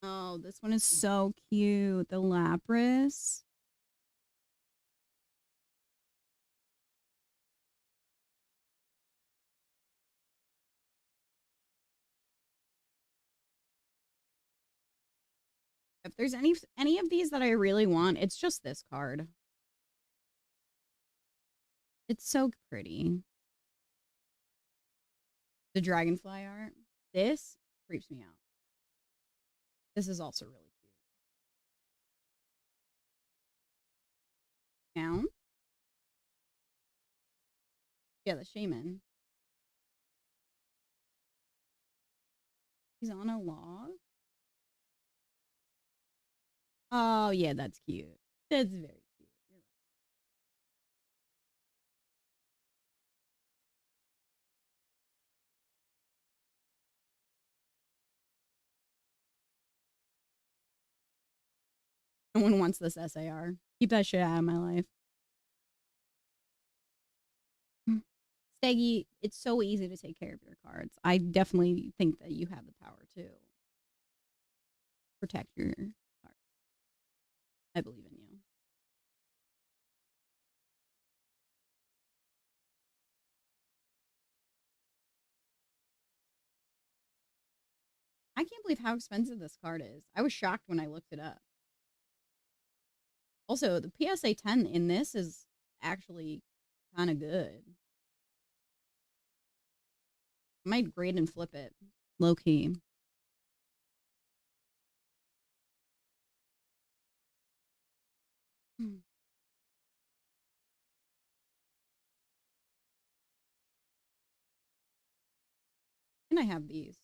Oh, this one is so cute. The Lapras. If there's any of these that I really want, it's just this card. It's so pretty. The dragonfly art. This creeps me out. This is also really cute. Down. Yeah, the shaman. He's on a log. Oh yeah, that's cute. That's very cute. You're right. No one wants this SAR. Keep that shit out of my life. Steggy, it's so easy to take care of your cards. I definitely think that you have the power to protect your cards. I believe in you. I can't believe how expensive this card is. I was shocked when I looked it up. Also, the PSA 10 in this is actually kind of good. I might grade and flip it. Low key. Hmm. And I have these.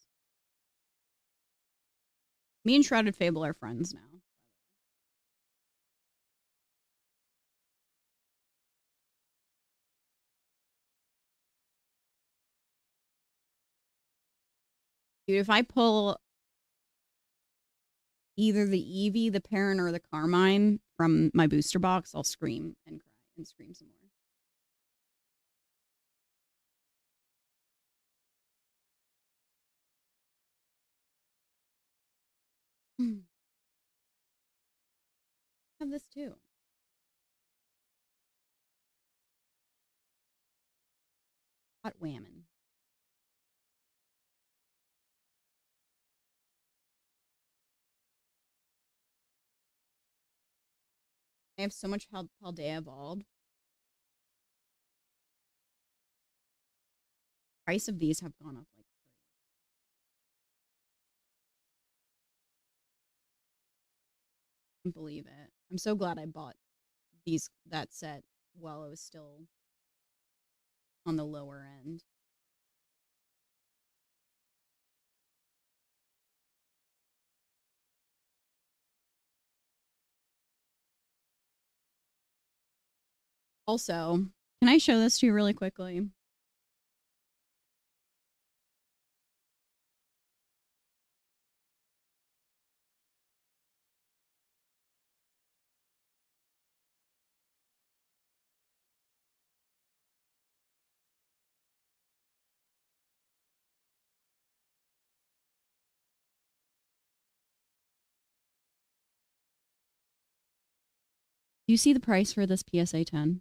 Me and Shrouded Fable are friends now. Dude, if I pull either the Eevee, the Perrin, or the Carmine from my booster box, I'll scream and cry and scream some more. I have this too. Hot whammon. I have so much Paldea Evolved. Price of these have gone up like crazy. I can't believe it. I'm so glad I bought that set while it was still on the lower end. Also, can I show this to you really quickly? Do you see the price for this PSA 10?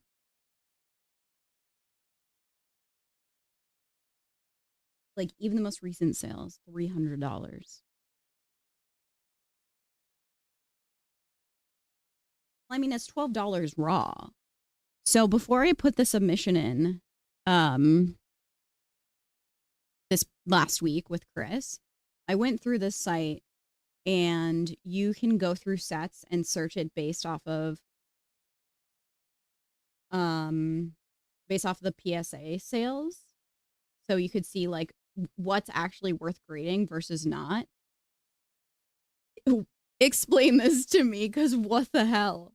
Like even the most recent sales, $300. I mean, it's $12 raw. So before I put the submission in, um, this last week with Chris, I went through this site and you can go through sets and search it um based off of the PSA sales. So you could see like what's actually worth grading versus not. Explain this to me cuz what the hell?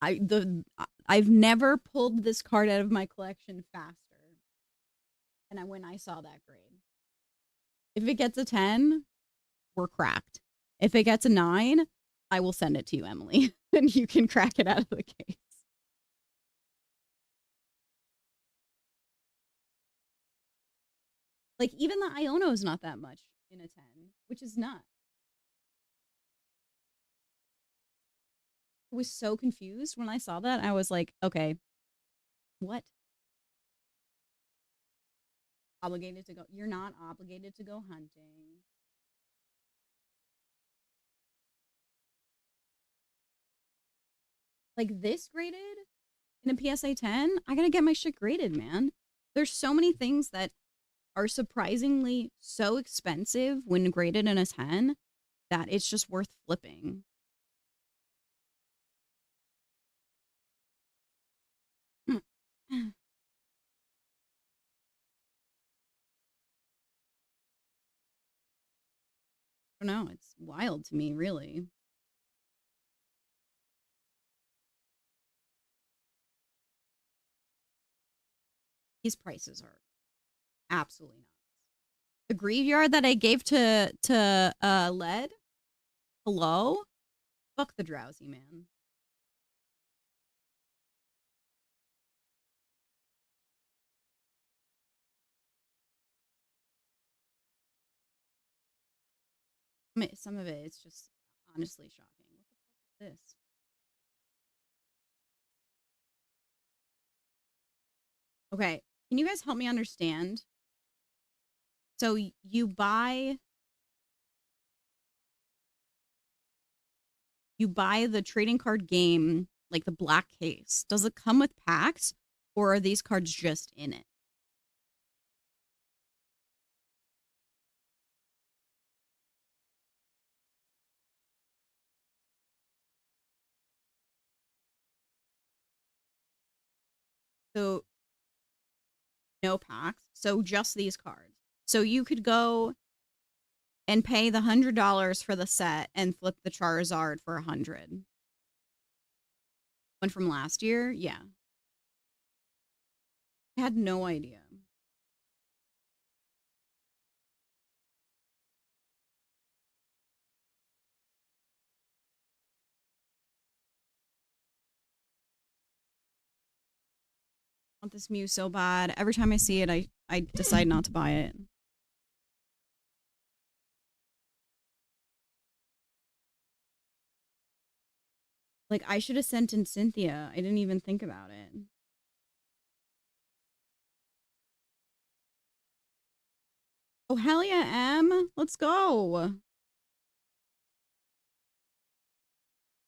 I've never pulled this card out of my collection faster than when I saw that grade. If it gets a 10, we're cracked. If it gets a 9, I will send it to you, Emily, and you can crack it out of the case. Like even the Iono is not that much in a 10, which is not. I was so confused when I saw that. I was like, okay, what? Obligated to go. You're not obligated to go hunting. like this graded in a PSA 10, I gotta get my shit graded, man. There's so many things that are surprisingly so expensive when graded in a 10 that it's just worth flipping. I don't know. It's wild to me, really. These prices are absolutely nuts. The graveyard that I gave to Led, hello? Fuck the drowsy man. I mean, some of it is just honestly shocking. What the fuck is this? Okay, can you guys help me understand? So you buy the trading card game, like the black case. Does it come with packs, or are these cards just in it? So no packs. So just these cards. So you could go and pay the $100 for the set and flip the Charizard for 100. One from last year, yeah. I had no idea. I want this Mew so bad. Every time I see it, I decide not to buy it. Like I should have sent in Cynthia. I didn't even think about it. Oh hell yeah, M. Let's go.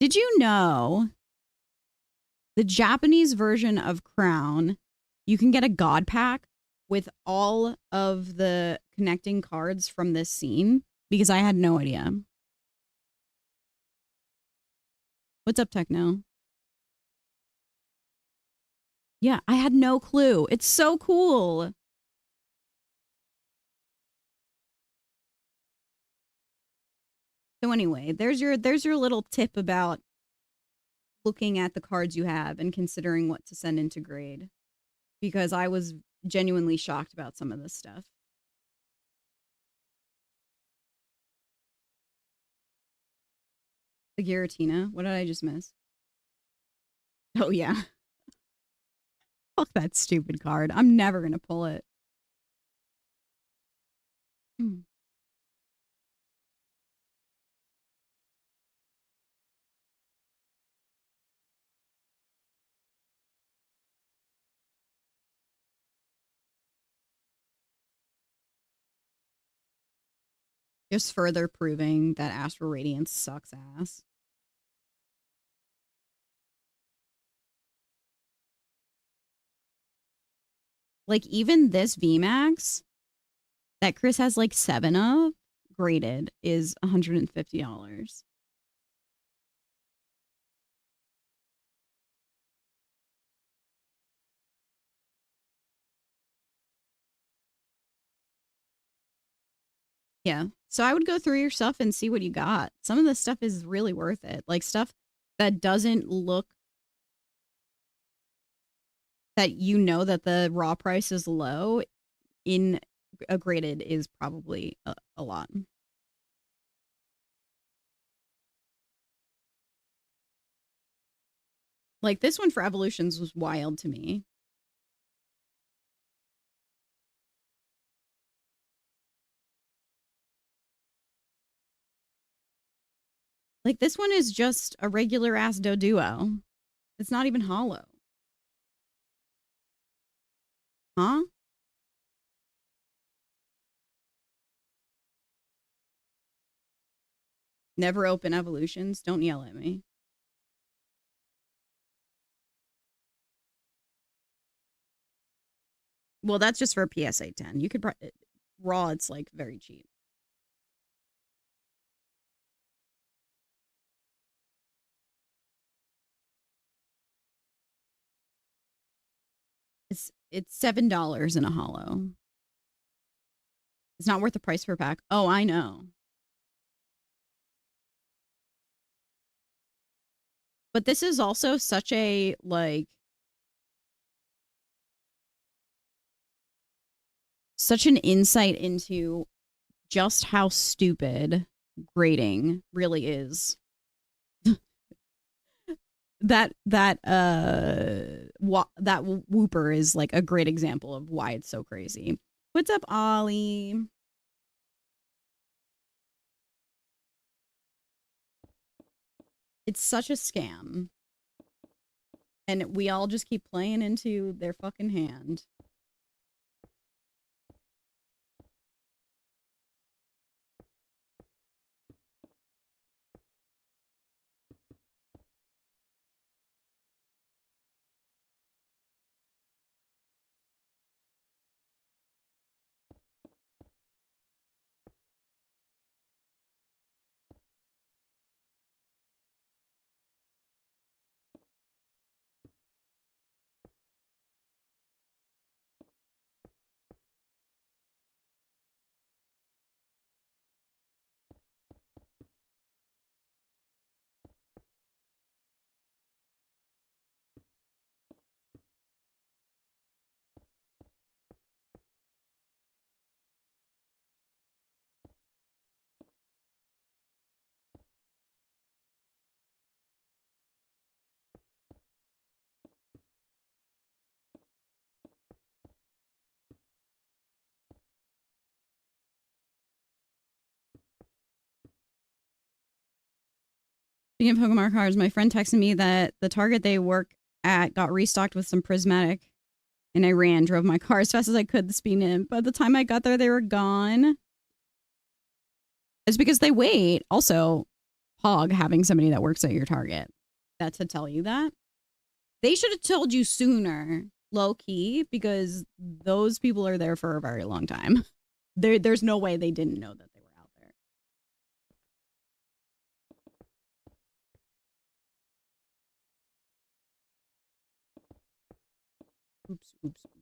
Did you know the Japanese version of Crown, you can get a god pack with all of the connecting cards from this scene? Because I had no idea. What's up, Techno? Yeah, I had no clue. It's so cool. So anyway, there's your little tip about looking at the cards you have and considering what to send into grade. Because I was genuinely shocked about some of this stuff. The Giratina. What did I just miss? Oh yeah. Fuck that stupid card. I'm never gonna pull it. Just further proving that Astral Radiance sucks ass. Like even this VMAX that Chris has like 7 of graded is $150. Yeah. So I would go through your stuff and see what you got. Some of this stuff is really worth it. Like stuff that doesn't look that you know that the raw price is low in a graded is probably a lot. Like this one for Evolutions was wild to me. Like this one is just a regular ass Doduo. It's not even hollow. Huh? Never open Evolutions. Don't yell at me. Well, that's just for PSA 10. You could raw. It's like very cheap. It's $7 in a hollow. It's not worth the price per pack. Oh, I know. But this is also such a like such an insight into just how stupid grading really is. That Whooper is like a great example of why it's so crazy. What's up, Ollie? It's such a scam. And we all just keep playing into their fucking hand. Speaking of Pokemon cards, my friend texted me that the Target they work at got restocked with some prismatic, and I ran, drove my car as fast as I could to speed in. By the time I got there, they were gone. It's because they wait. Also, Hog having somebody that works at your Target. That to tell you that. They should have told you sooner, low key, because those people are there for a very long time. There's no way they didn't know that they were out there. Oops, oops, oops.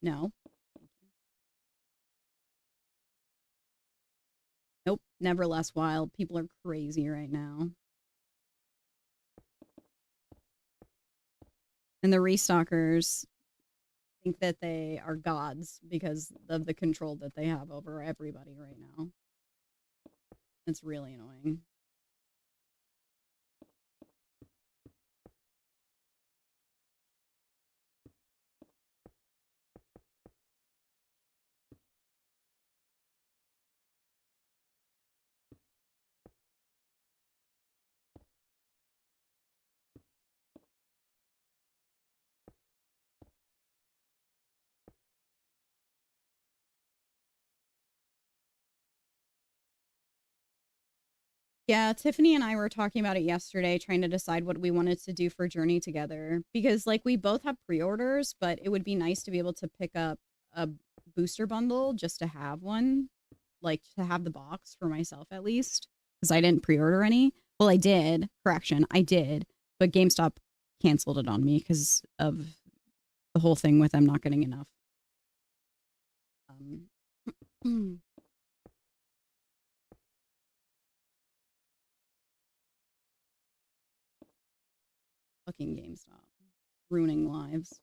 No. Nope. Never less wild. People are crazy right now. And the restockers think that they are gods because of the control that they have over everybody right now. It's really annoying. Yeah, Tiffany and I were talking about it yesterday, trying to decide what we wanted to do for Journey together. Because, like, we both have pre orders, but it would be nice to be able to pick up a booster bundle just to have one, like, to have the box for myself at least. Because I didn't pre order any. Well, I did. Correction, I did. But GameStop canceled it on me because of the whole thing with them not getting enough. Fucking GameStop. Ruining lives.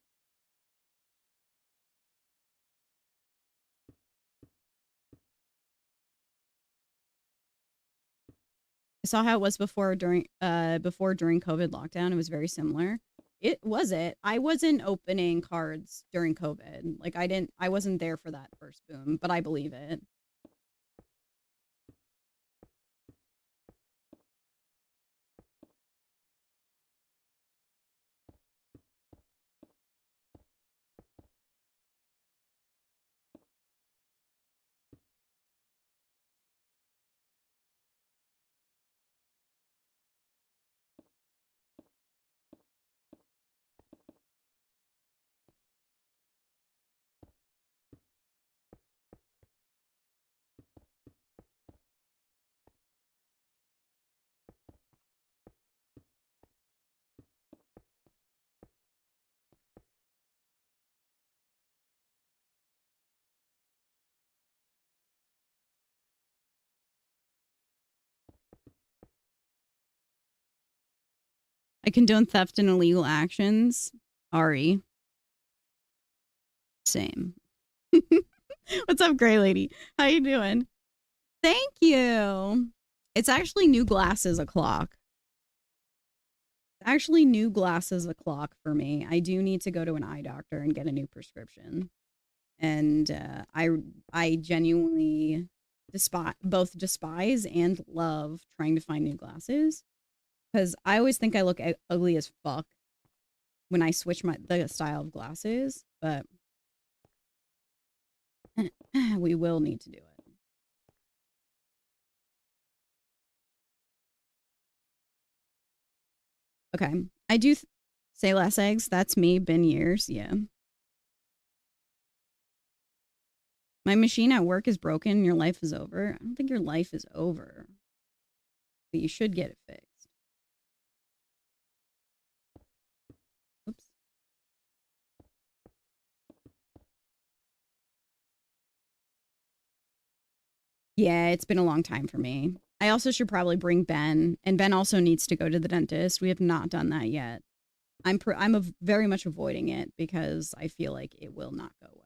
I saw how it was before during COVID lockdown. It was very similar. It was it. I wasn't opening cards during COVID. Like I wasn't there for that first boom, but I believe it. I condone theft and illegal actions. Ari. Same. What's up, Gray Lady? How you doing? Thank you. It's actually new glasses o'clock. Actually, new glasses o'clock for me. I do need to go to an eye doctor and get a new prescription. And I genuinely despise and love trying to find new glasses because I always think I look ugly as fuck when I switch the style of glasses, but we will need to do it. Okay. I do say less eggs. That's me. Been years. Yeah. My machine at work is broken. Your life is over. I don't think your life is over, but you should get it fixed. Oops. Yeah, it's been a long time for me. I also should probably bring Ben, and Ben also needs to go to the dentist. We have not done that yet. I'm very much avoiding it because I feel like it will not go well.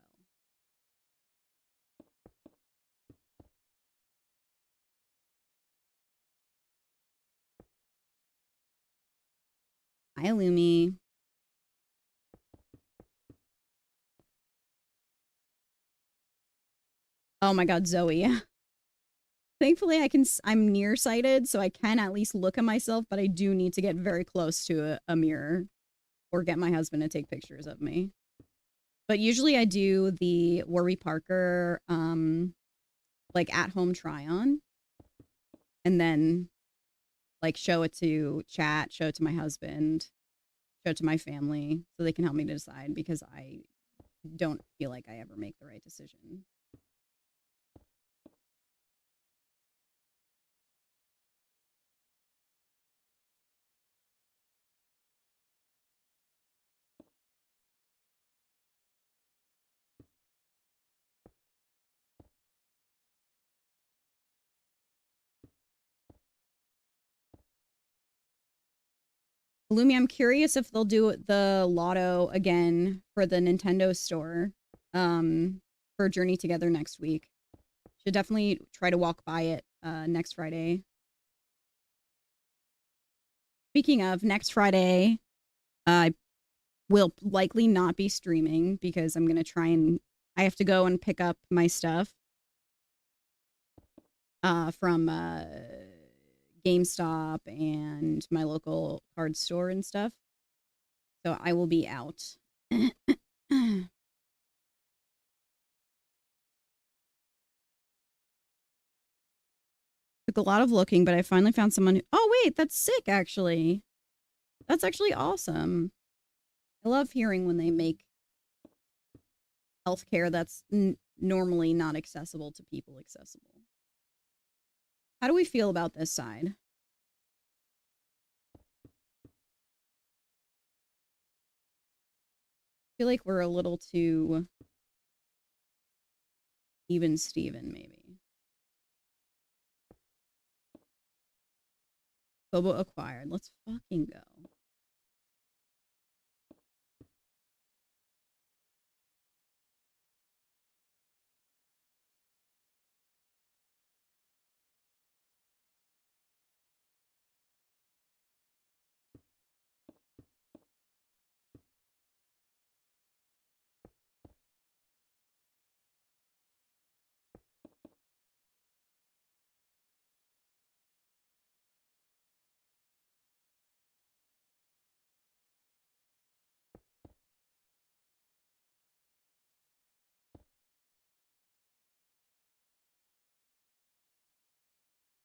Hi, Lumi. Oh my God, Zoe. Thankfully, I'm nearsighted, so I can at least look at myself, but I do need to get very close to a mirror or get my husband to take pictures of me. But usually I do the Warby Parker, like at home try on, and then like show it to chat, show it to my husband, show it to my family so they can help me to decide because I don't feel like I ever make the right decision. Lumi, I'm curious if they'll do the lotto again for the Nintendo store for Journey Together next week. Should definitely try to walk by it next Friday. Speaking of next Friday, I will likely not be streaming because I'm gonna try and I have to go and pick up my stuff from GameStop and my local card store and stuff. So I will be out. Took a lot of looking, but I finally found someone who, oh wait, that's sick actually. That's actually awesome. I love hearing when they make healthcare that's normally not accessible to people accessible. How do we feel about this side? I feel like we're a little too even Steven, maybe. Bobo acquired. Let's fucking go.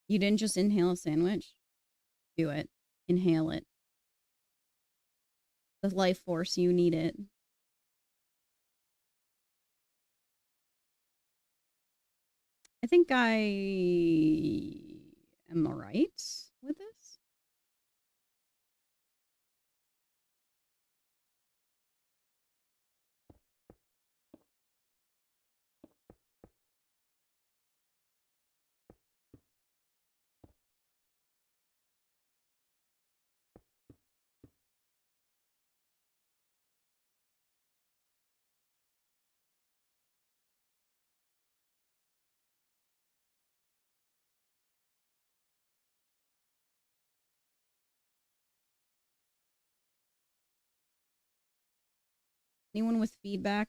You didn't just inhale a sandwich? Do it. Inhale it. The life force, you need it. I think I am alright with this. Anyone with feedback?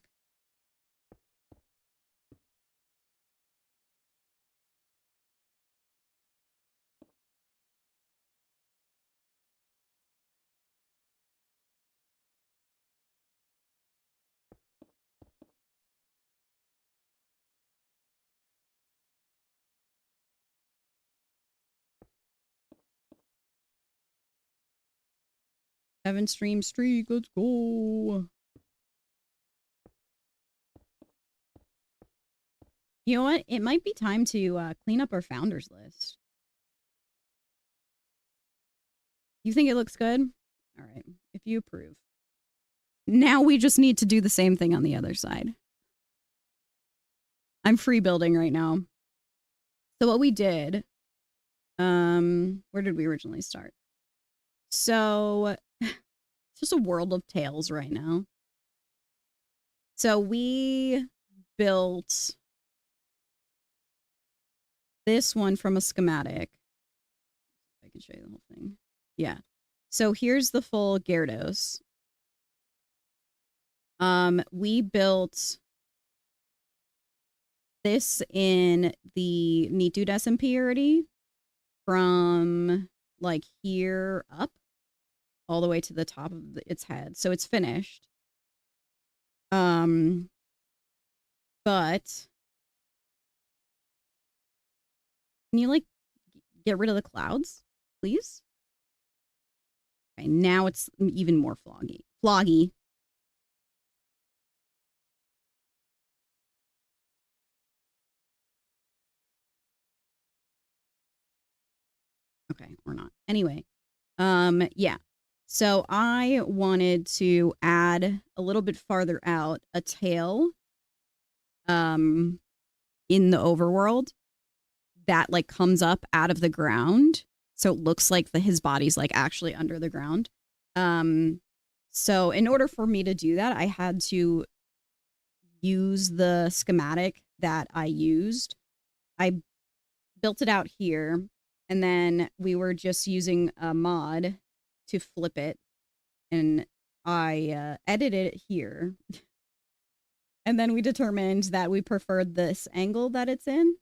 Seven stream streak. Let's go. You know what? It might be time to clean up our founders list. You think it looks good? All right. If you approve. Now we just need to do the same thing on the other side. I'm free building right now. So what we did, where did we originally start? So it's just a world of tales right now. So we built this one from a schematic. I can show you the whole thing. Yeah. So here's the full Gyarados. We built this in the Ndsmp already from like here up all the way to the top of its head. So it's finished. But can you like get rid of the clouds, please? Okay, now it's even more floggy. Floggy. Okay, or not. Anyway, yeah. So I wanted to add a little bit farther out a tail in the overworld that like comes up out of the ground. So it looks like his body's like actually under the ground. So in order for me to do that, I had to use the schematic that I used. I built it out here, and then we were just using a mod to flip it, and I edited it here. And then we determined that we preferred this angle that it's in.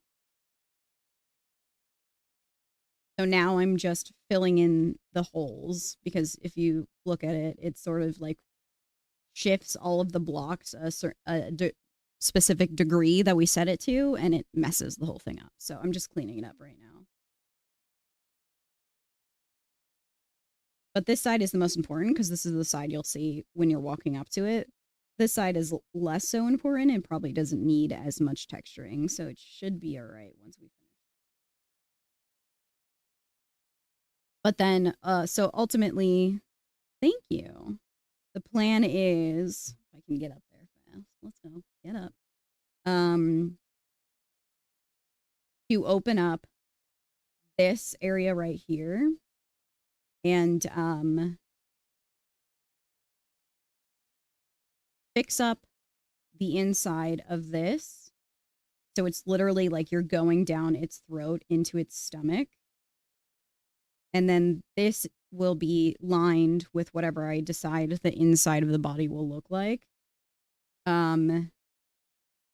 So now I'm just filling in the holes because if you look at it, it sort of like shifts all of the blocks specific degree that we set it to, and it messes the whole thing up. So I'm just cleaning it up right now. But this side is the most important because this is the side you'll see when you're walking up to it. This side is less so important and probably doesn't need as much texturing, so it should be all right once we finish. But then, so ultimately, thank you. The plan is, if I can get up there fast, let's go, get up. To open up this area right here and fix up the inside of this. So it's literally like you're going down its throat into its stomach. And then this will be lined with whatever I decide the inside of the body will look like. And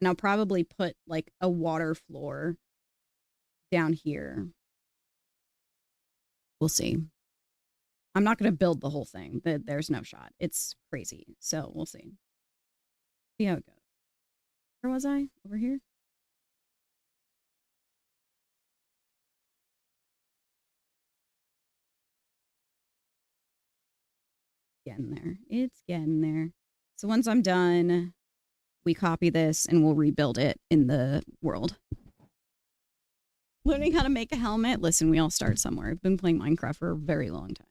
I'll probably put like a water floor down here. We'll see. I'm not going to build the whole thing. There's no shot. It's crazy. So we'll see. See how it goes. Where was I? Over here? Getting there. It's getting there. So once I'm done, we copy this and we'll rebuild it in the world. Learning how to make a helmet. Listen, we all start somewhere. I've been playing Minecraft for a very long time.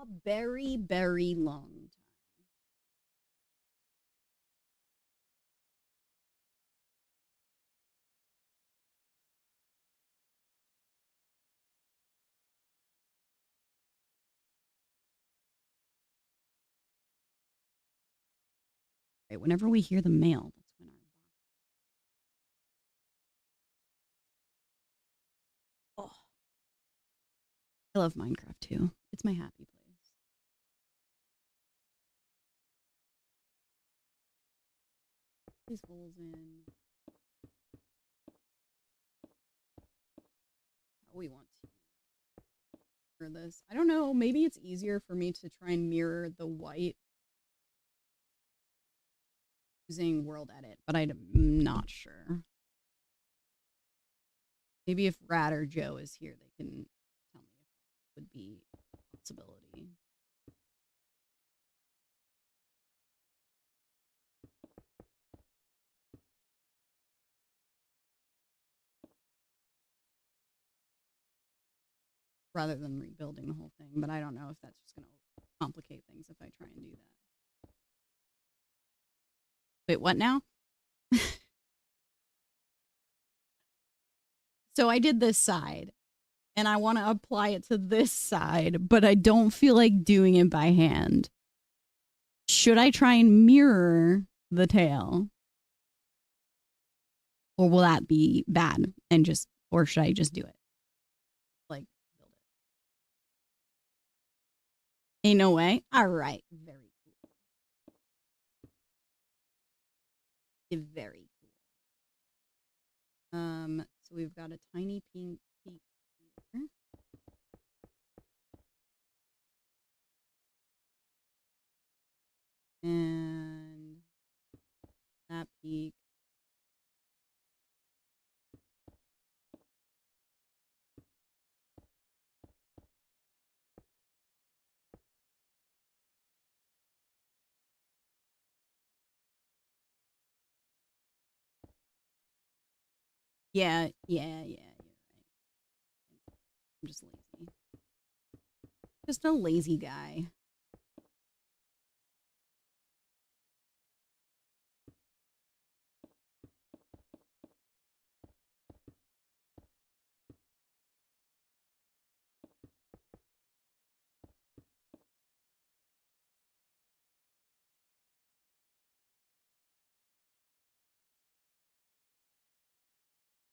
A very, very long time. Right, whenever we hear the mail, that's when our oh, I love Minecraft too. It's my happy place. these holes in. How we want to mirror this. I don't know. Maybe it's easier for me to try and mirror the white using world edit, but I'm not sure. Maybe if Rad or Joe is here, they can tell me if that would be a possibility. Rather than rebuilding the whole thing, but I don't know if that's just going to complicate things if I try and do that. Wait, what now? So I did this side and I want to apply it to this side, but I don't feel like doing it by hand. Should I try and mirror the tail? Or will that be bad and just, or should I just do it? Like, build it. Ain't no way. All right. Very cool. Very cool. So we've got a tiny pink peak here. And that peak. Yeah, you're right. I'm just lazy. Just a lazy guy.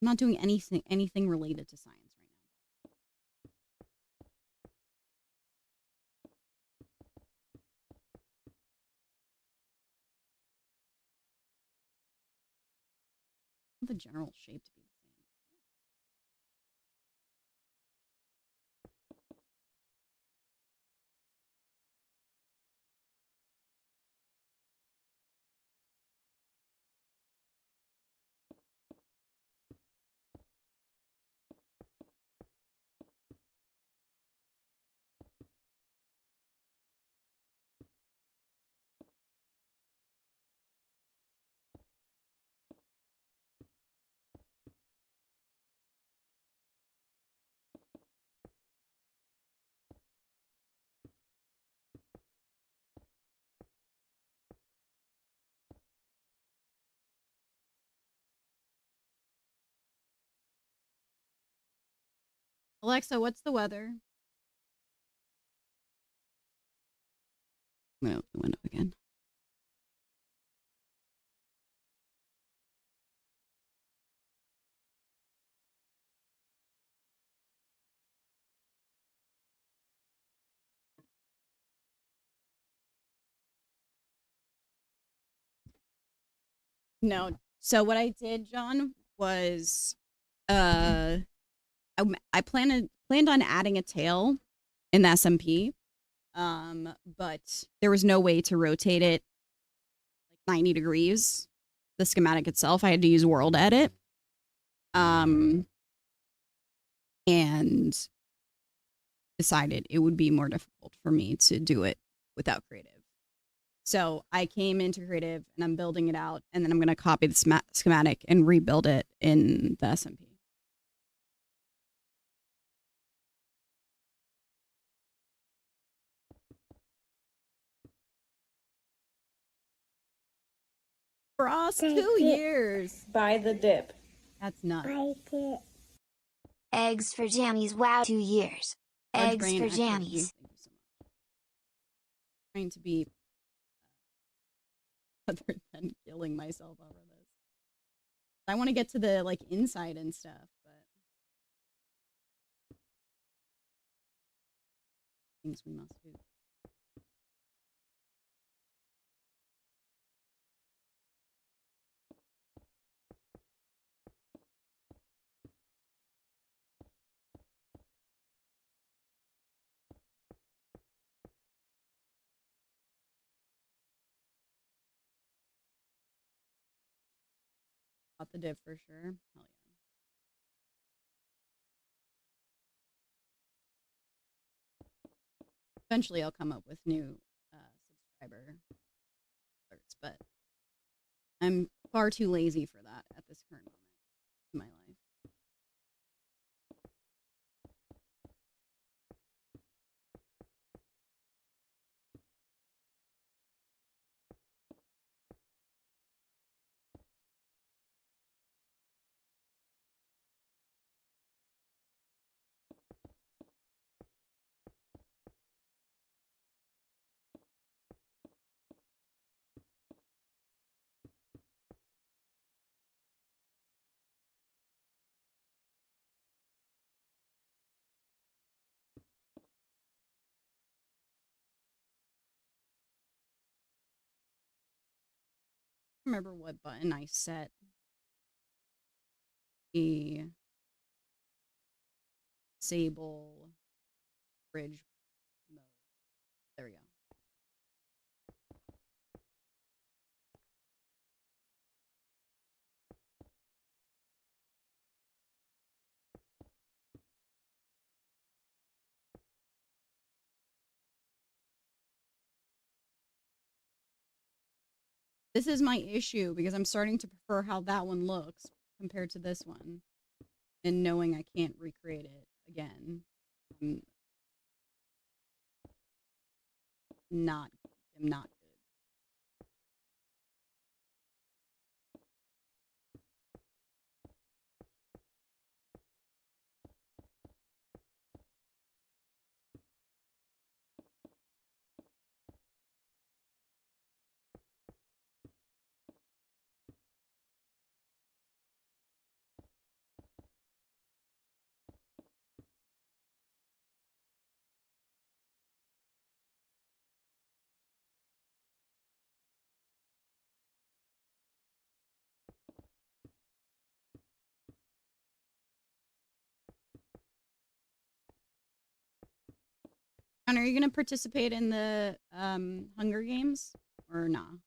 I'm not doing anything related to science right now. I want the general shape to be the same. Alexa, what's the weather? I'm gonna open the window again. No. So what I did, John, was I planned on adding a tail in the SMP, but there was no way to rotate it like 90 degrees. The schematic itself, I had to use World Edit, and decided it would be more difficult for me to do it without Creative. So I came into Creative and I'm building it out, and then I'm going to copy the schematic and rebuild it in the SMP. Frost, 2 years. Buy the dip. That's nuts. Eggs for jammies. Wow, 2 years. Fudge Eggs brain for equity. jammies. Thank you so much. Trying to be other than killing myself over this. I want to get to the like inside and stuff, but things we must do. Got the div for sure. Hell yeah. Eventually, I'll come up with new subscriber alerts, but I'm far too lazy for that at this current moment in my life. Remember what button I set the disable bridge mode. There we go. This is my issue because I'm starting to prefer how that one looks compared to this one, and knowing I can't recreate it again. I'm not. I'm not good. And are you going to participate in the Hunger Games or not? Nah?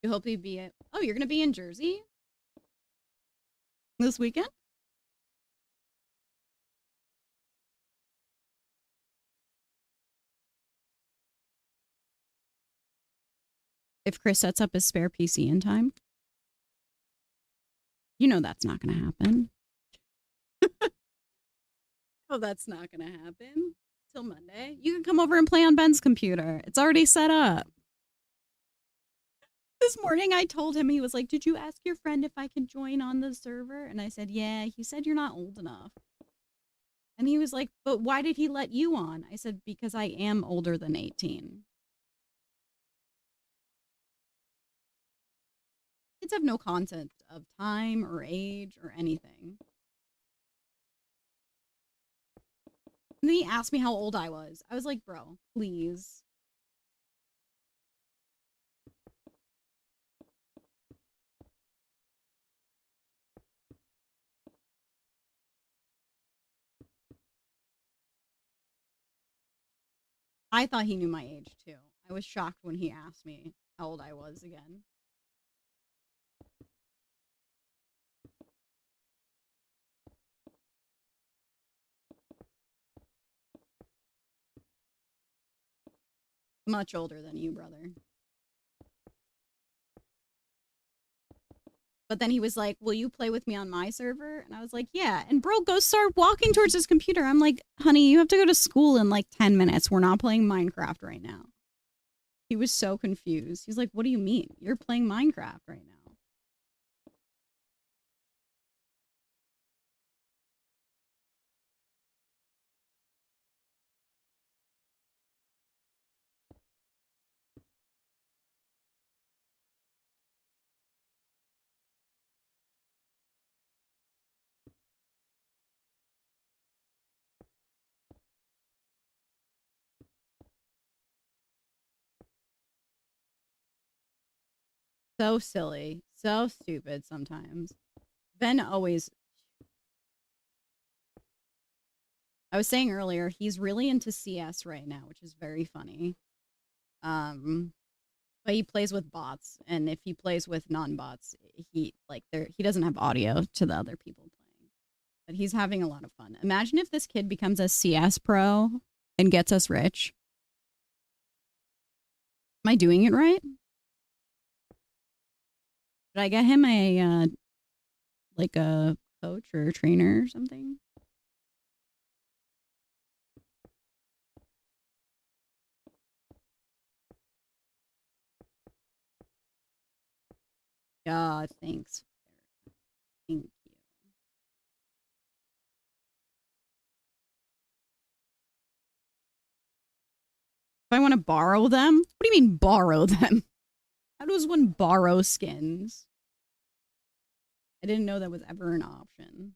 You hope you'd be at. Oh, you're going to be in Jersey this weekend? If Chris sets up his spare PC in time, you know that's not going to happen. Oh, that's not going to happen till Monday. You can come over and play on Ben's computer. It's already set up. This morning I told him, he was like, "Did you ask your friend if I could join on the server?" And I said, "Yeah." He said, "You're not old enough." And he was like, "But why did he let you on?" I said, "Because I am older than 18. Kids have no concept of time or age or anything." And then he asked me how old I was. I was like, "Bro, please." I thought he knew my age too. I was shocked when he asked me how old I was again. Much older than you, brother. But then he was like, "Will you play with me on my server?" And I was like, "Yeah." And bro goes start walking towards his computer. I'm like, "Honey, you have to go to school in like 10 minutes. We're not playing Minecraft right now." He was so confused. He's like, "What do you mean? You're playing Minecraft right now." So silly. So stupid sometimes. Ben always I was saying earlier, he's really into CS right now, which is very funny. Um, but he plays with bots, and if he plays with non-bots, he doesn't have audio to the other people playing. But he's having a lot of fun. Imagine if this kid becomes a CS pro and gets us rich. Am I doing it right? Should I get him a like a coach or a trainer or something? God, thanks. Thank you. If I want to borrow them, what do you mean borrow them? How does one borrow skins? I didn't know that was ever an option.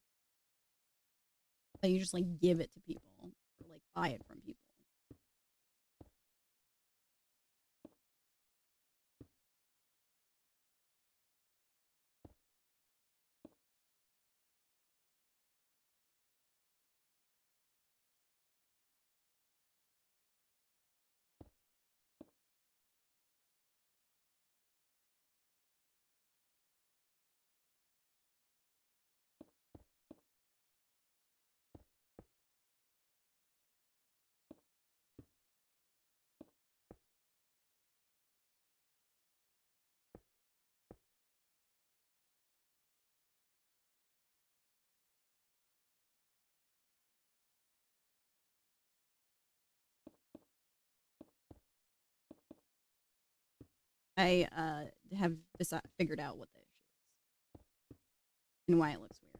That you just like give it to people or like buy it from people. I have figured out what the issue is and why it looks weird.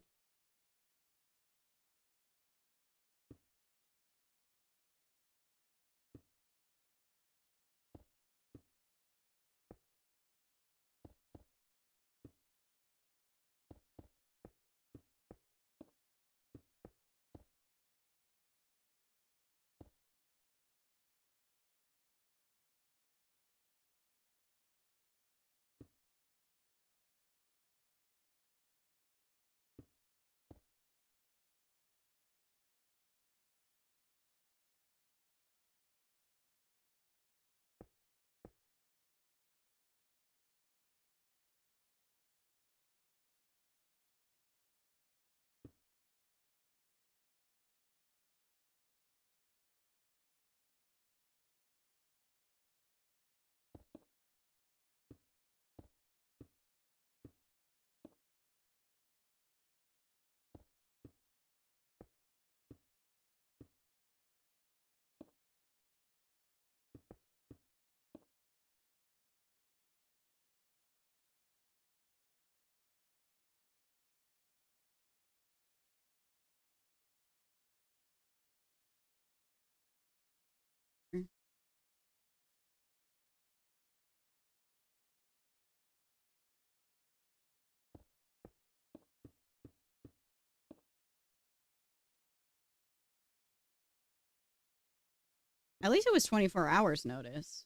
At least it was 24 hours notice,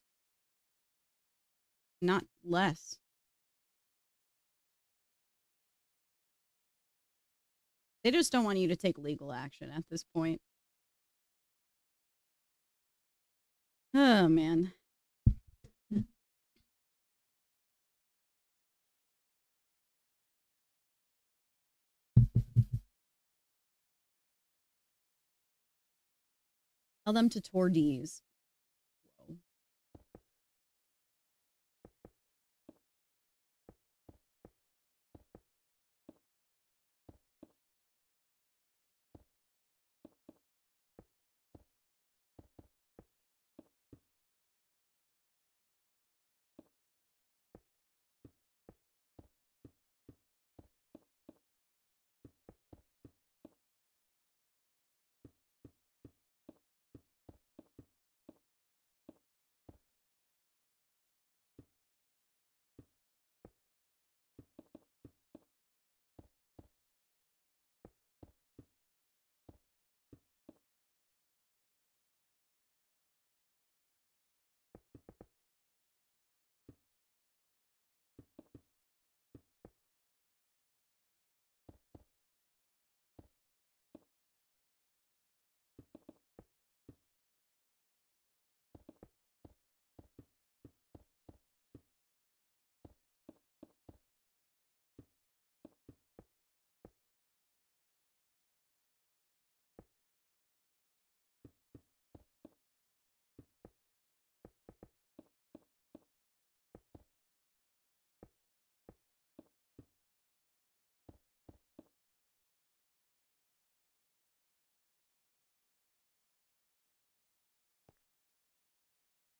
not less. They just don't want you to take legal action at this point. Oh man. Tell them to Tordees. Whoa.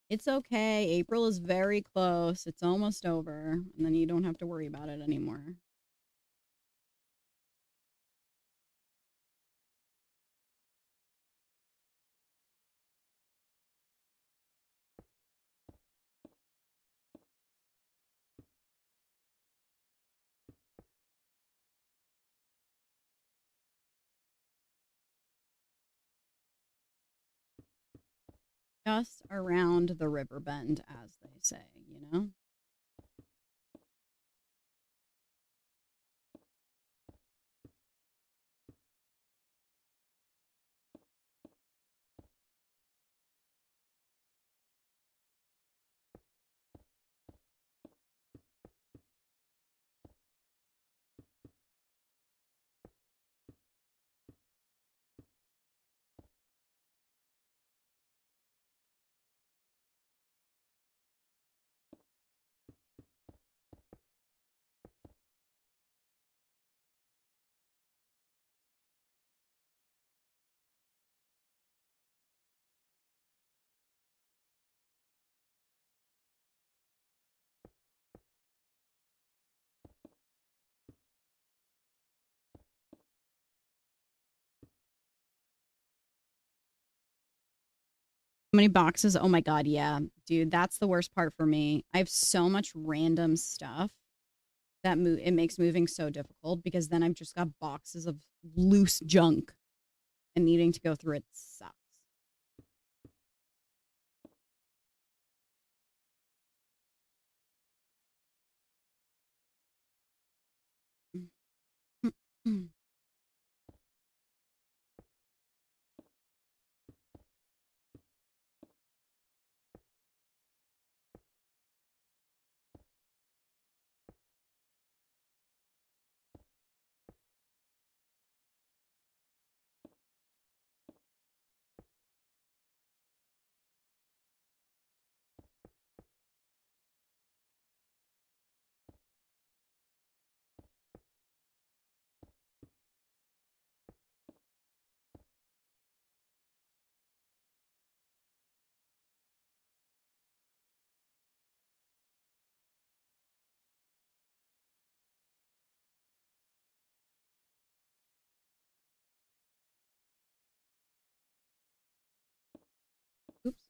It's okay. April is very close. It's almost over, and then you don't have to worry about it anymore. Just around the river bend, as they say, you know? How many boxes? Oh my god, yeah. Dude, that's the worst part for me. I have so much random stuff that it makes moving so difficult because then I've just got boxes of loose junk and needing to go through it sucks. Oops.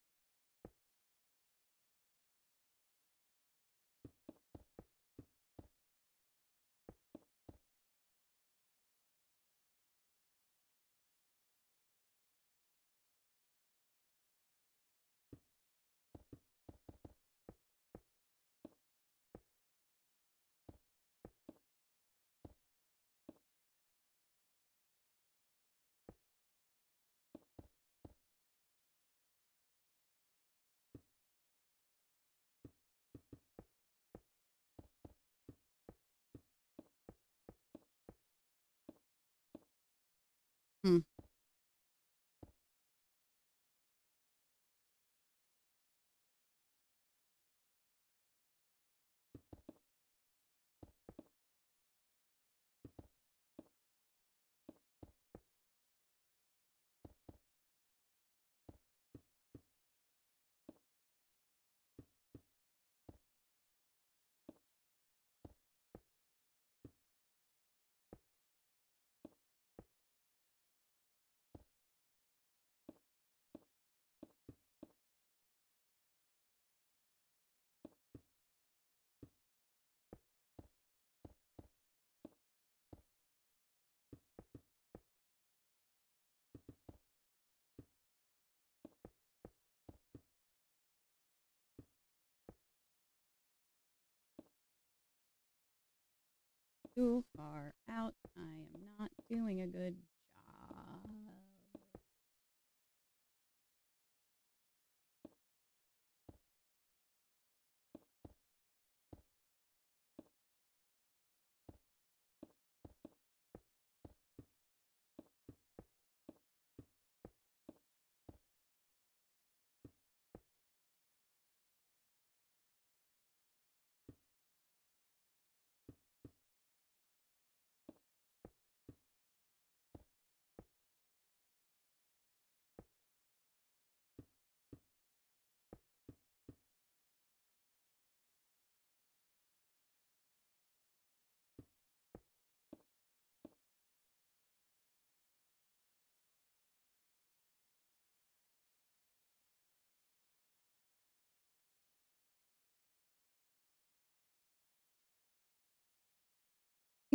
Hmm. Too far out. I am not doing a good job.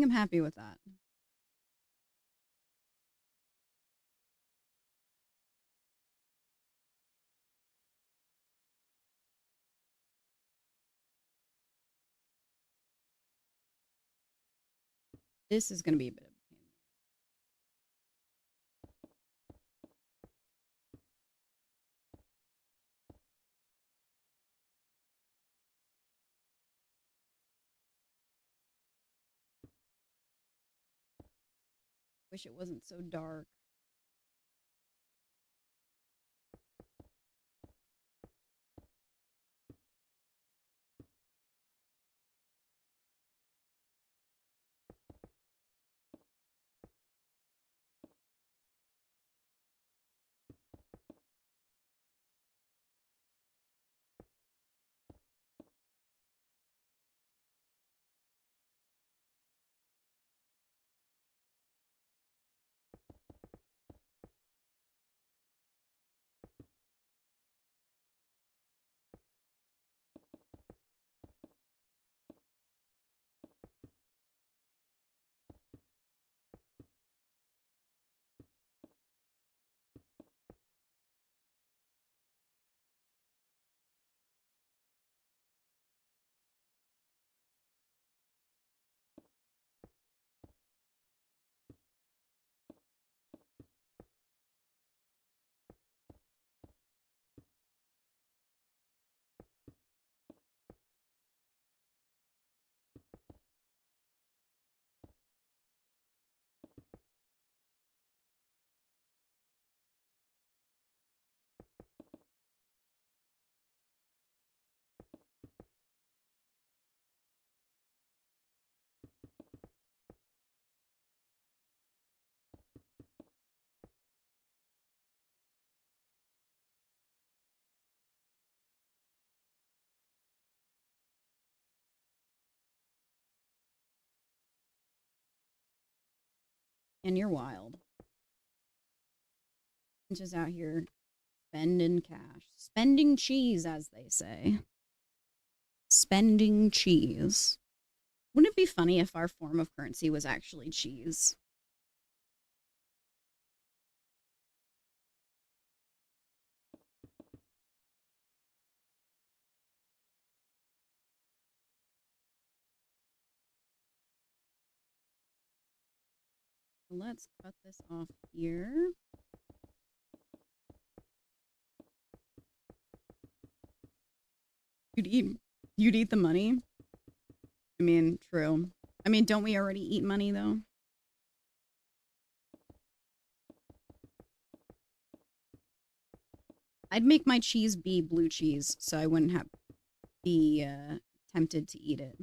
think I'm happy with that. This is going to be a bit of a pain. Wish it wasn't so dark. And you're wild. Just out here spending cash. Spending cheese, as they say. Spending cheese. Wouldn't it be funny if our form of currency was actually cheese? Let's cut this off here. You'd eat the money. I mean, true. I mean, don't we already eat money though? I'd make my cheese be blue cheese so I wouldn't have be tempted to eat it.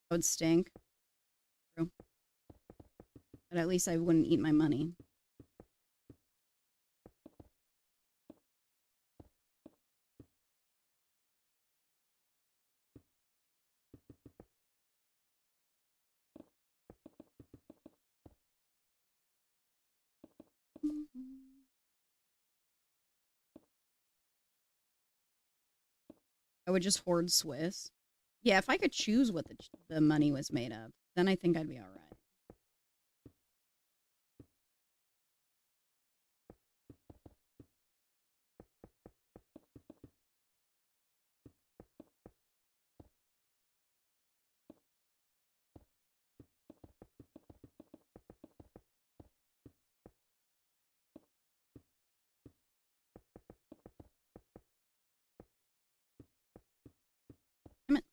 That would stink. True. But at least I wouldn't eat my money. I would just hoard Swiss. Yeah, if I could choose what the money was made of, then I think I'd be all right. Damn it.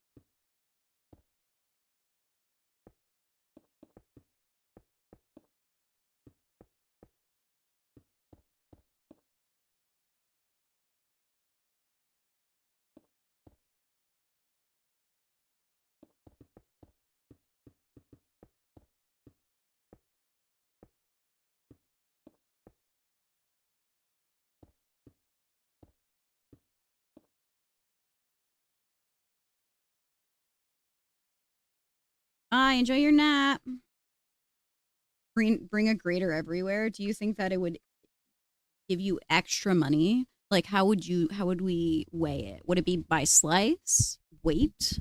Bye. Enjoy your nap. Bring a grater everywhere. Do you think that it would give you extra money? Like, how would we weigh it? Would it be by slice, weight?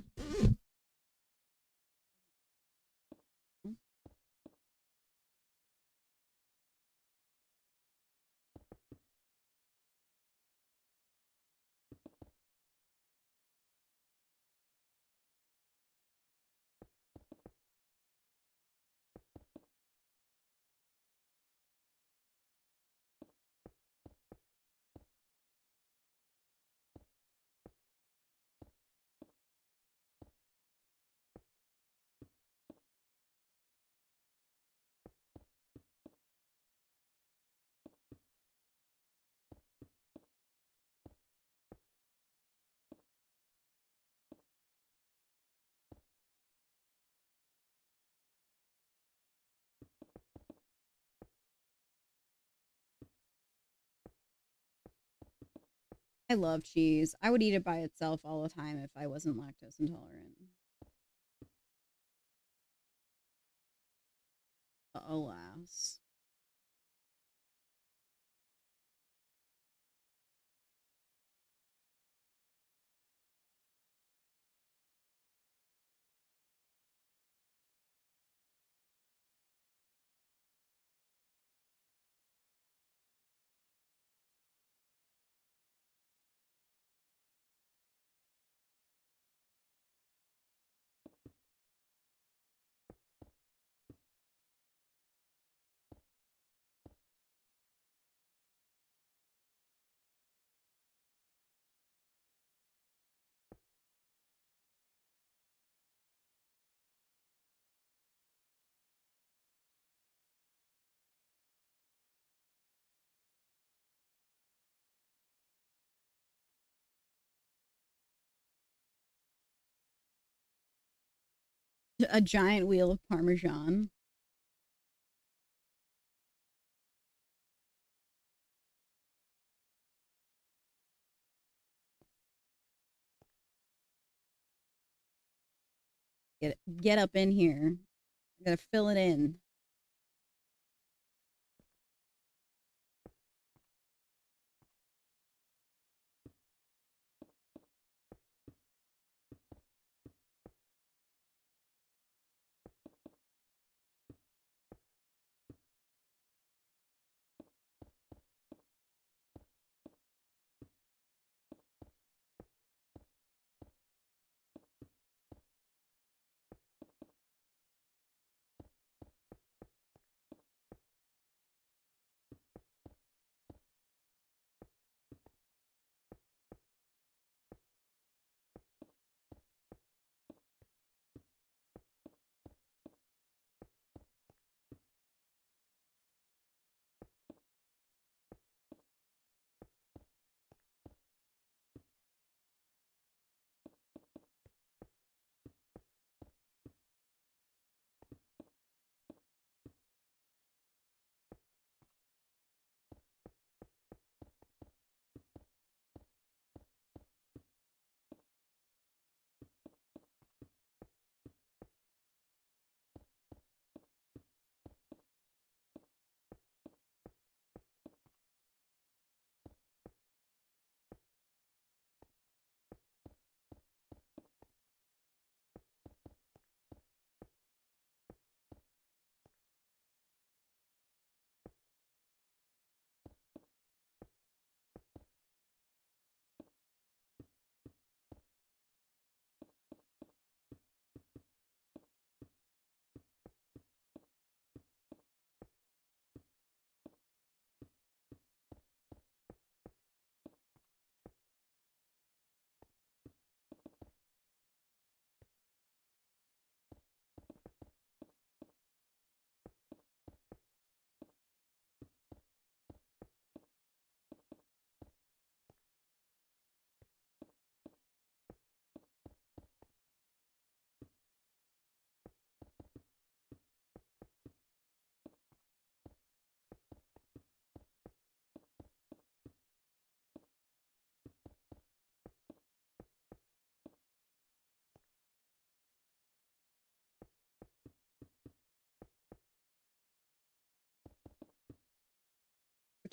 I love cheese. I would eat it by itself all the time if I wasn't lactose intolerant. Alas. A giant wheel of Parmesan. Get up in here. I gotta fill it in.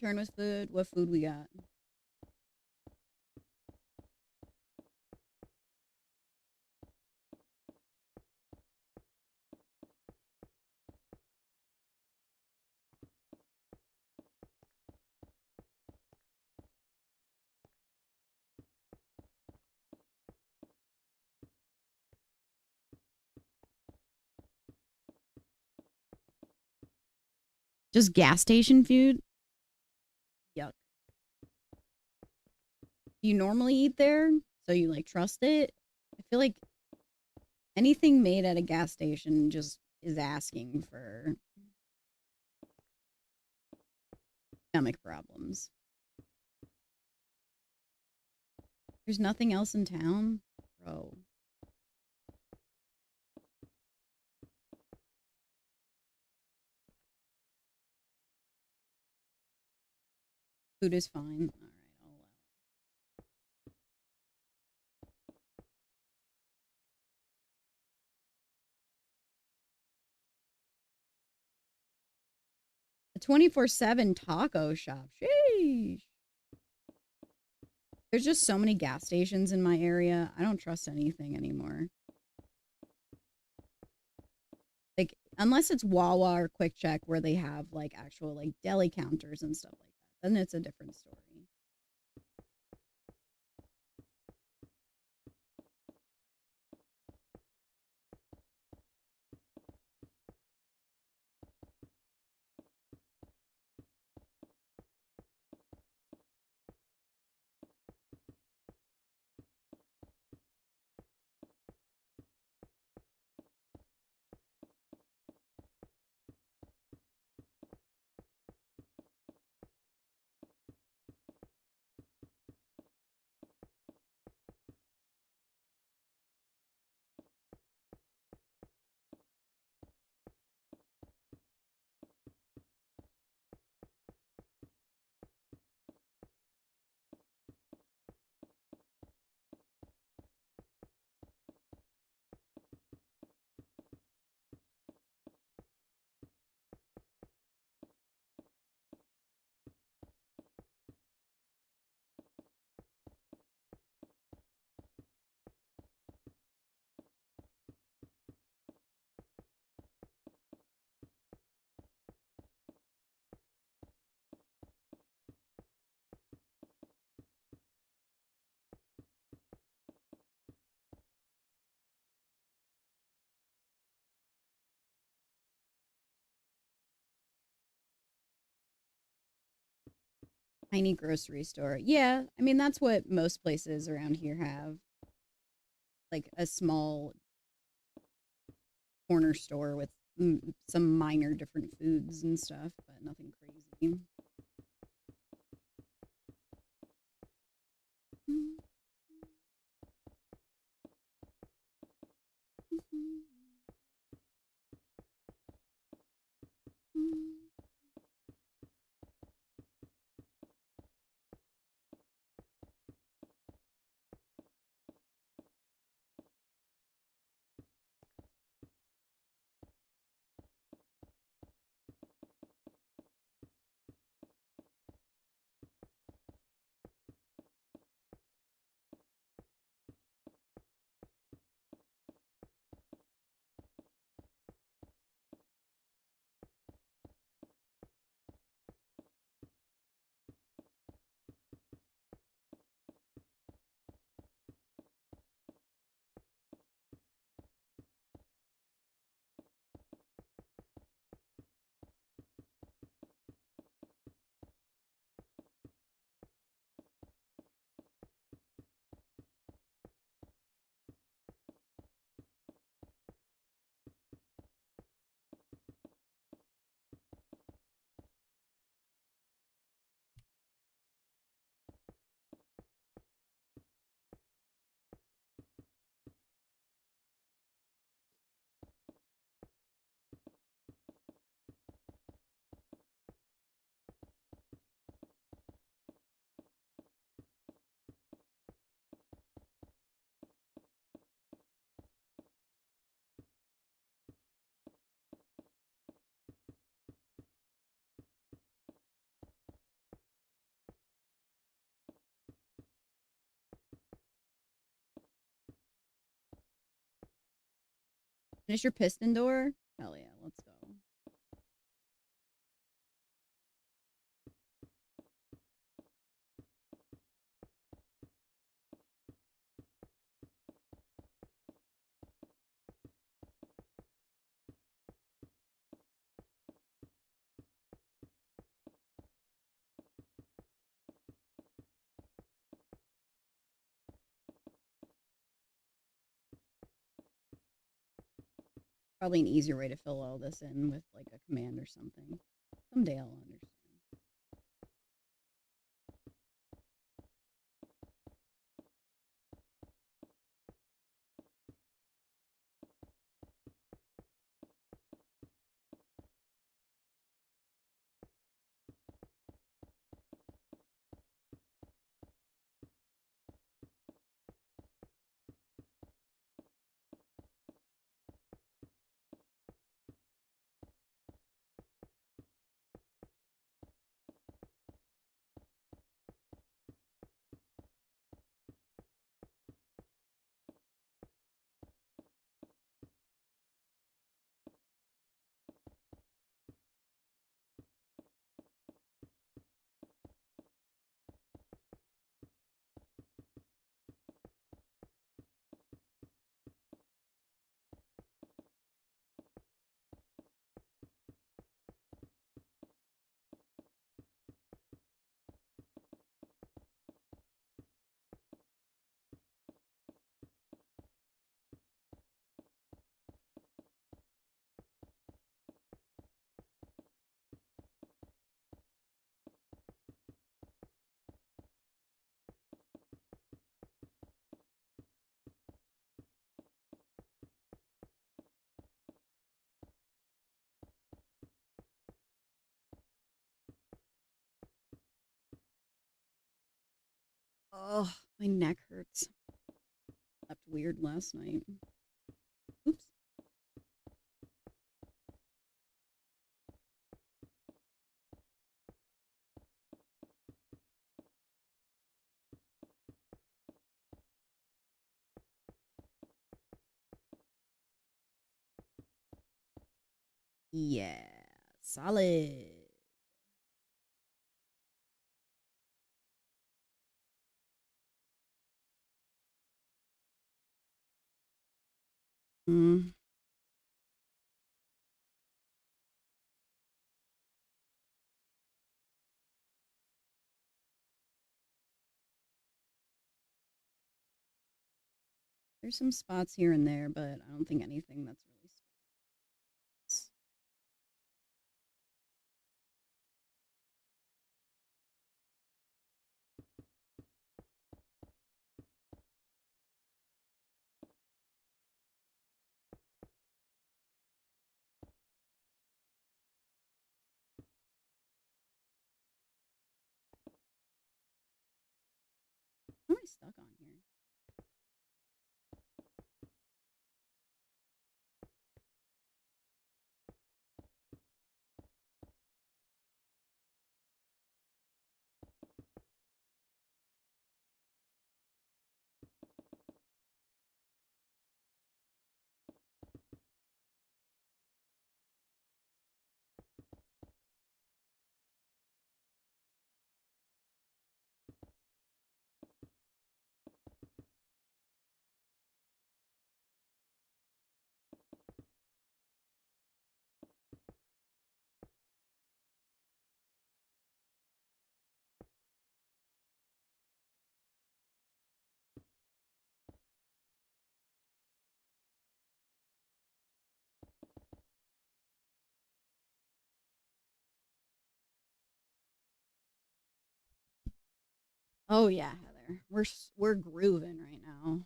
turn with food. What food we got? Just gas station food? Yuck. Do you normally eat there? So you like trust it? I feel like anything made at a gas station just is asking for stomach problems. There's nothing else in town? Bro. Food is fine. All right, I'll allow it. A 24/7 taco shop. Sheesh. There's just so many gas stations in my area. I don't trust anything anymore. Like, unless it's Wawa or Quick Check where they have like actual like deli counters and stuff like that, then it's a different story. Tiny grocery store. Yeah, I mean that's what most places around here have. Like a small corner store with some minor different foods and stuff, but nothing crazy. Finish your piston door? Hell yeah, let's go. Probably an easier way to fill all this in with like a command or something. Someday I'll understand. Oh, my neck hurts. Slept weird last night. Oops. Yeah, solid. Mm. There's some spots here and there, but I don't think anything that's really spots. How am I stuck on here? Oh yeah, Heather. We're grooving right now.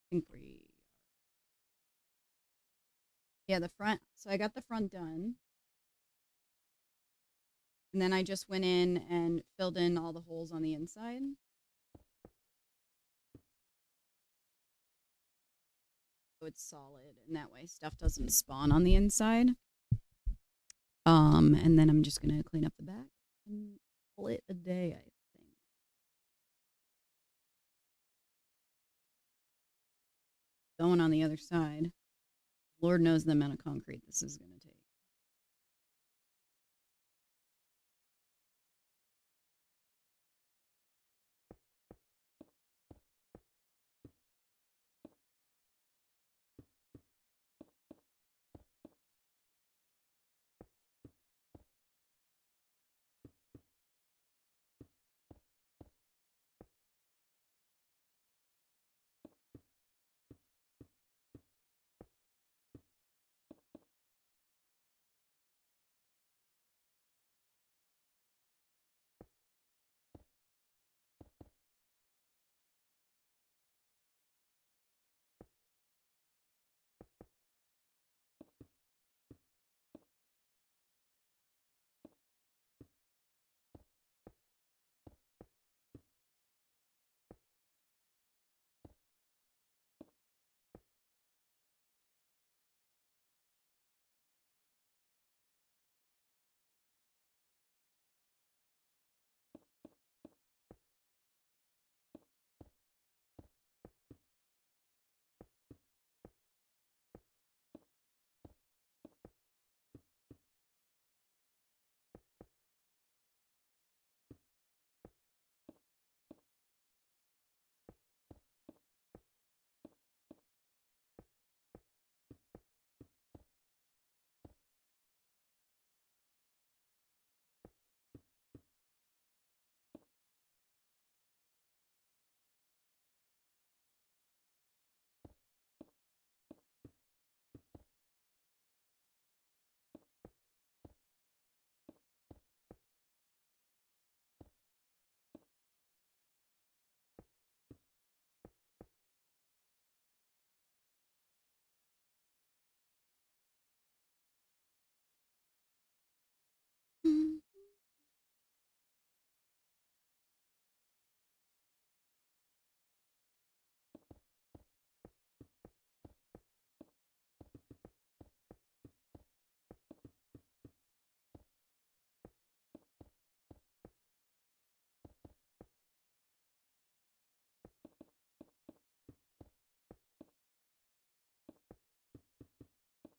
I think we Yeah, the front. So I got the front done. And then I just went in and filled in all the holes on the inside. so it's solid, and that way stuff doesn't spawn on the inside. And then I'm just gonna clean up the back and call it a day, I think. Going on the other side. Lord knows the amount of concrete this is gonna take.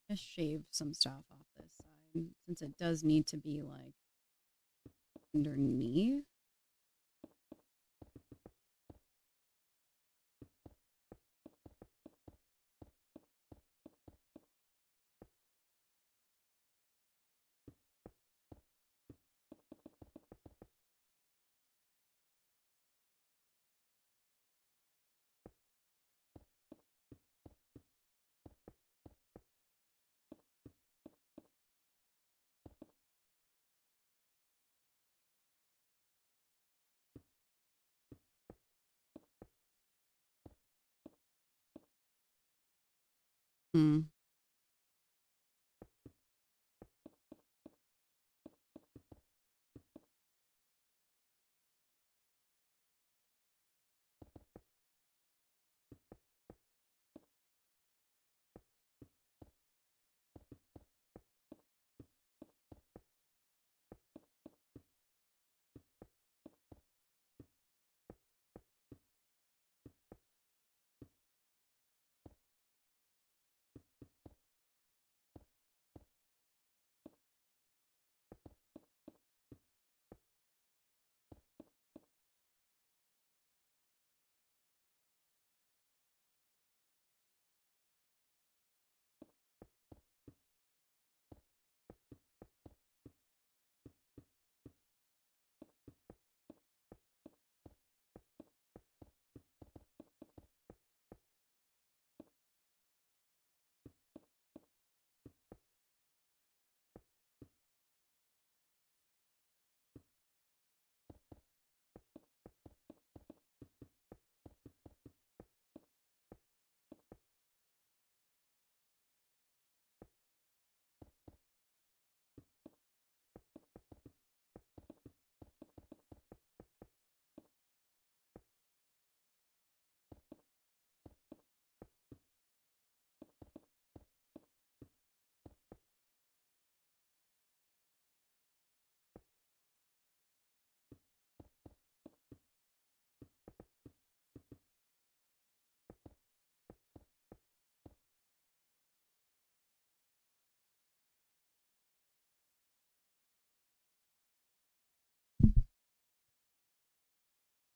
Just shave some stuff off this side since it does need to be like underneath. Hmm.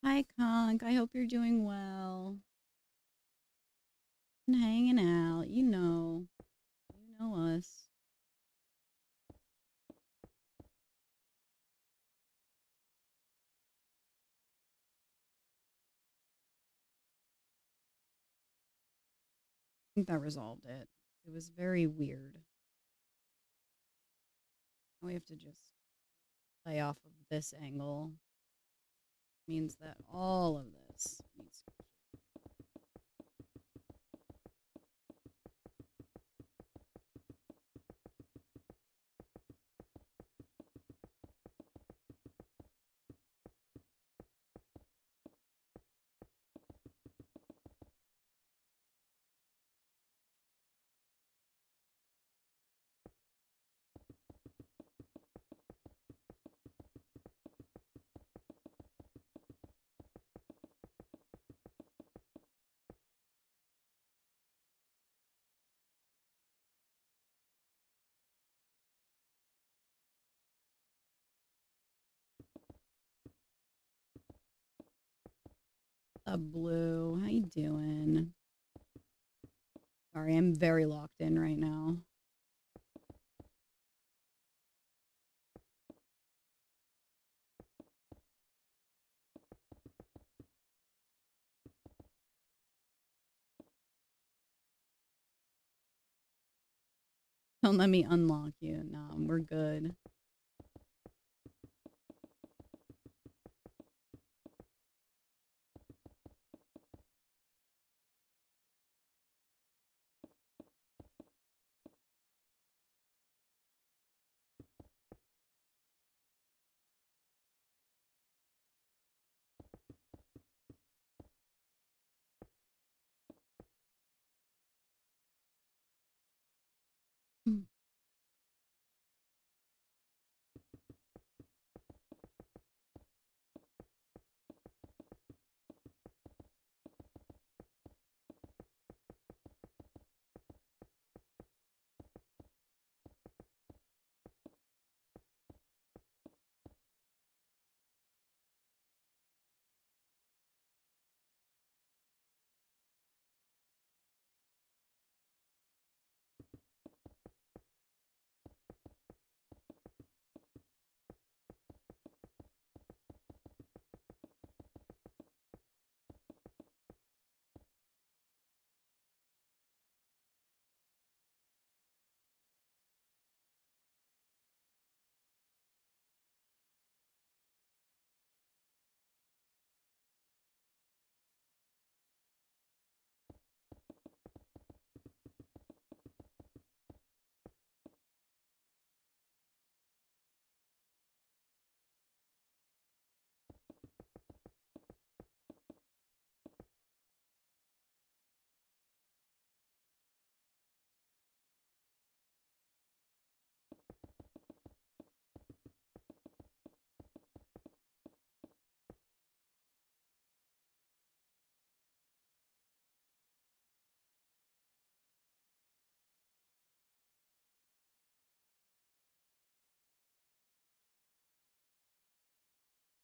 Hi, Conk. I hope you're doing well and hanging out. You know us. I think that resolved it. It was very weird. Now we have to just play off of this angle. Means that all of this needs to. Blue. How you doing? Sorry, I'm very locked in right now. Don't let me unlock you. No, we're good. Mm.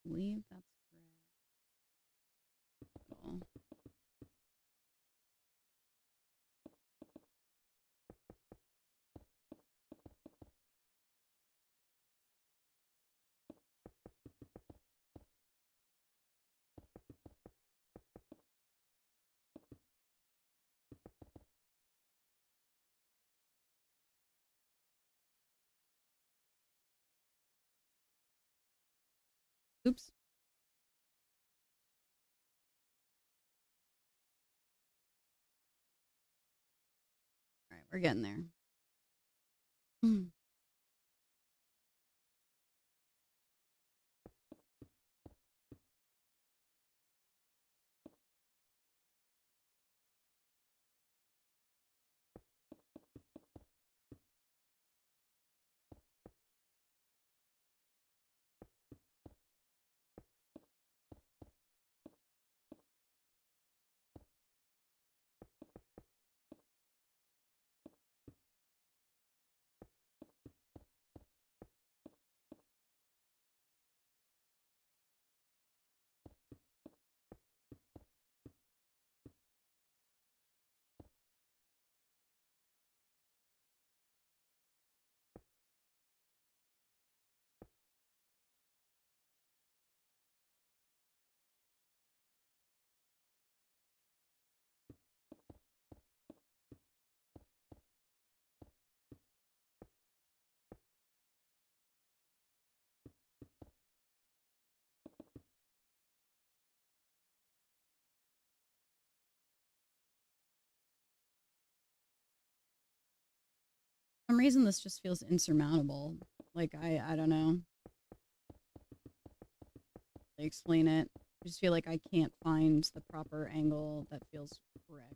I believe that's correct. Oops. All right, we're getting there. Mm. reason this just feels insurmountable. Like I don't know. They explain it. I just feel like I can't find the proper angle that feels correct.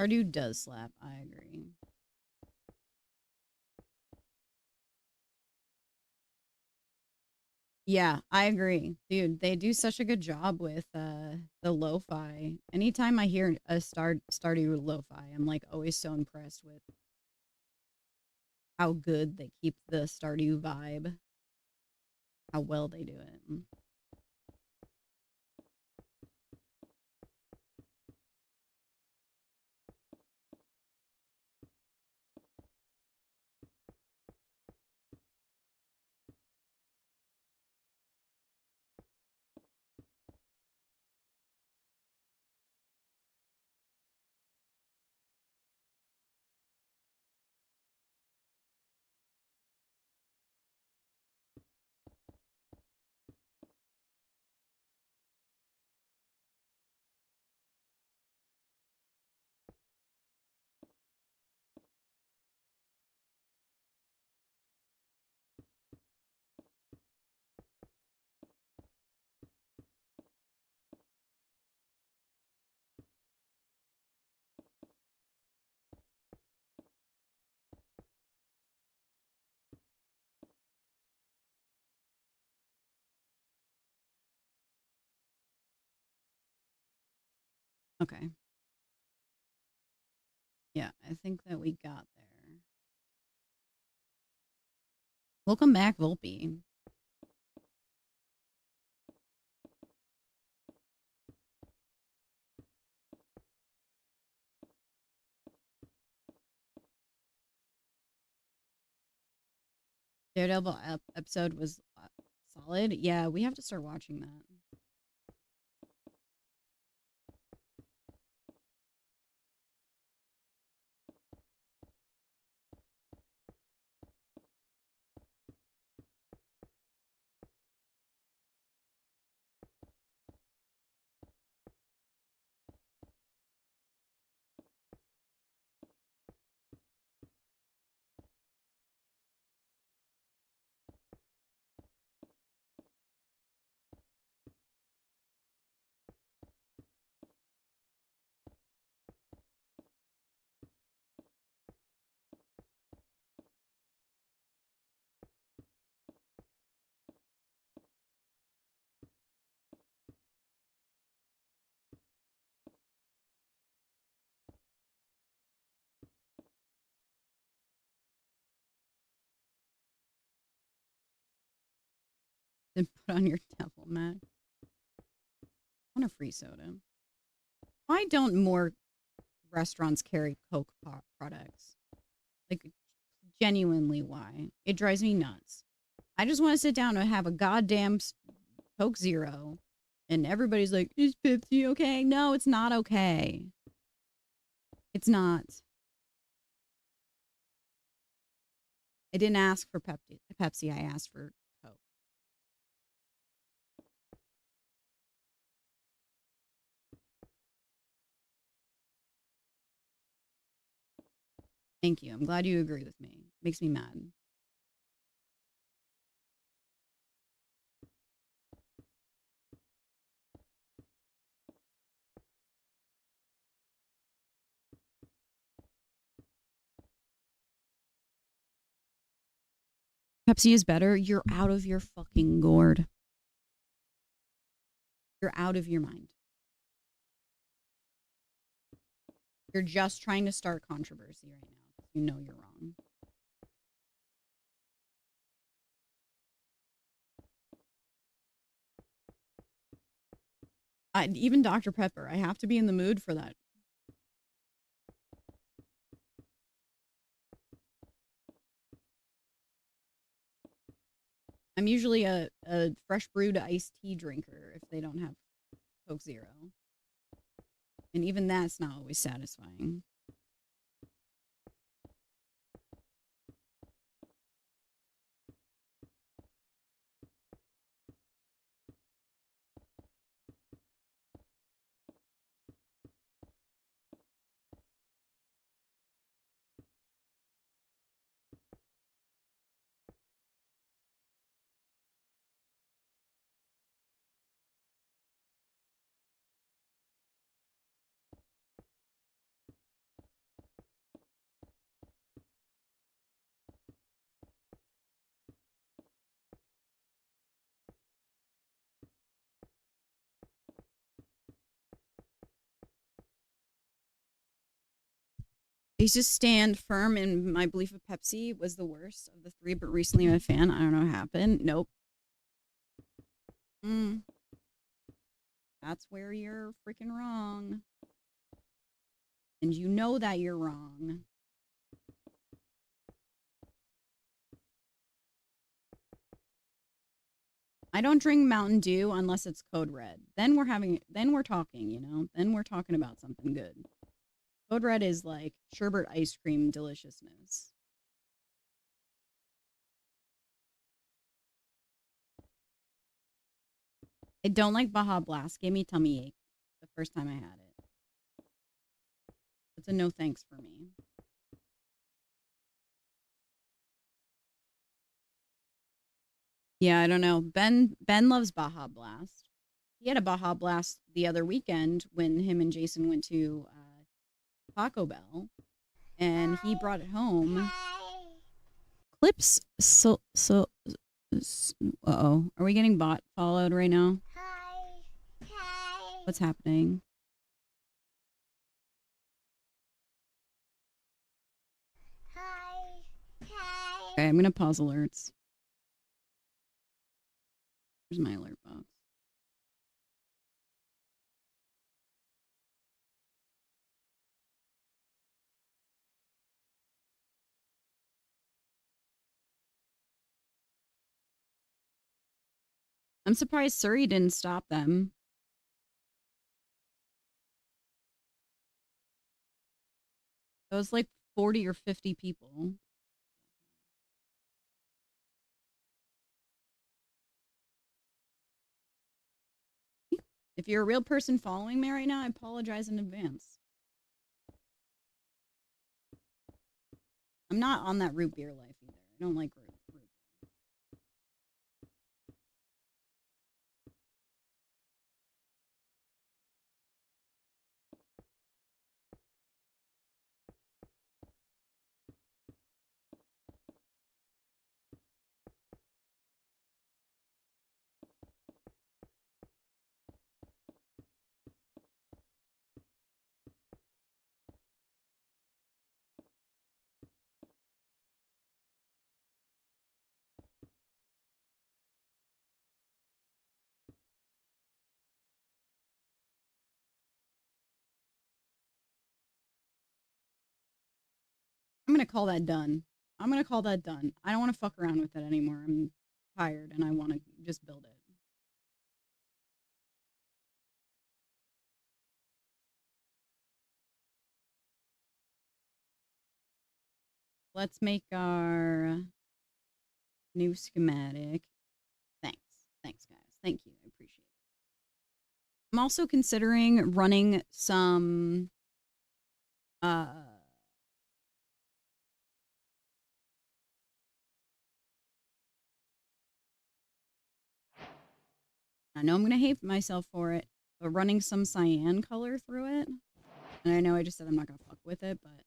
Stardew does slap. I agree. Yeah, I agree. Dude, they do such a good job with the lo-fi. Anytime I hear a Stardew lo-fi, I'm like always so impressed with how good they keep the Stardew vibe, how well they do it. Okay. Yeah, I think that we got there. Welcome back, Volpe. Daredevil episode was solid. Yeah, we have to start watching that. Then put on your devil mask. I want a free soda. Why don't more restaurants carry Coke products? Like, genuinely, why? It drives me nuts. I just want to sit down and have a goddamn Coke Zero. And everybody's like, is Pepsi okay? No, it's not okay. It's not. I didn't ask for Pepsi. I asked for Coke. Thank you. I'm glad you agree with me. Makes me mad. Pepsi is better. You're out of your fucking gourd. You're out of your mind. You're just trying to start controversy right now because you know you're wrong. Even Dr. Pepper, I have to be in the mood for that. I'm usually a fresh brewed iced tea drinker if they don't have Coke Zero. And even that's not always satisfying. I used to stand firm in my belief of Pepsi was the worst of the three, but recently I'm a fan. I don't know what happened. Nope. Mm, that's where you're freaking wrong. And you know that you're wrong. I don't drink Mountain Dew unless it's Code Red. Then we're talking, you know? Then we're talking about something good. Code Red is like sherbet ice cream deliciousness. I don't like Baja Blast. Gave me tummy ache the first time I had it. It's a no thanks for me. Yeah, I don't know. Ben loves Baja Blast. He had a Baja Blast the other weekend when him and Jason went to Taco Bell, and he brought it home. Clips. Uh oh. Are we getting bot followed right now? What's happening? Okay, I'm gonna pause alerts. Here's my alert box. I'm surprised Surrey didn't stop them. It was like 40 or 50 people. If you're a real person following me right now, I apologize in advance. I'm not on that root beer life either. I don't like root. I'm gonna call that done. I'm gonna call that done. I don't want to fuck around with it anymore. I'm tired and I want to just build it. Let's make our new schematic. Thanks. Thanks, guys. Thank you. I appreciate it. I'm also considering running some I know I'm gonna hate myself for it, but running some cyan color through it. And I know I just said I'm not gonna fuck with it, but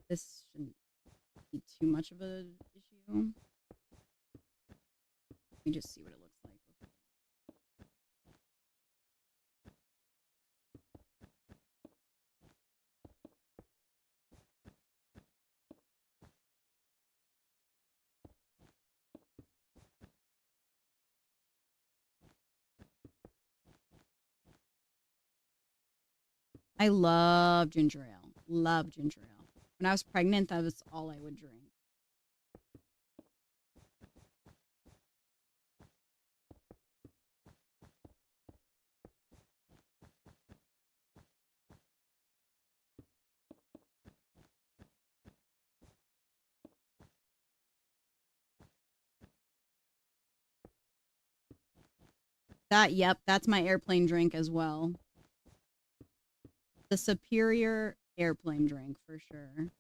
this shouldn't be too much of a issue. Let me just see what it looks like. I love ginger ale. Love ginger ale. When I was pregnant, that was all I would drink. Yep, that's my airplane drink as well. The superior airplane drink for sure.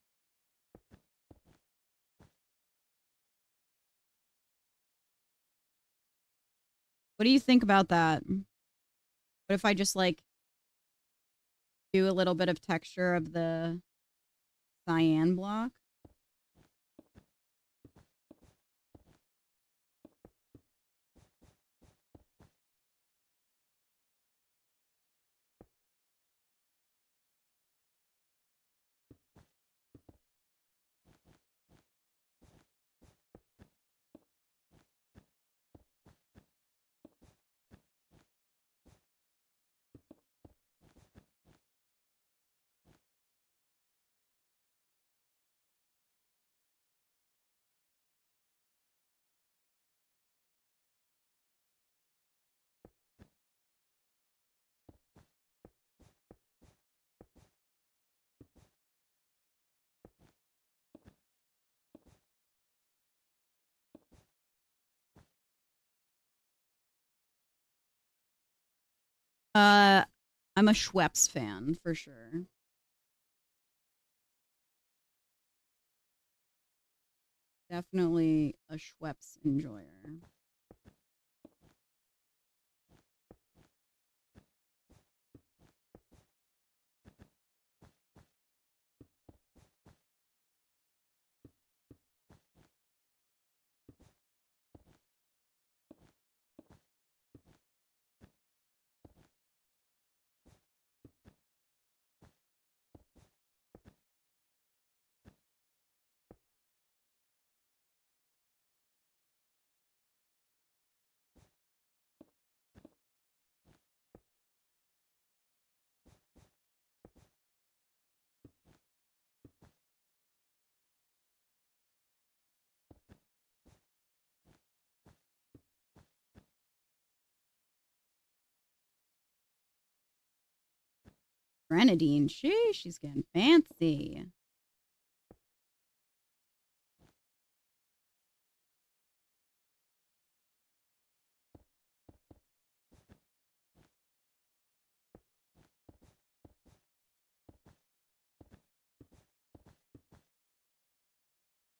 What do you think about that? What if I just like do a little bit of texture of the cyan block? Uh, I'm a Schweppes fan for sure. Definitely a Schweppes enjoyer. Grenadine, she's getting fancy.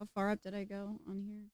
How far up did I go on here?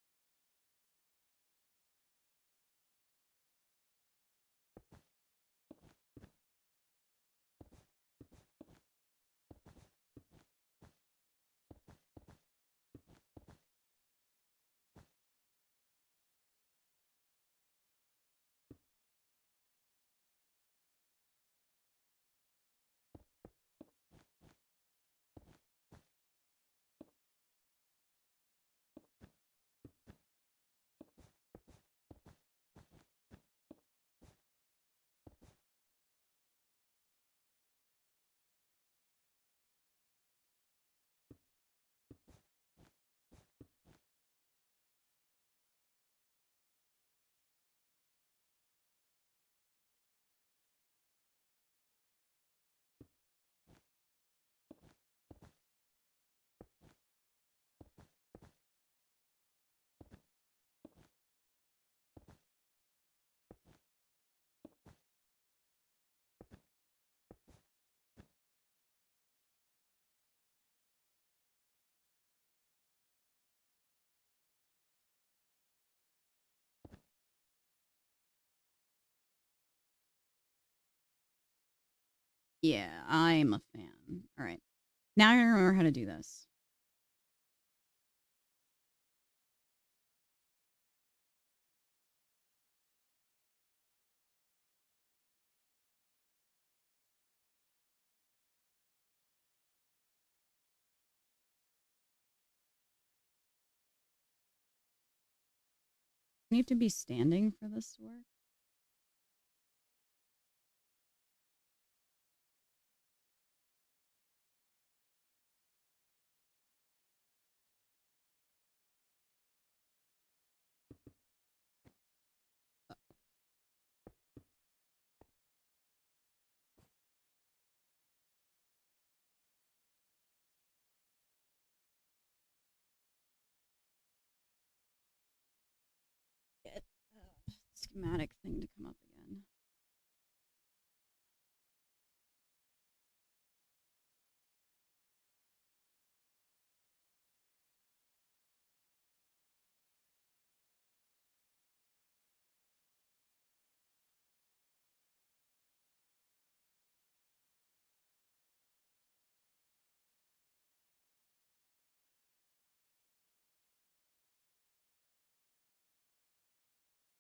Yeah, I'm a fan. All right. Now I remember how to do this. I need to be standing for this to work. Get schematic thing to come up again.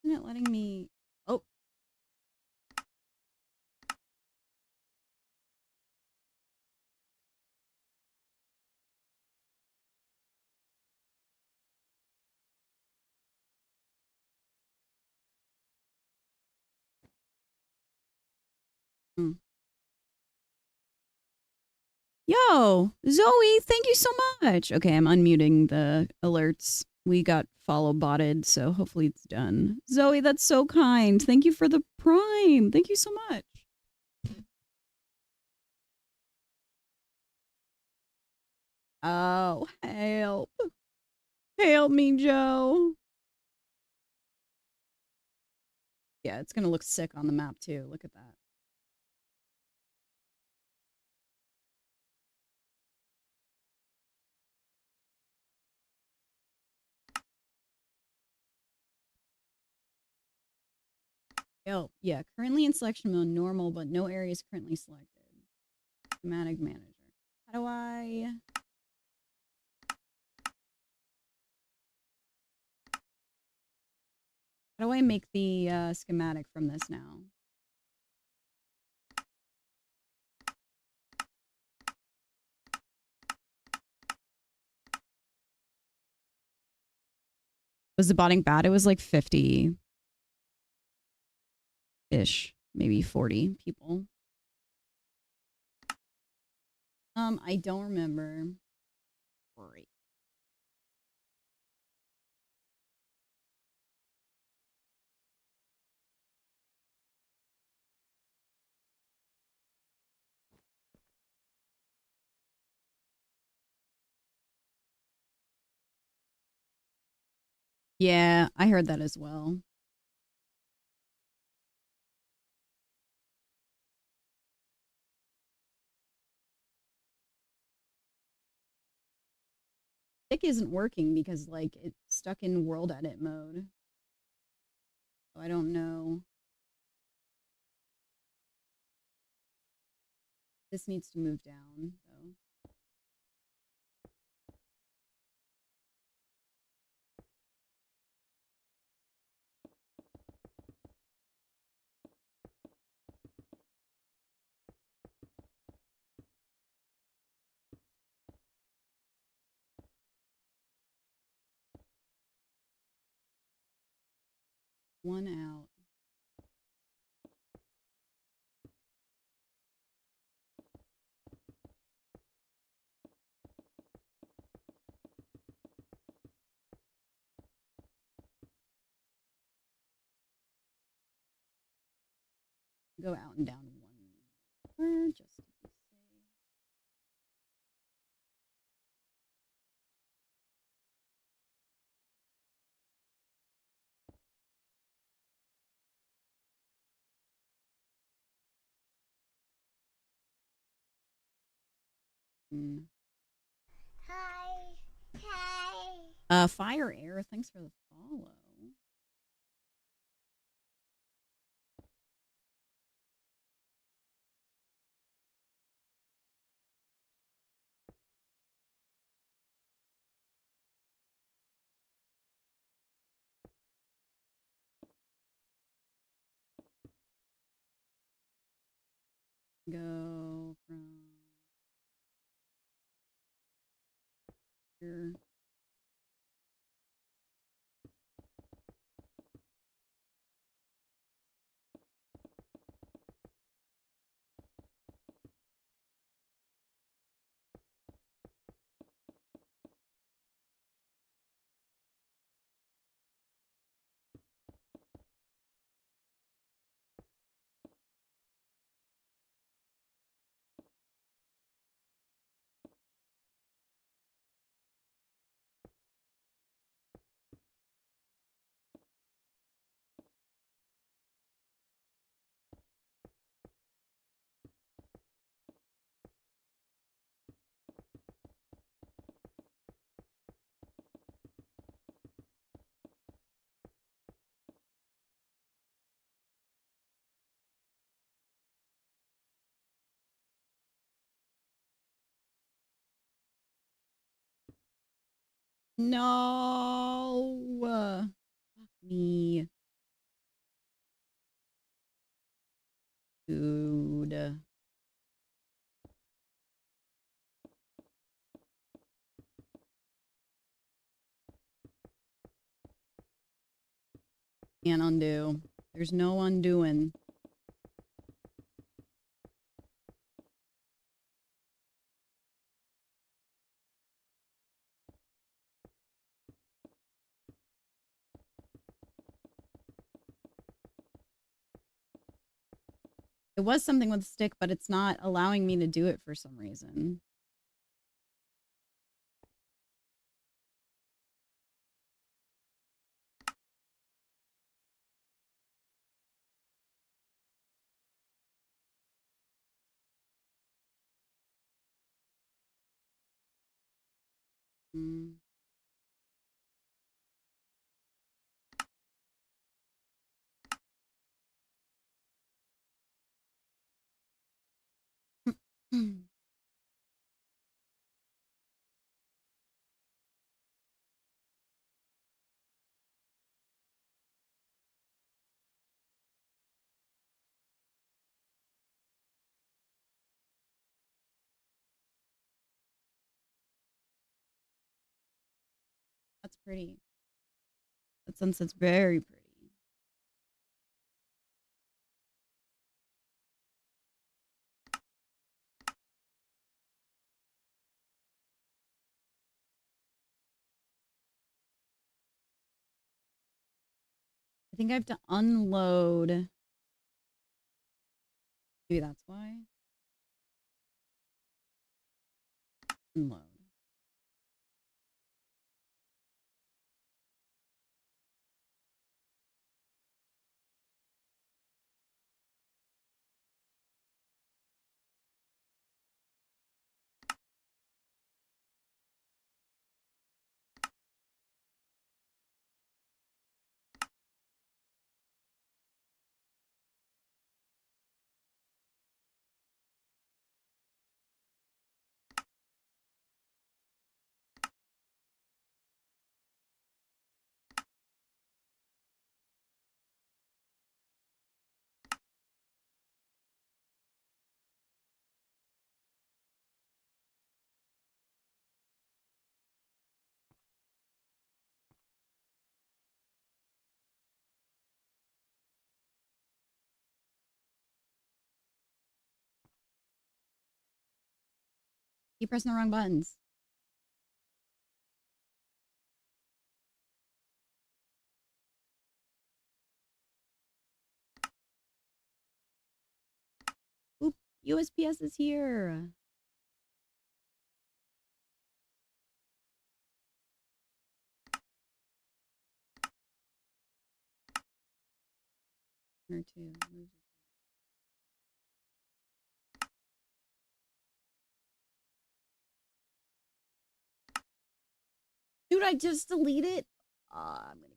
Isn't it letting me? Oh, mm. Yo, Zoe, thank you so much. Okay, I'm unmuting the alerts. We got follow botted, so hopefully it's done. Zoe, that's so kind. Thank you for the prime. Thank you so much. Oh, help. Help me, Joe. Yeah, it's going to look sick on the map, too. Look at that. Oh, yeah. Currently in selection mode, normal, but no area is currently selected. Schematic manager. How do I... How do I make the schematic from this now? Was the botting bad? It was like 50-ish, maybe 40 people. I don't remember. Great. Yeah, I heard that as well. Stick isn't working because like it's stuck in world edit mode. So I don't know. This needs to move down though. One out. Go out and down one. Just to be safe. Mm. Hi. Hi. Fire air. Thanks for the follow. Go from here. No. Fuck me. Dude. Can't undo. There's no undoing. It was something with a stick, but it's not allowing me to do it for some reason. Mm. That's pretty. That sunset's very pretty. I think I have to unload. Maybe that's why. Unload. Keep pressing the wrong buttons. Oop, USPS is here. Or two. Dude, I just delete it. I'm gonna.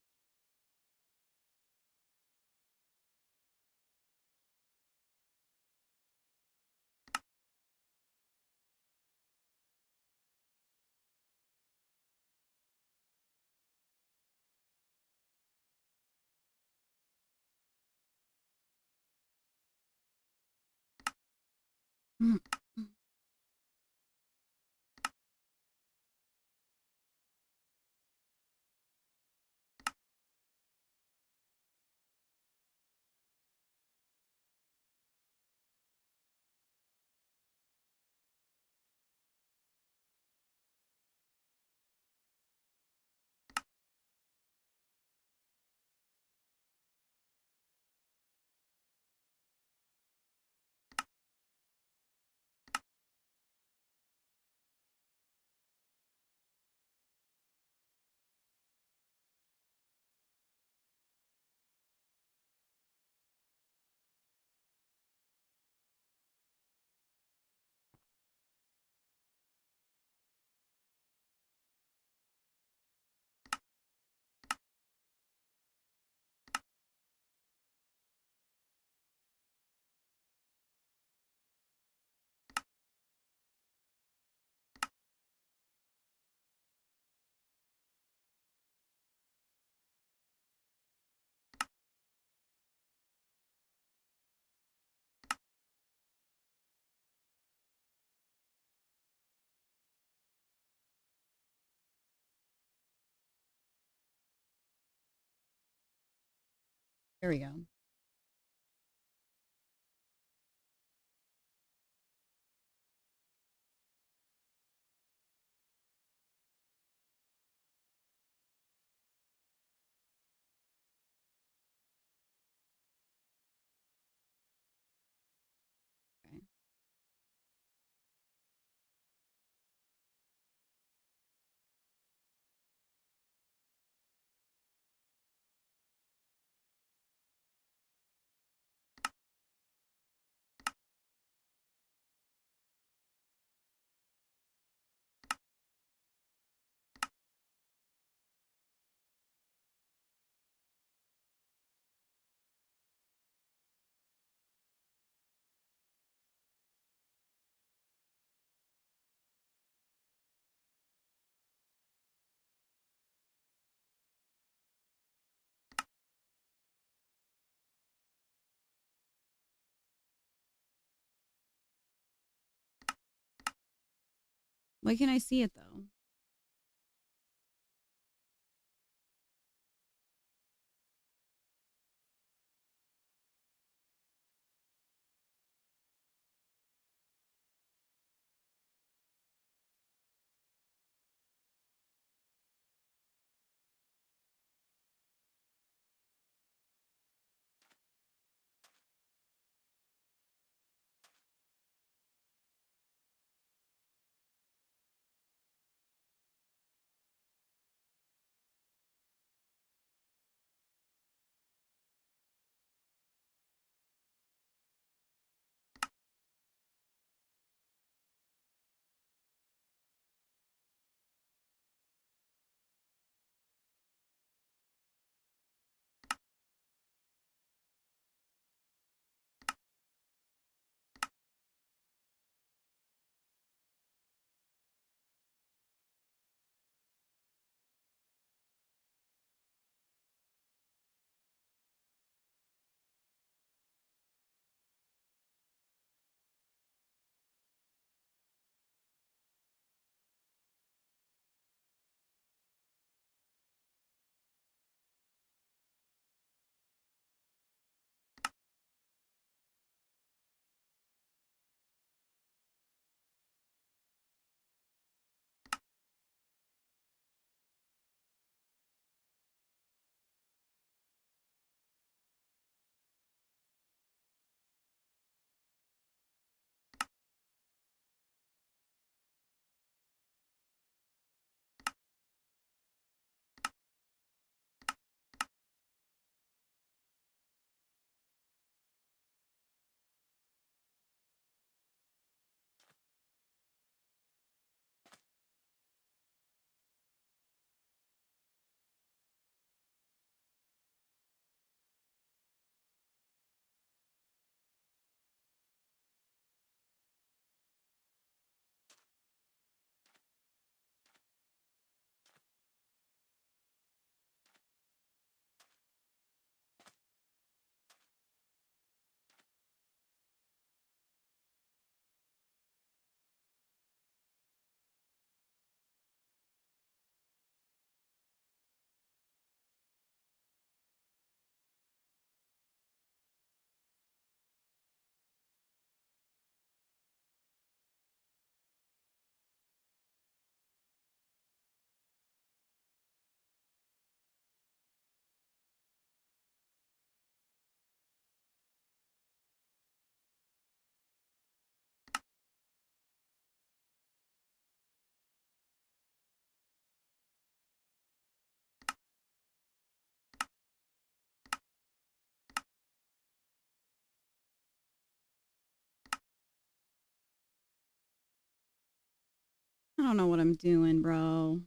There we go. Okay. Why can't I see it though? I don't know what I'm doing, bro.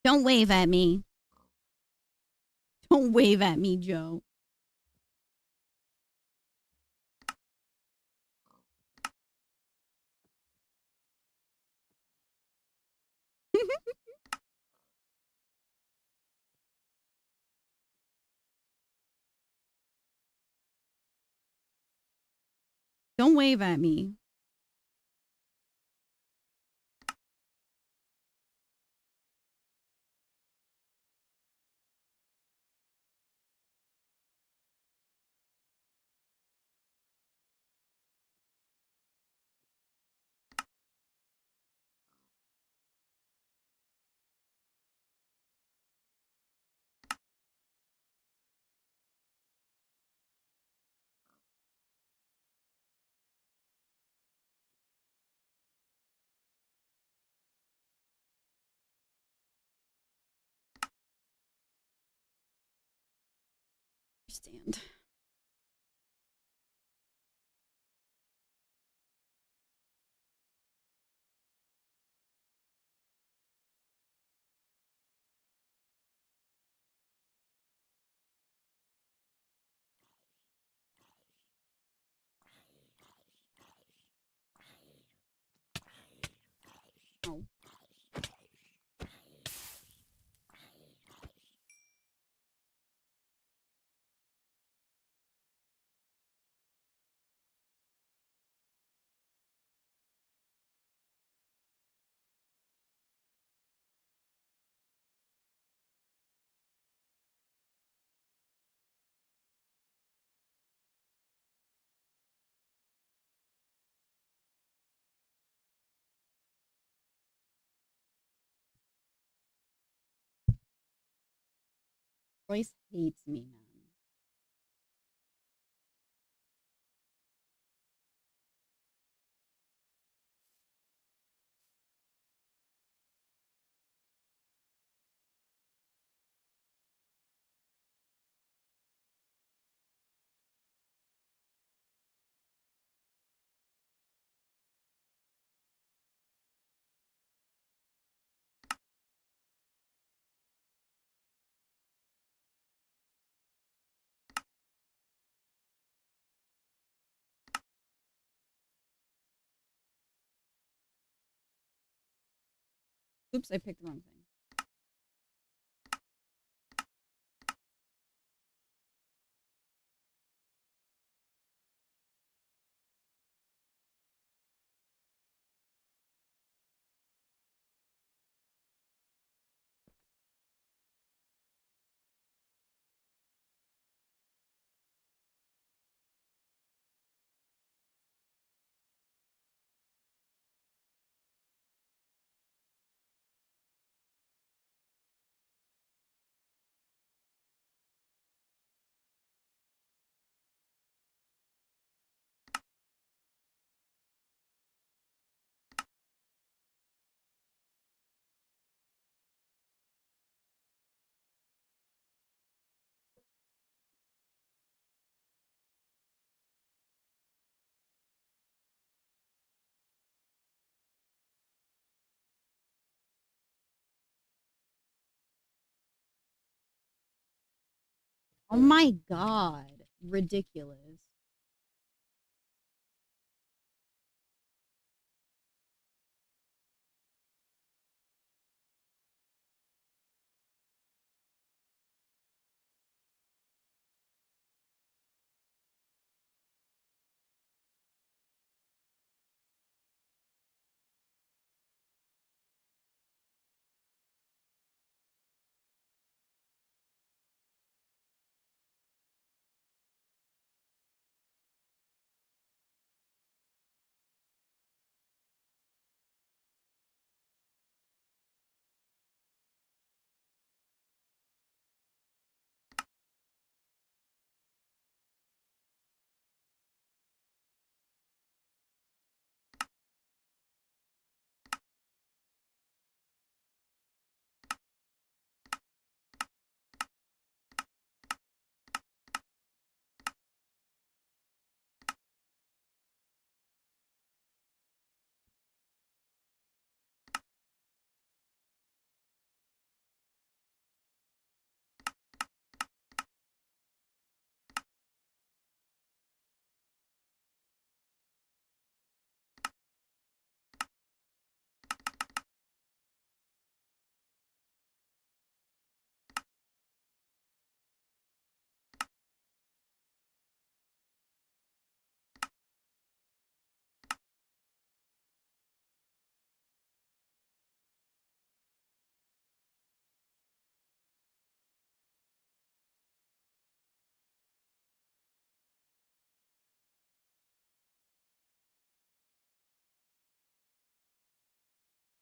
Don't wave at me. Don't wave at me, Joe. Don't wave at me. stand. Oh. Royce hates me, man. Oops, I picked the wrong thing. Oh my god. Ridiculous.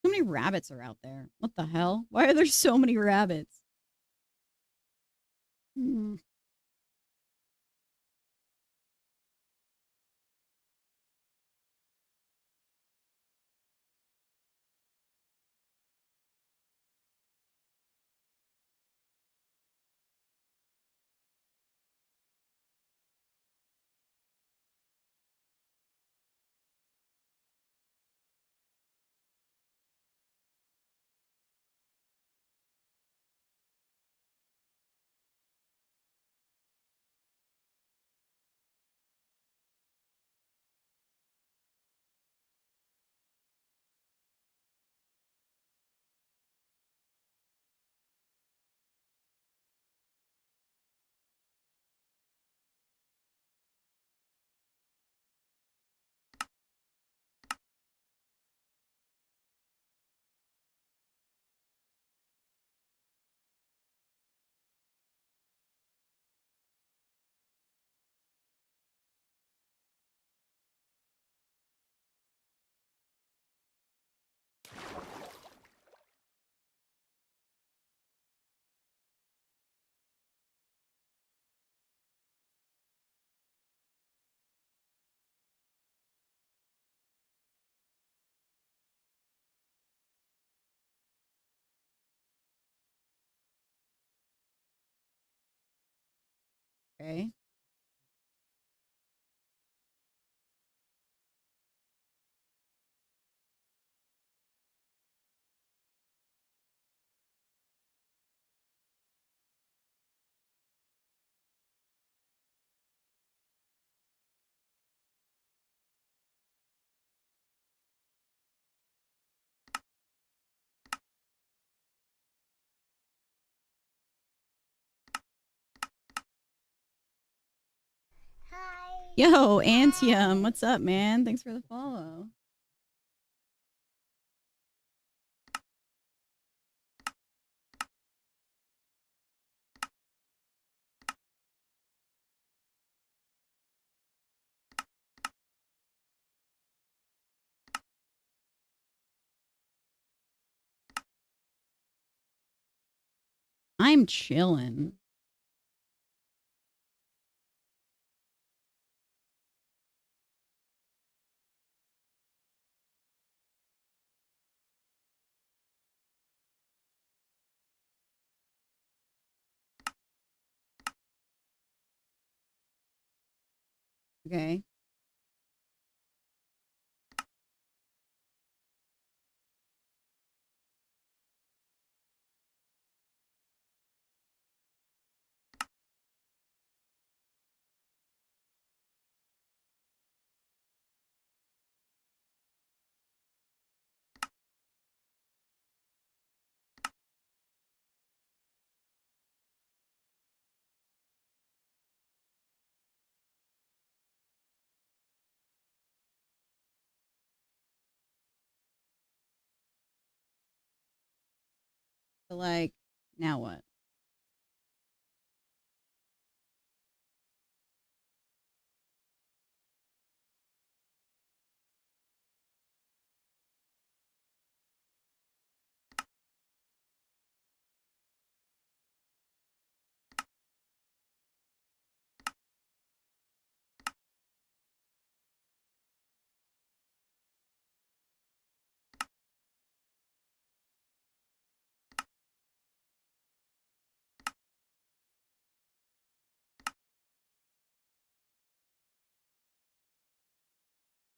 So many rabbits are out there. What the hell? Why are there so many rabbits? Hmm. Okay. Hi. Yo, Antium, what's up, man? Thanks for the follow. I'm chilling. Okay. So, like, now what?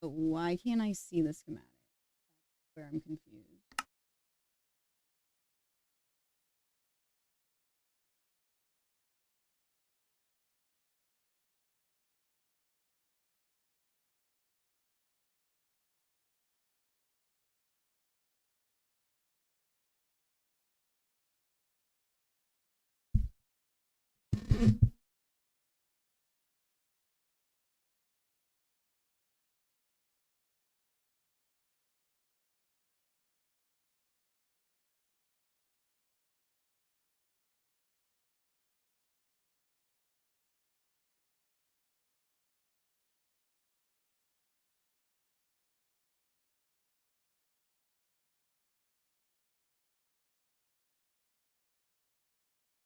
But why can't I see the schematic? That's where I'm confused.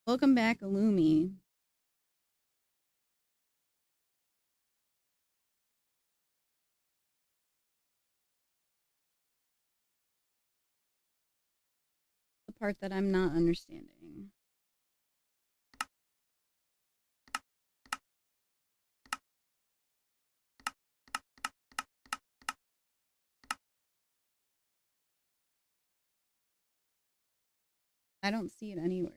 Welcome back, Illumi. The part that I'm not understanding. I don't see it anywhere.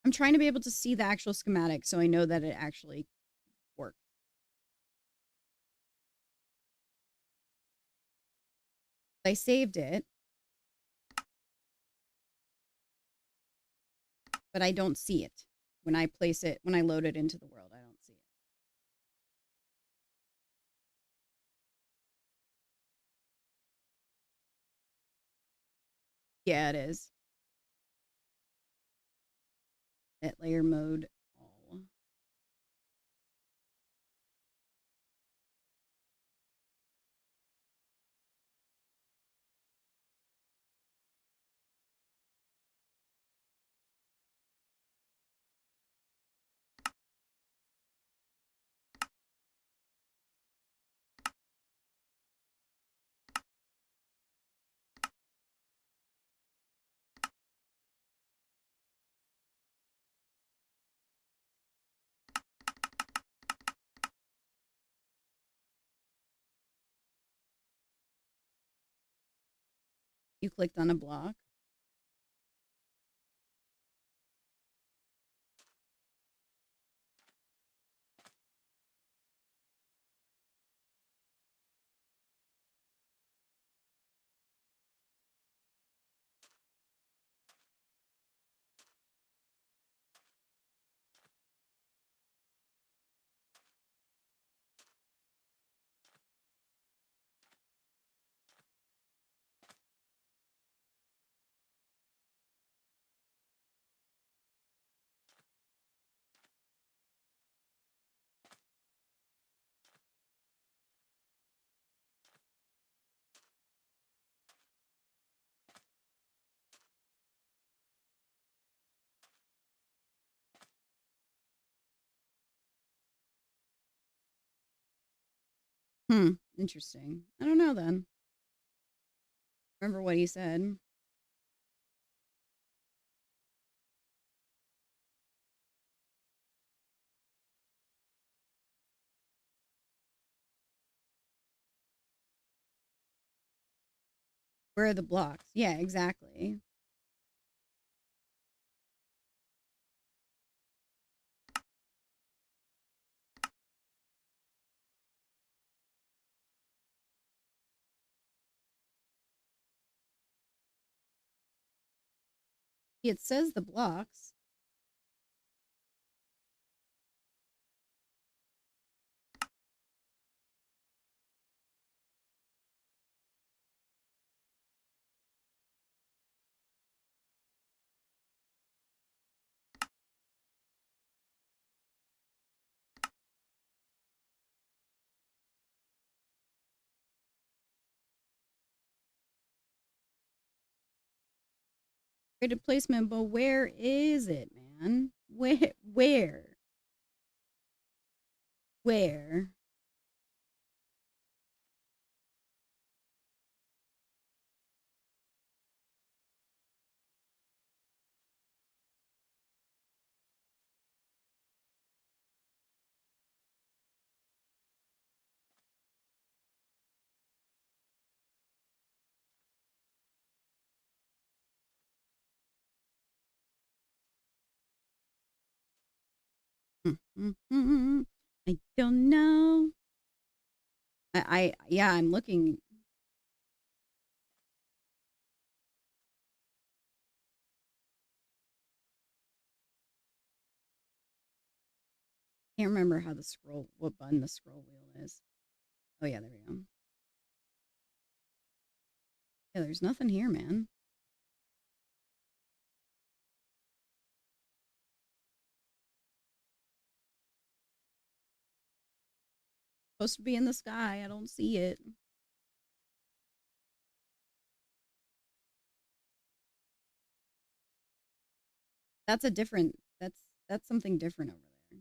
I'm trying to be able to see the actual schematic so I know that it actually worked. I saved it, but I don't see it. When I place it, when I load it into the world, I don't see it. Yeah, it is. At layer mode all. You clicked on a block. Interesting. I don't know then. Remember what he said. Where are the blocks? Yeah, exactly. It says the blocks. Creative placement, but where is it, man? Where? Where? I don't know. Yeah, I'm looking. Can't remember how the scroll, what button the scroll wheel is. Oh yeah, there we go. Yeah, there's nothing here, man. Supposed to be in the sky. I don't see it. That's a different. That's something different over there.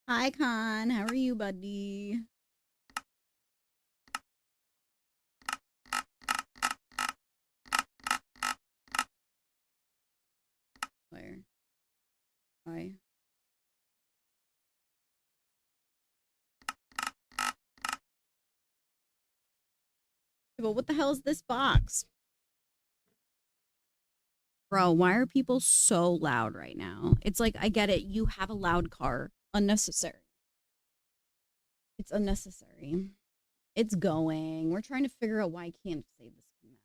Hi, Con. How are you, buddy? Where? Hi. But what the hell is this box? Bro, why are people so loud right now? It's like, I get it. You have a loud car. Unnecessary. It's unnecessary. It's going. We're trying to figure out why I can't save this command.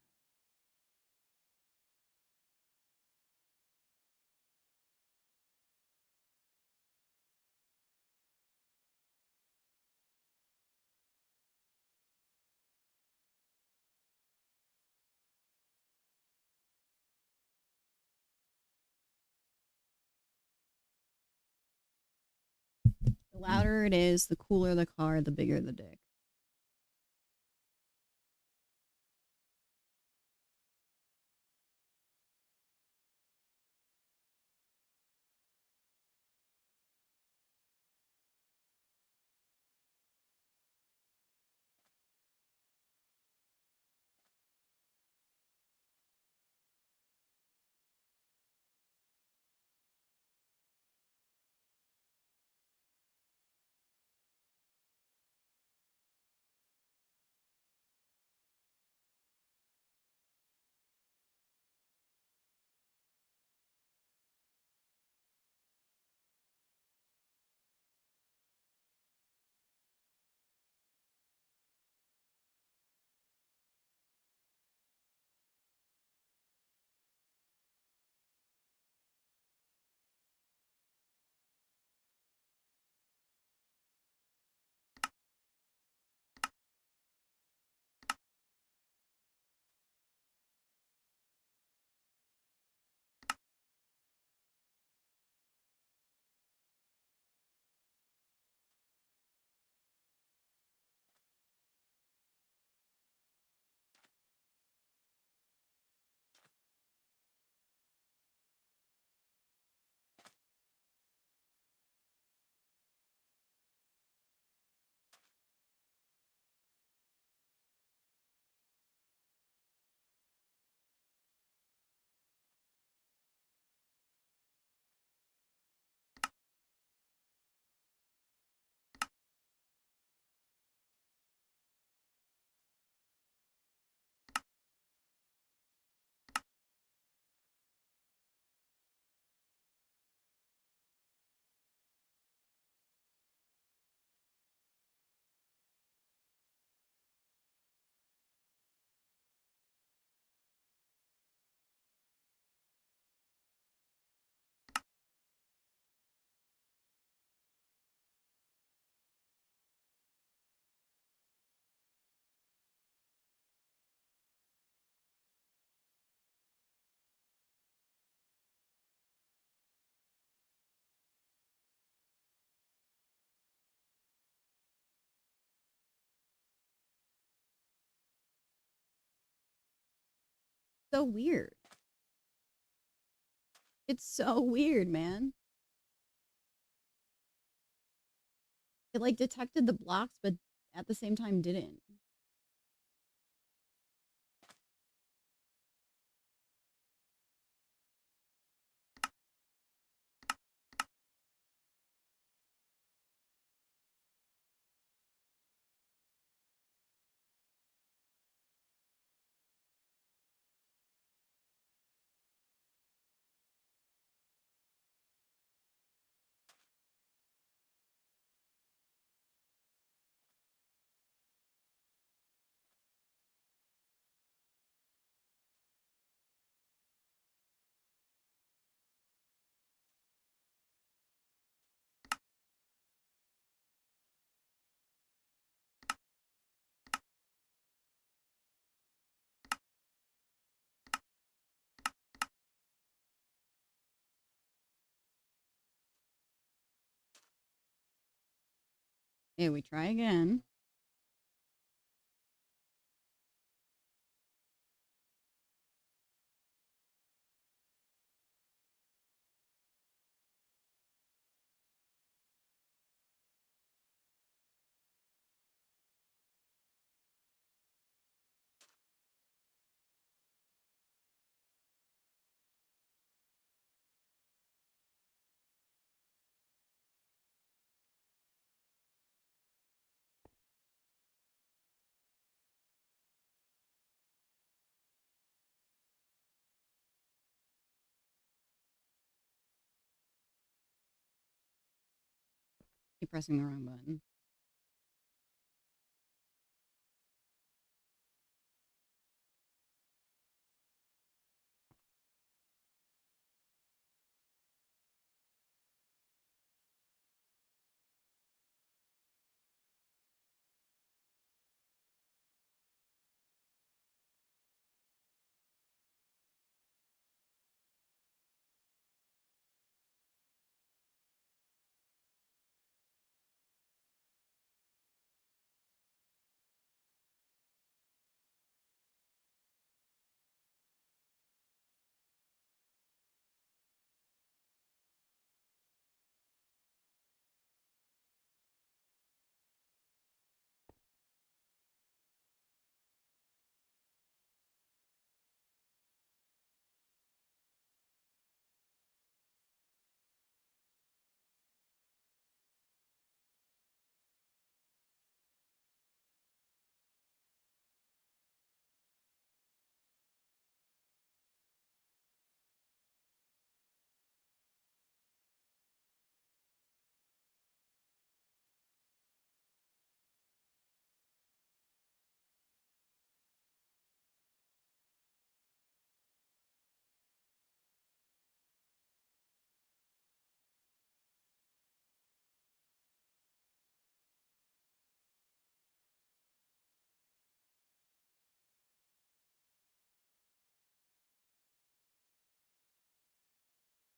The louder it is, the cooler the car, the bigger the dick. So weird. It's so weird, man. It like detected the blocks, but at the same time didn't. Okay, we try again. keep pressing the wrong button.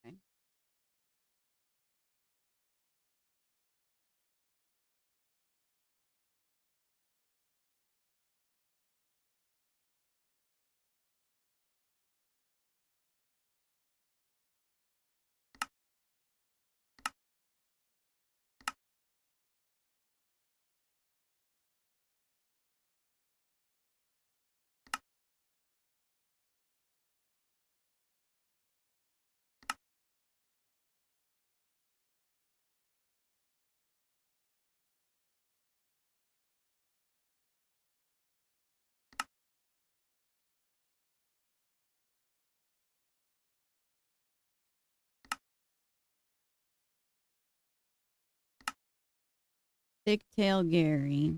Okay. Thick tail Gary.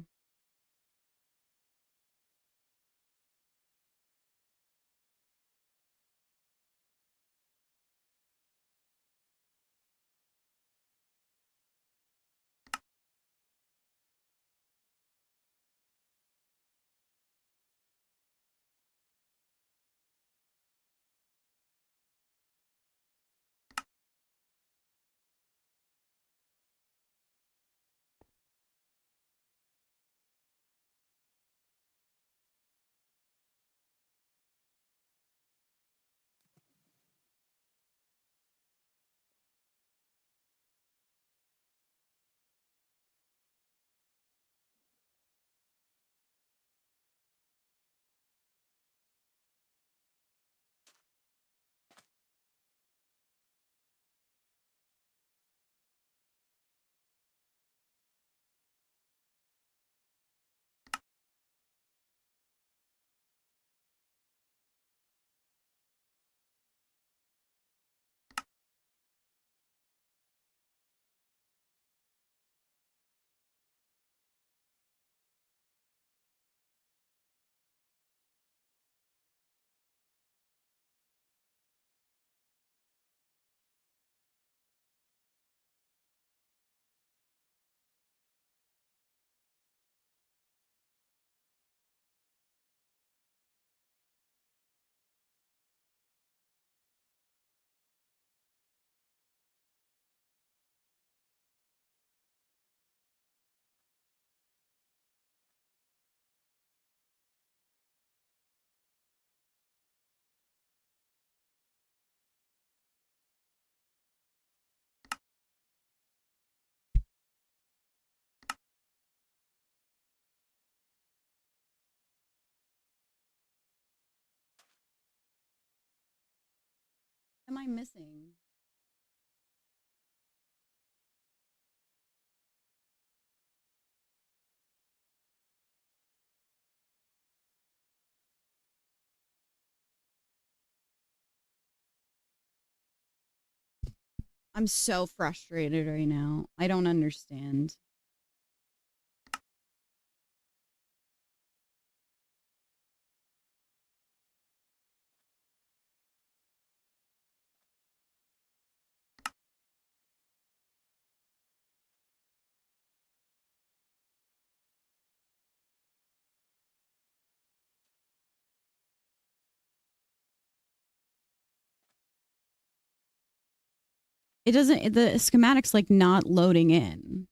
What am I missing? I'm so frustrated right now. I don't understand. It doesn't, the schematic's like not loading in.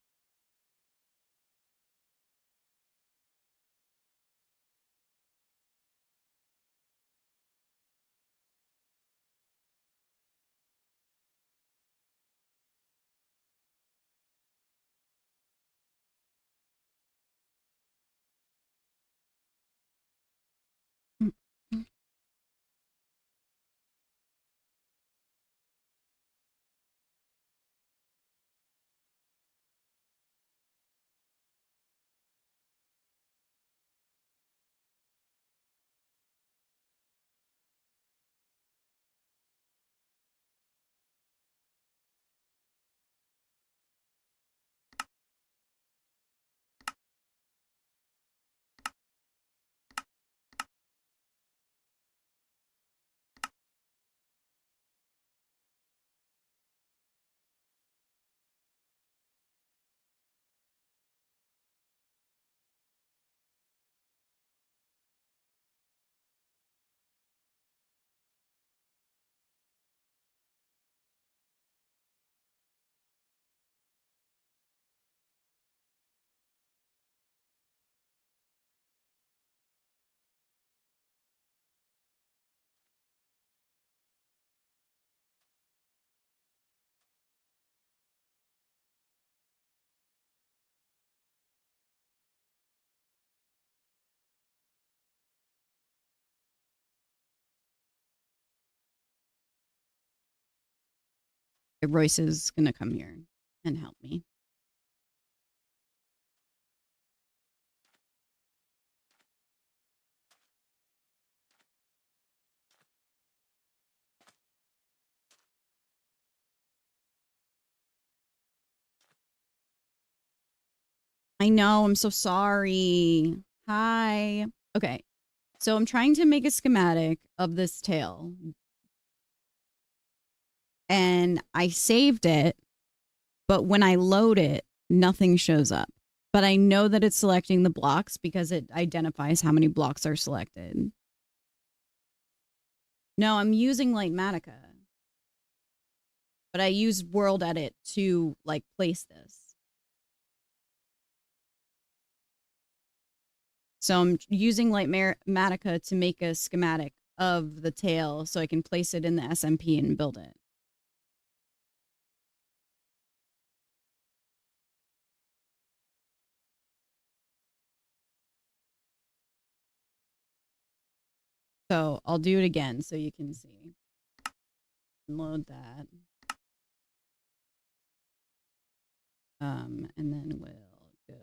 Royce is going to come here and help me. I know. I'm so sorry. Hi. Okay. So I'm trying to make a schematic of this tail and I saved it, but when I load it, nothing shows up. But I know that it's selecting the blocks because it identifies how many blocks are selected. No, I'm using Lightmatica, but I use World Edit to like place this. So I'm using Lightmatica to make a schematic of the tail so I can place it in the SMP and build it. So I'll do it again so you can see. Load that. And then we'll go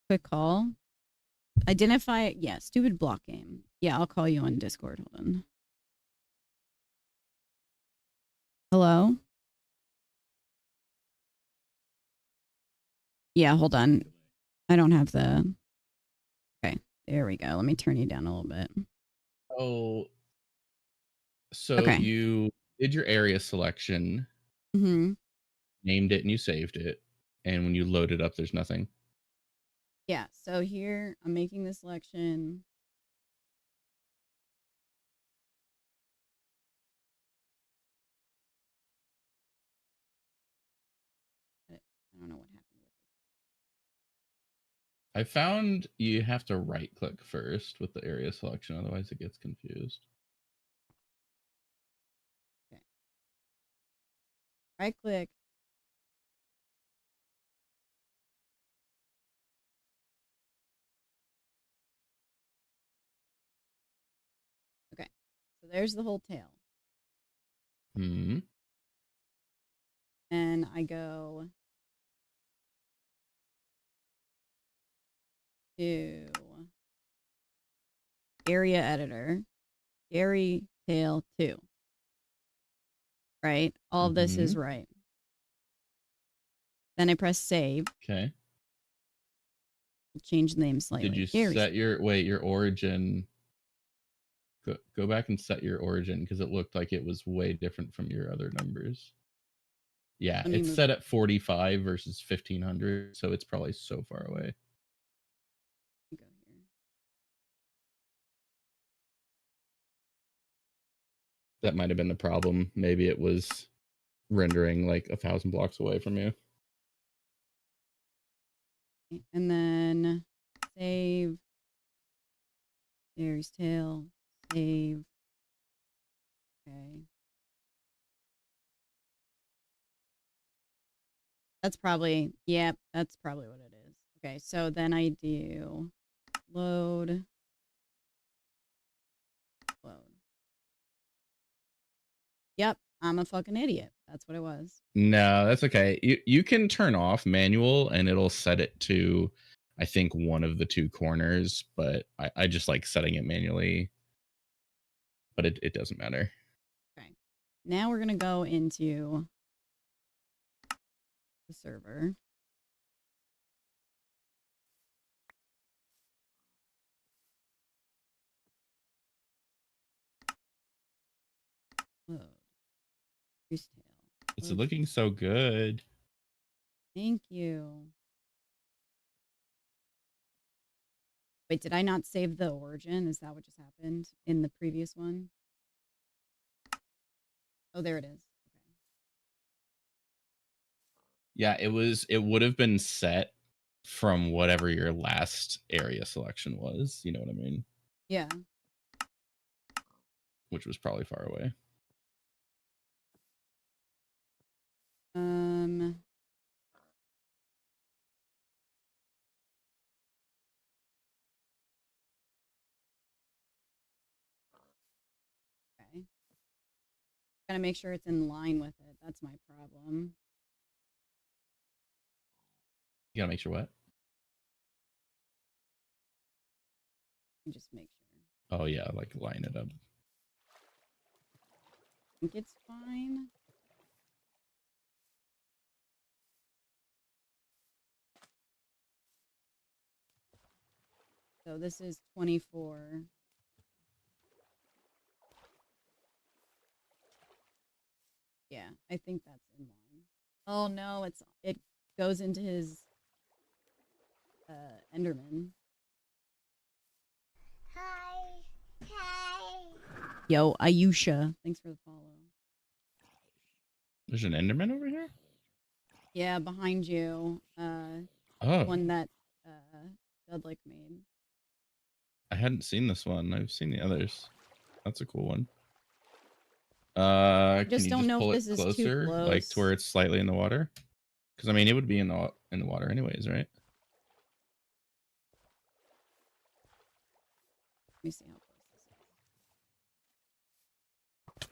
quick call. Identify it. Yeah, stupid block game. Yeah, I'll call you on Discord. Hold on. Hello? Yeah, hold on. I don't have the. Okay, there we go. Let me turn you down a little bit. Oh, so Okay. you did your area selection, Mm-hmm. named it, and you saved it. And when you load it up, there's nothing. Yeah, so here I'm making the selection. I don't know what happened with this. I found you have to right click first with the area selection, otherwise it gets confused. Okay. Right click. Okay. So there's the whole tail. Hmm. And I go to area editor, Gary tail 2. right? All of this is right. Then I press save. Okay. Change the name slightly. Did you Gary's. set your origin? Go back and set your origin because it looked like it was way different from your other numbers. Yeah, it's set at 45 versus 1500, so it's probably so far away. Go here. That might have been the problem. Maybe it was rendering like 1,000 blocks away from you. And then save. Gary's tail. Save. Okay. That's probably, yep, that's probably what it is. Okay, so then I do load. Yep, I'm a fucking idiot. That's what it was. No, that's okay. You can turn off manual and it'll set it to, I think, one of the two corners, but I just like setting it manually. But it doesn't matter. Okay. Now we're going to go into the server. Load. Tail. It's looking so good. Thank you. Wait, did I not save the origin? Is that what just happened in the previous one? Oh, there it is. Okay. Yeah, it would have been set from whatever your last area selection was. You know what I mean? Yeah. Which was probably far away. Okay. Gotta make sure it's in line with it. That's my problem. You gotta make sure what? Just make sure. Oh yeah, like line it up. I think it's fine. So this is 24. Yeah, I think that's in line. Oh no, it goes into his Enderman. Hi. Hi. Yo, Ayusha. Thanks for the follow. There's an Enderman over here? Yeah, behind you. Oh. One that Dudlick made. I hadn't seen this one. I've seen the others. That's a cool one. Can you just pull it closer, like to where it's slightly in the water? Because I mean, it would be in the water anyways, right? Let me see how close this is.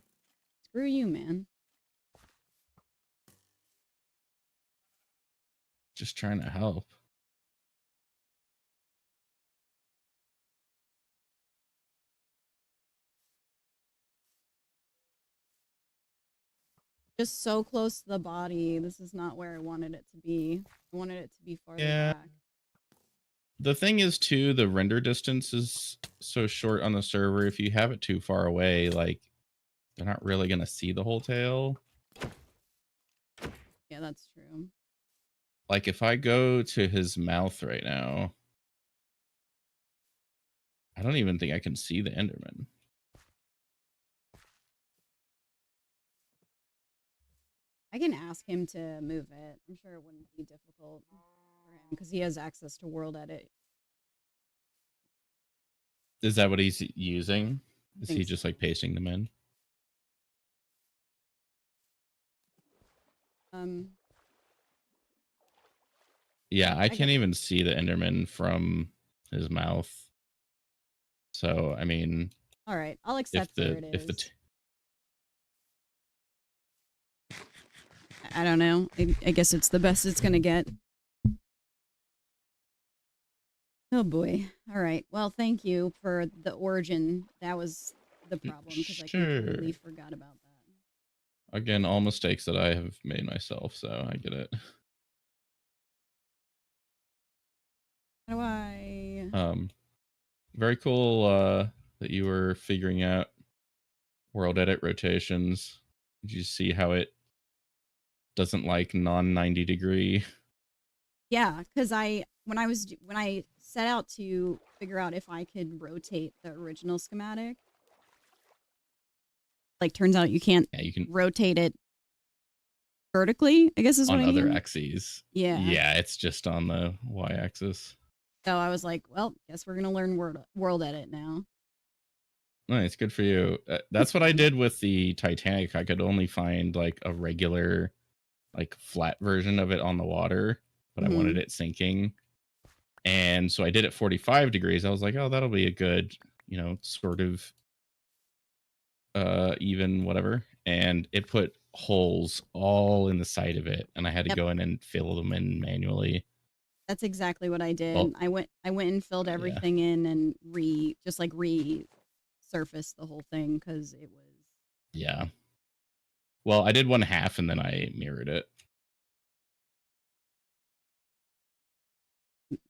Screw you, man. Just trying to help. Just so close to the body. This is not where I wanted it to be. I wanted it to be farther back. The thing is, too, the render distance is so short on the server. If you have it too far away, like, they're not really going to see the whole tail. Yeah, that's true. Like, if I go to his mouth right now, I don't even think I can see the Enderman. I can ask him to move it. I'm sure it wouldn't be difficult for him because he has access to World Edit. Is that what he's using? Is he just like pasting them in? Yeah, I can't even see the Enderman from his mouth. So, I mean, all right, I'll accept where it is. I don't know. I guess it's the best it's gonna get. Oh boy. All right. Well, thank you for the origin. That was the problem because I completely forgot about that. Again, all mistakes that I have made myself, so I get it. How do I? Very cool that you were figuring out world edit rotations. Did you see how it doesn't like non 90 degree? Yeah, because when I set out to figure out if I could rotate the original schematic, like turns out you can't Yeah, you can rotate it vertically, I guess is what on I other mean. axes. Yeah. Yeah, it's just on the y axis. So I was like, well, guess we're gonna learn world edit now. Nice, good for you. That's what I did with the Titanic. I could only find like a regular, like flat version of it on the water, but I wanted it sinking. And so I did it 45 degrees. I was like, oh, that'll be a good, sort of even whatever. And it put holes all in the side of it, and I had to go in and fill them in manually. That's exactly what I did. Well, I went and filled everything in and resurfaced the whole thing because it was. Yeah. Well, I did 1/2 and then I mirrored it.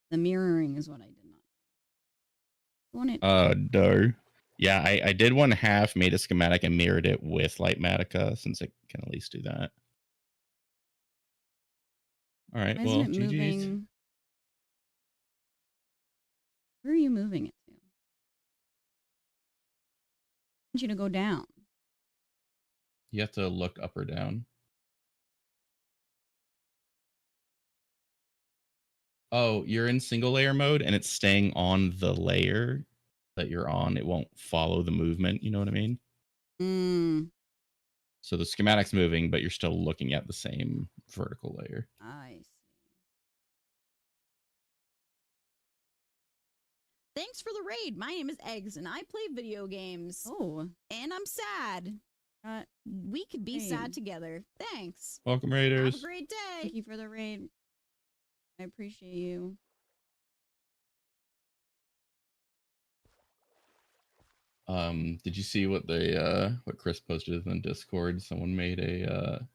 The mirroring is what I did not want it. No. Yeah, I did 1/2, made a schematic, and mirrored it with Lightmatica since it can at least do that. All right. Why Well, isn't it GG's. moving? Where are you moving it to? I want you to go down. You have to look up or down. Oh, you're in single layer mode and it's staying on the layer that you're on. It won't follow the movement. You know what I mean? So the schematic's moving, but you're still looking at the same vertical layer. I see. Thanks for the raid. My name is Eggs, and I play video games. Oh. And I'm sad. We could be sad together. Thanks. Welcome, Raiders. Have a great day. Thank you for the raid. I appreciate you. Did you see what what Chris posted in Discord? Someone made a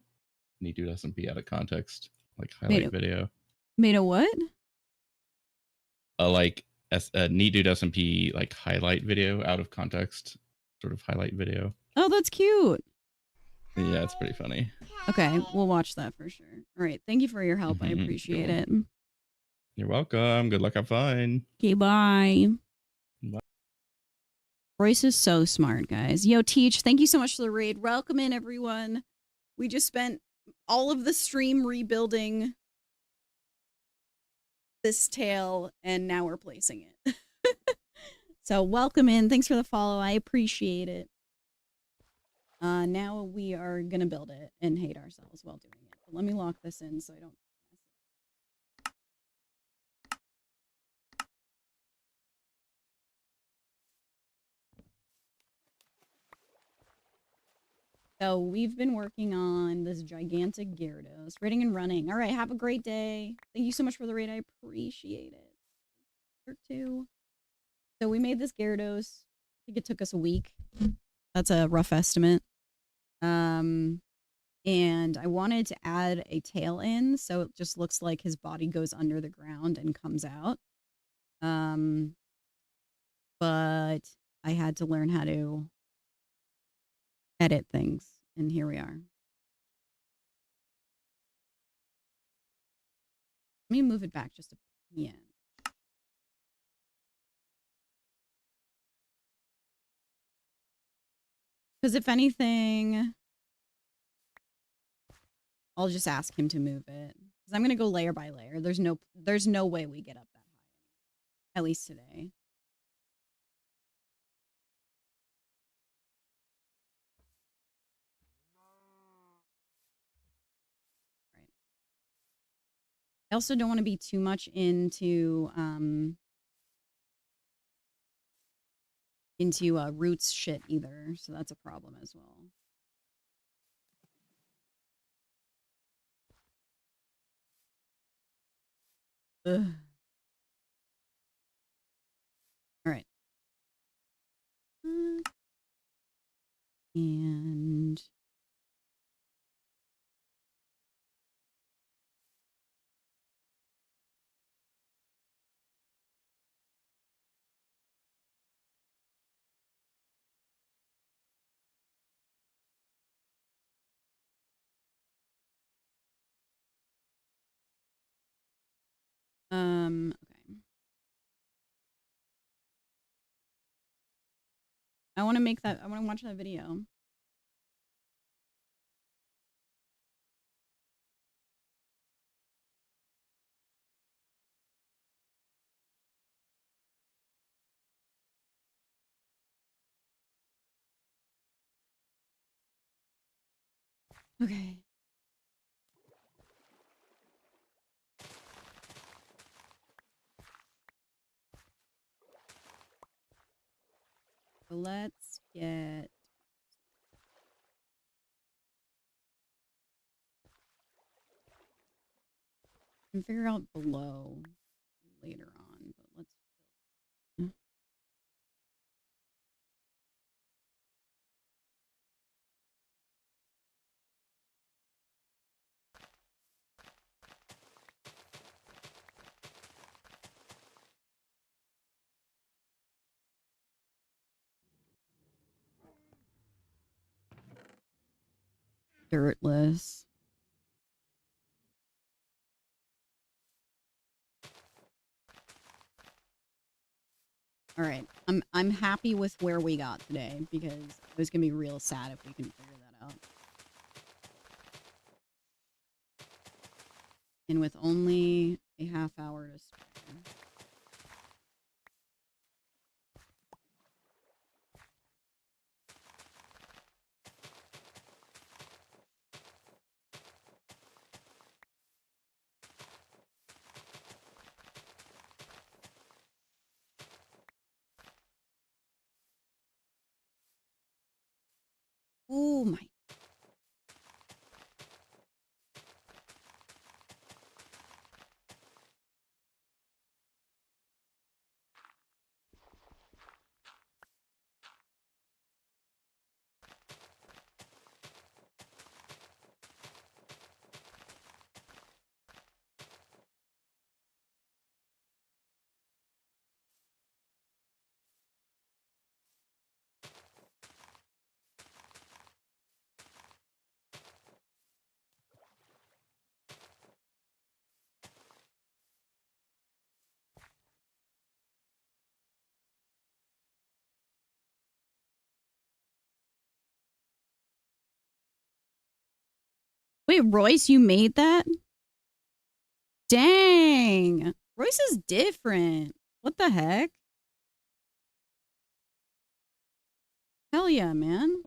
Ndsmp out of context, like highlight video. Made a what? Like a Ndsmp like highlight video out of context, sort of highlight video. Oh, that's cute. Yeah, it's pretty funny. Okay, we'll watch that for sure. All right, thank you for your help. I appreciate it. You're welcome. Good luck. Have fun. Okay, bye. Bye. Royce is so smart, guys. Yo, Teach, thank you so much for the raid. Welcome in, everyone. We just spent all of the stream rebuilding this tail, and now we're placing it. So welcome in. Thanks for the follow. I appreciate it. Now we are going to build it and hate ourselves while doing it. But let me lock this in so I don't. So we've been working on this gigantic Gyarados, raiding and running. All right, have a great day. Thank you so much for the raid. I appreciate it. Part 2. So we made this Gyarados. I think it took us a week. That's a rough estimate. And I wanted to add a tail in, so it just looks like his body goes under the ground and comes out. But I had to learn how to edit things, and here we are. Let me move it back just a yeah. Because if anything, I'll just ask him to move it. Because I'm gonna go layer by layer. There's no way we get up that high. At least today. Right. I also don't want to be too much into roots shit either, so that's a problem as well. Ugh. All right. And Okay. I want to make that. I want to watch that video. Okay. So let's get and figure out below later on, but let's dirtless. All right. I'm happy with where we got today because it was gonna be real sad if we couldn't figure that out. And with only a half hour to spare. Oh my. Wait, Royce, you made that? Dang. Royce is different. What the heck? Hell yeah, man.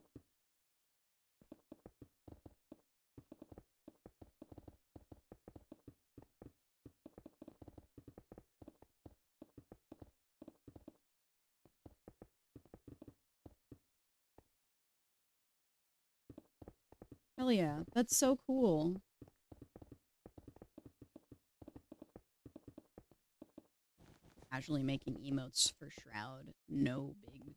Hell yeah. That's so cool. Casually making emotes for Shroud. No big deal.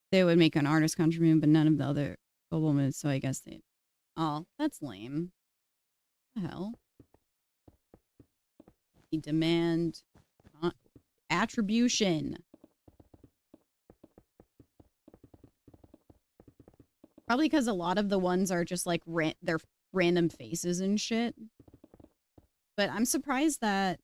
They would make an artist contribution, but none of the other global moves, so I guess they. Oh, that's lame. What the hell? You demand attribution. Probably because a lot of the ones are just like they're random faces and shit. But I'm surprised that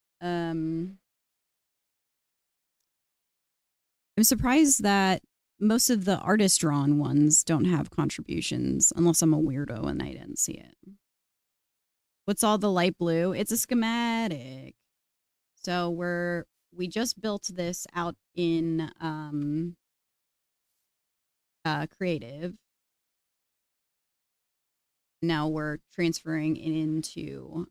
most of the artist drawn ones don't have contributions unless I'm a weirdo and I didn't see it. What's all the light blue? It's a schematic. So we just built this out in creative. Now we're transferring it into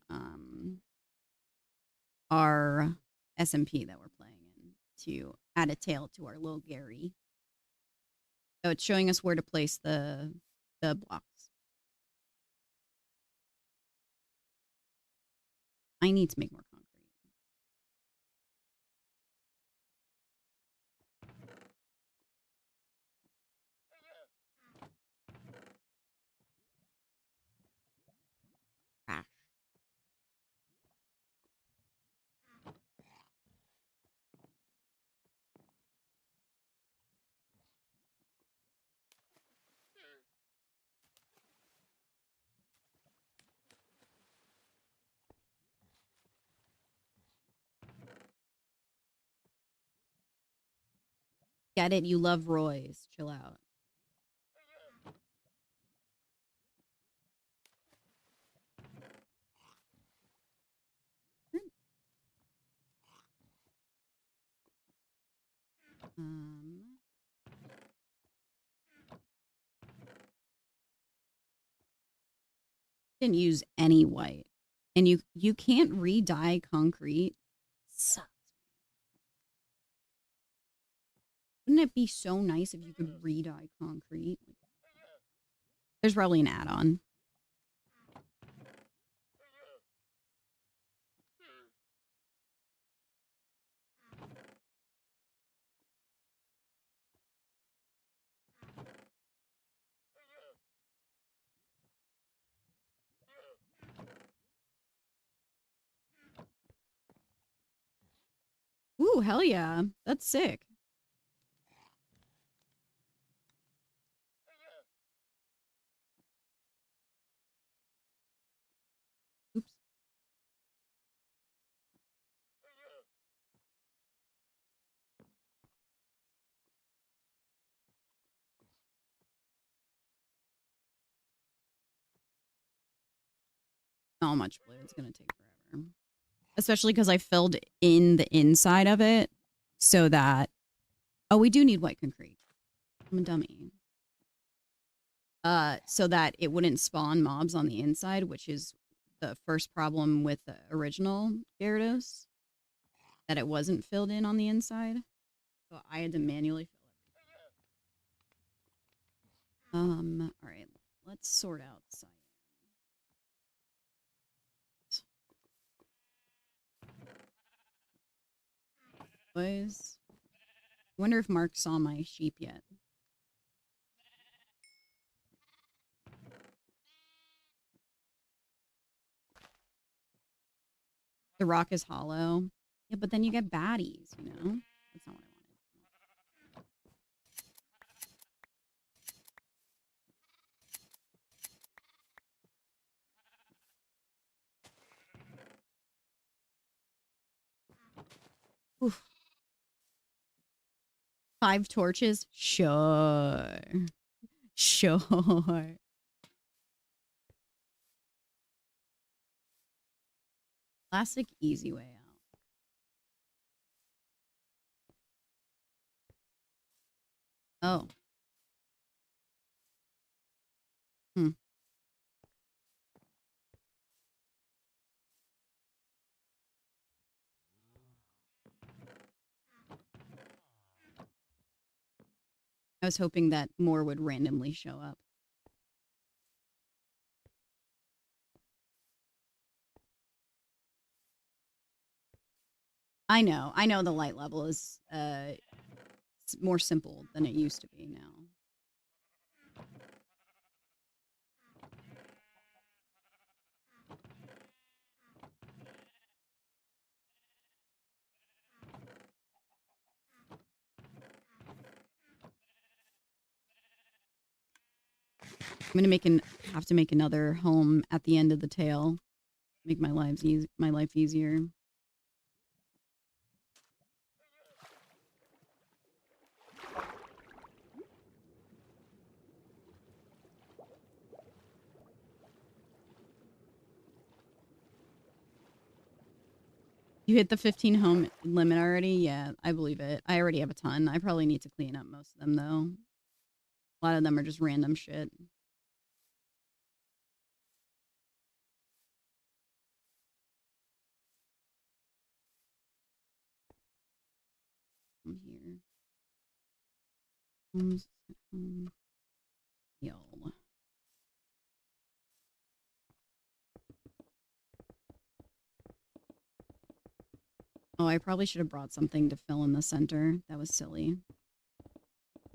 our SMP that we're playing in to add a tail to our little Gary. So it's showing us where to place the blocks. I need to make more concrete. Get it? You love Roy's. Chill out. Um, didn't use any white, and you can't re-dye concrete. Sucks. Wouldn't it be so nice if you could re-dye concrete? There's probably an add-on. Ooh, hell yeah. That's sick. Oops. Not much blue. It's going to take forever. Especially because I filled in the inside of it so that... Oh, we do need white concrete. I'm a dummy. So that it wouldn't spawn mobs on the inside, which is the first problem with the original Gyarados, that it wasn't filled in on the inside. So I had to manually fill everything. All right, let's sort out cyan. Boys, I wonder if Mark saw my sheep yet. The rock is hollow. Yeah, but then you get baddies, you know? That's not what I wanted. Oof. 5 torches? Sure. Sure. Classic easy way out. Oh. Hmm. I was hoping that more would randomly show up. I know the light level is more simple than it used to be now. I'm gonna have to make another home at the end of the tail. Make my life easier. You hit the 15 home limit already? Yeah, I believe it. I already have a ton. I probably need to clean up most of them though. A lot of them are just random shit. I'm here. Homes at home. Yo. Oh, I probably should have brought something to fill in the center. That was silly.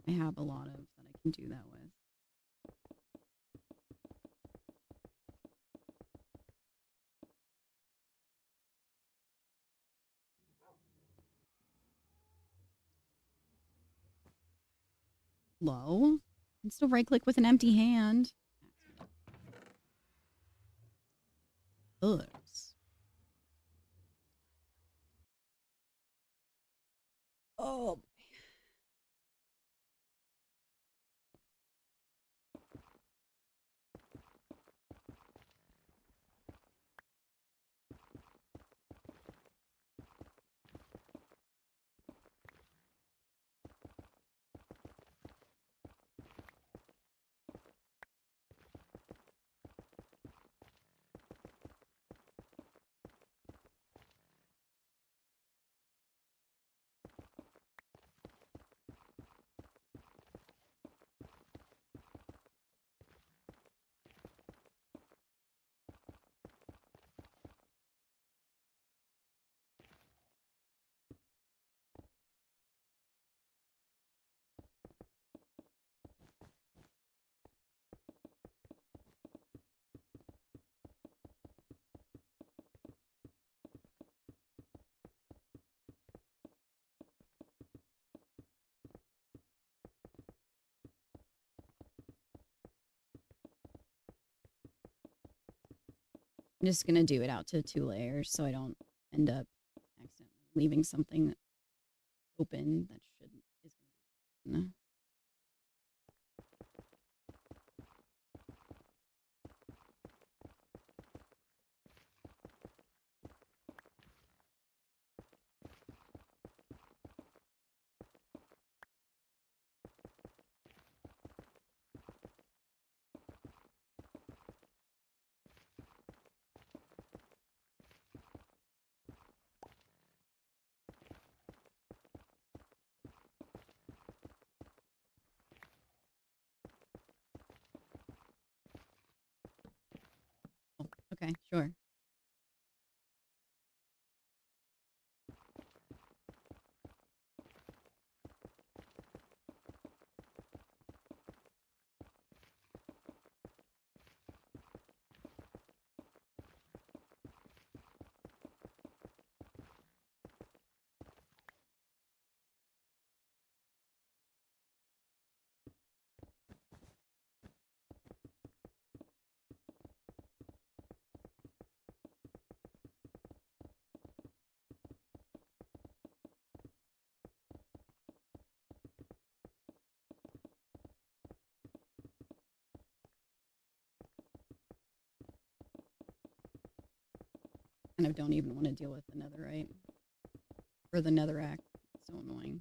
I have a lot of that I can do that with. Low? You can still right click with an empty hand. Ugh. Oh. I'm just gonna do it out to 2 layers so I don't end up accidentally leaving something open that shouldn't is gonna be. Oh, okay, sure. Kind of don't even want to deal with the netherite or the netherrack. It's so annoying.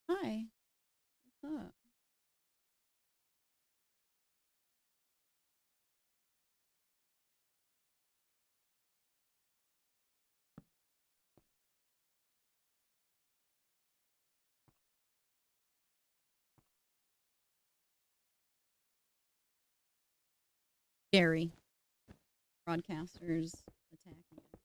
Hi. What's up? Scary. Broadcasters attacking us.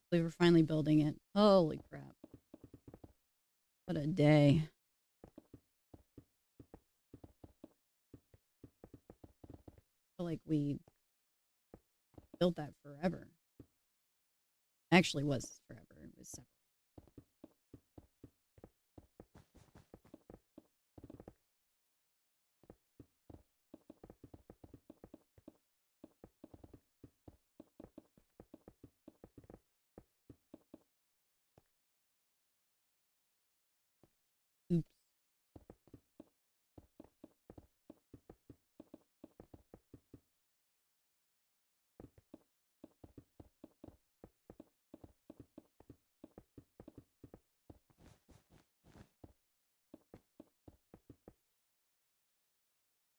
We were finally building it. Holy crap. What a day. I feel like we built that forever. Actually was forever. It was several.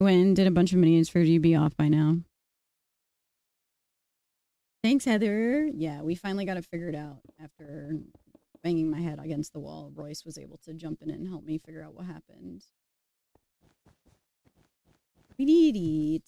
went and did a bunch of minions for you. Be off by now. Thanks, Heather. Yeah, we finally got it figured out after banging my head against the wall. Royce was able to jump in and help me figure out what happened. We need to eat.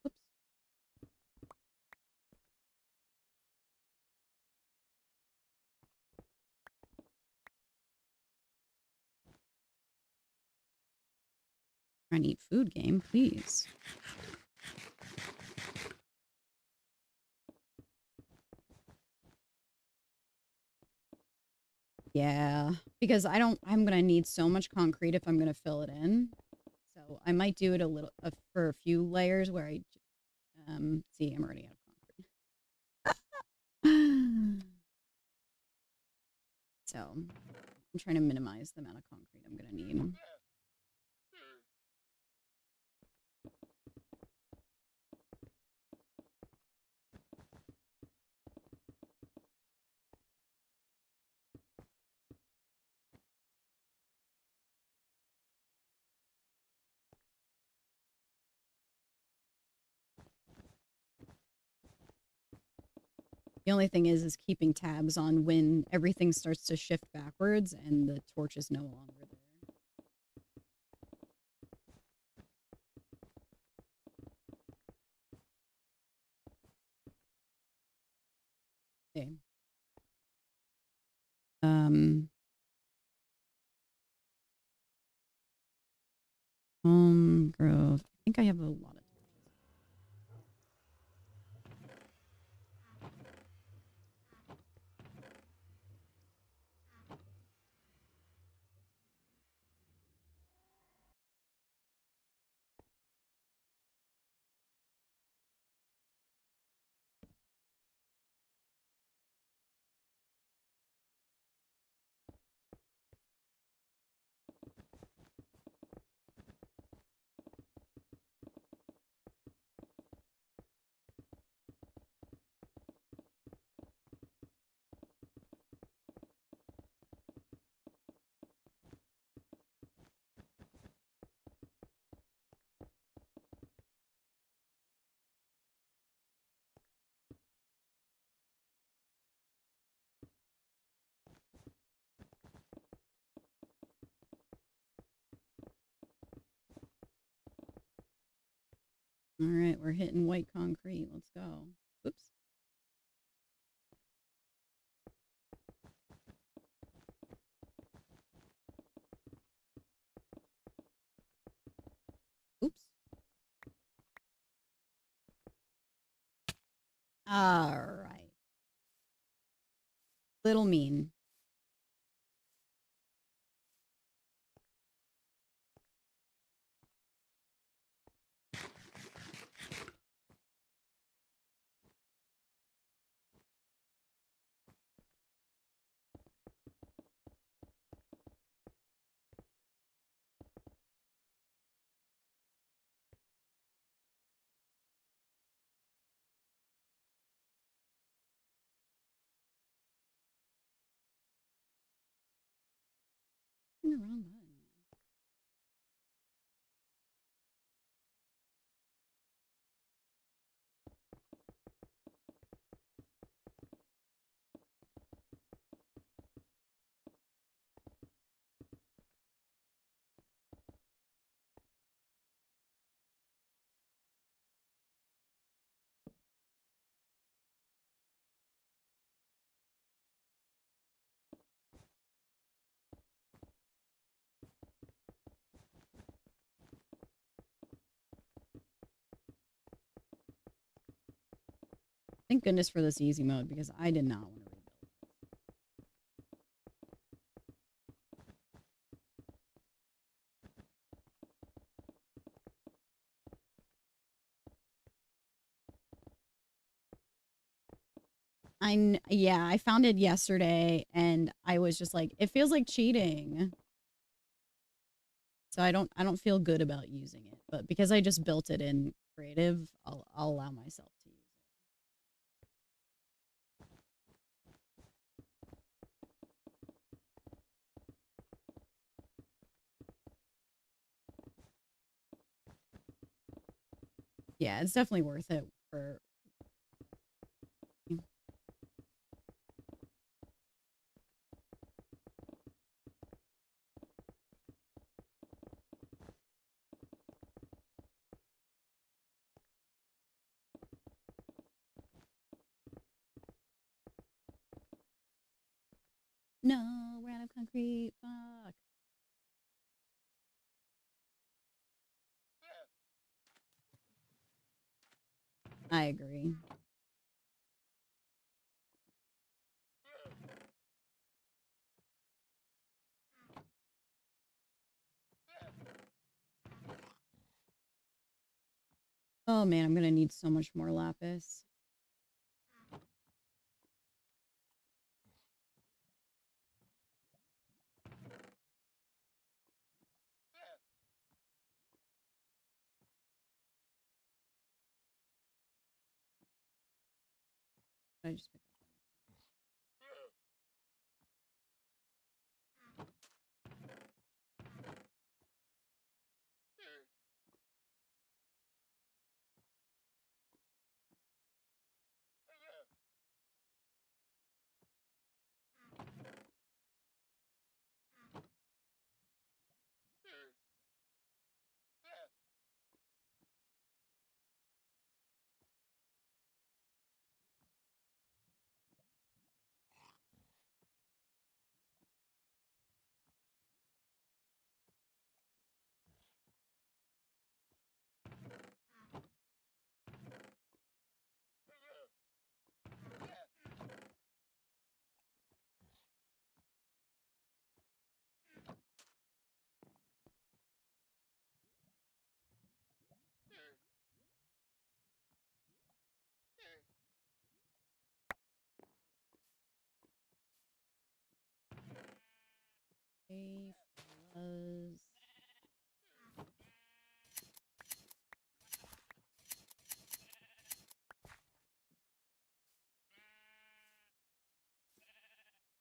Oops. I need food game, please. Yeah, because I'm going to need so much concrete if I'm going to fill it in. So I might do it a little for a few layers where I see I'm already out of concrete. So I'm trying to minimize the amount of concrete I'm going to need. The only thing is keeping tabs on when everything starts to shift backwards and the torch is no longer there. Okay. Home growth. I think I have a lot of. All right, we're hitting white concrete. Let's go. Oops. Oops. All right. Little mean. In the wrong button. Thank goodness for this easy mode because I did not want to rebuild. Yeah, I found it yesterday and I was just like, it feels like cheating. So I don't feel good about using it, but because I just built it in creative, I'll allow myself to use it. Yeah, it's definitely worth it for No, we're out of concrete. Fuck. I agree. Oh man, I'm gonna need so much more lapis. I just pick up. Hey, fellas.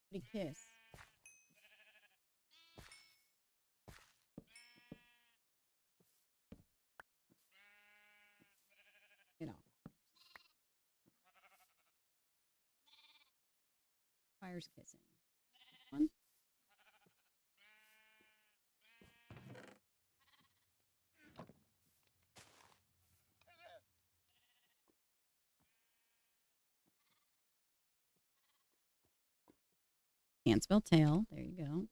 Pretty kiss. Get off. Fire's kissing. One. Can't spell tail. There you go.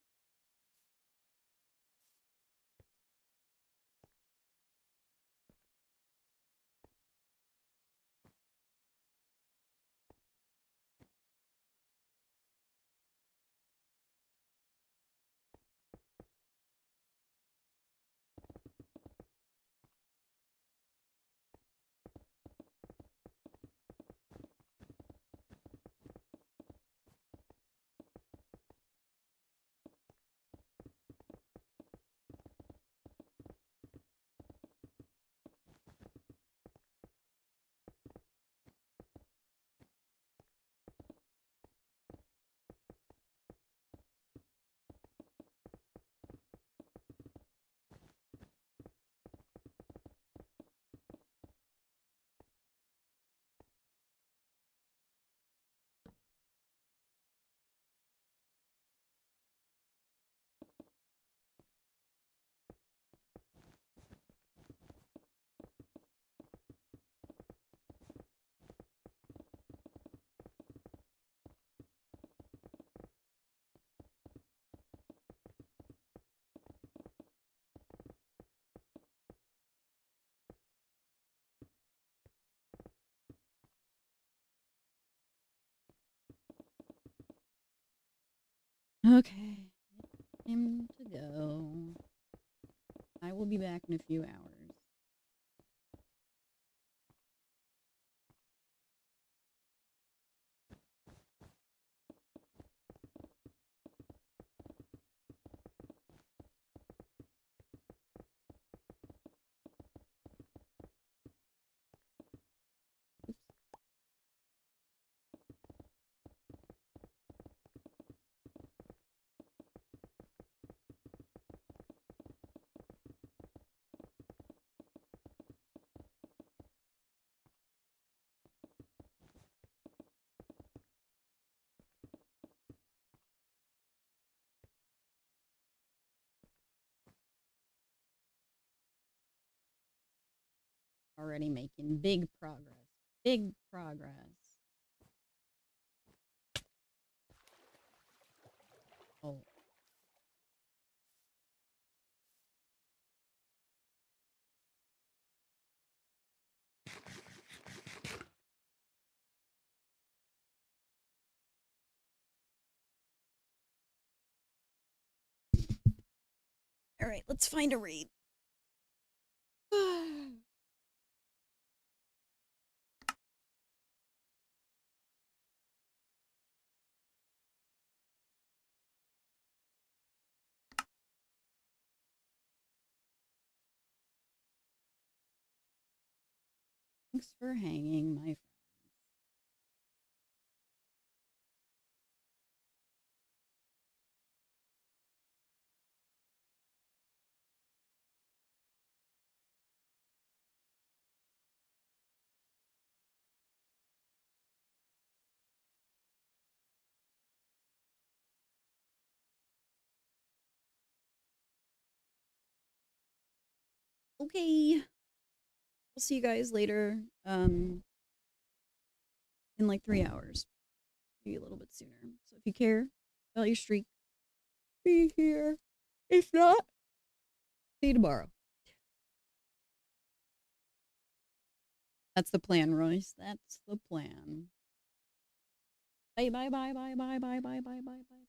Okay. Time to go. I will be back in a few hours. Already making big progress. Big progress. Oh. All right, let's find a raid. Thanks for hanging, my friends. Okay. I'll see you guys later. In like 3 hours. Maybe a little bit sooner. So if you care about your streak, be here. If not, see you tomorrow. That's the plan, Royce. That's the plan. Bye bye bye bye bye bye bye bye bye bye bye.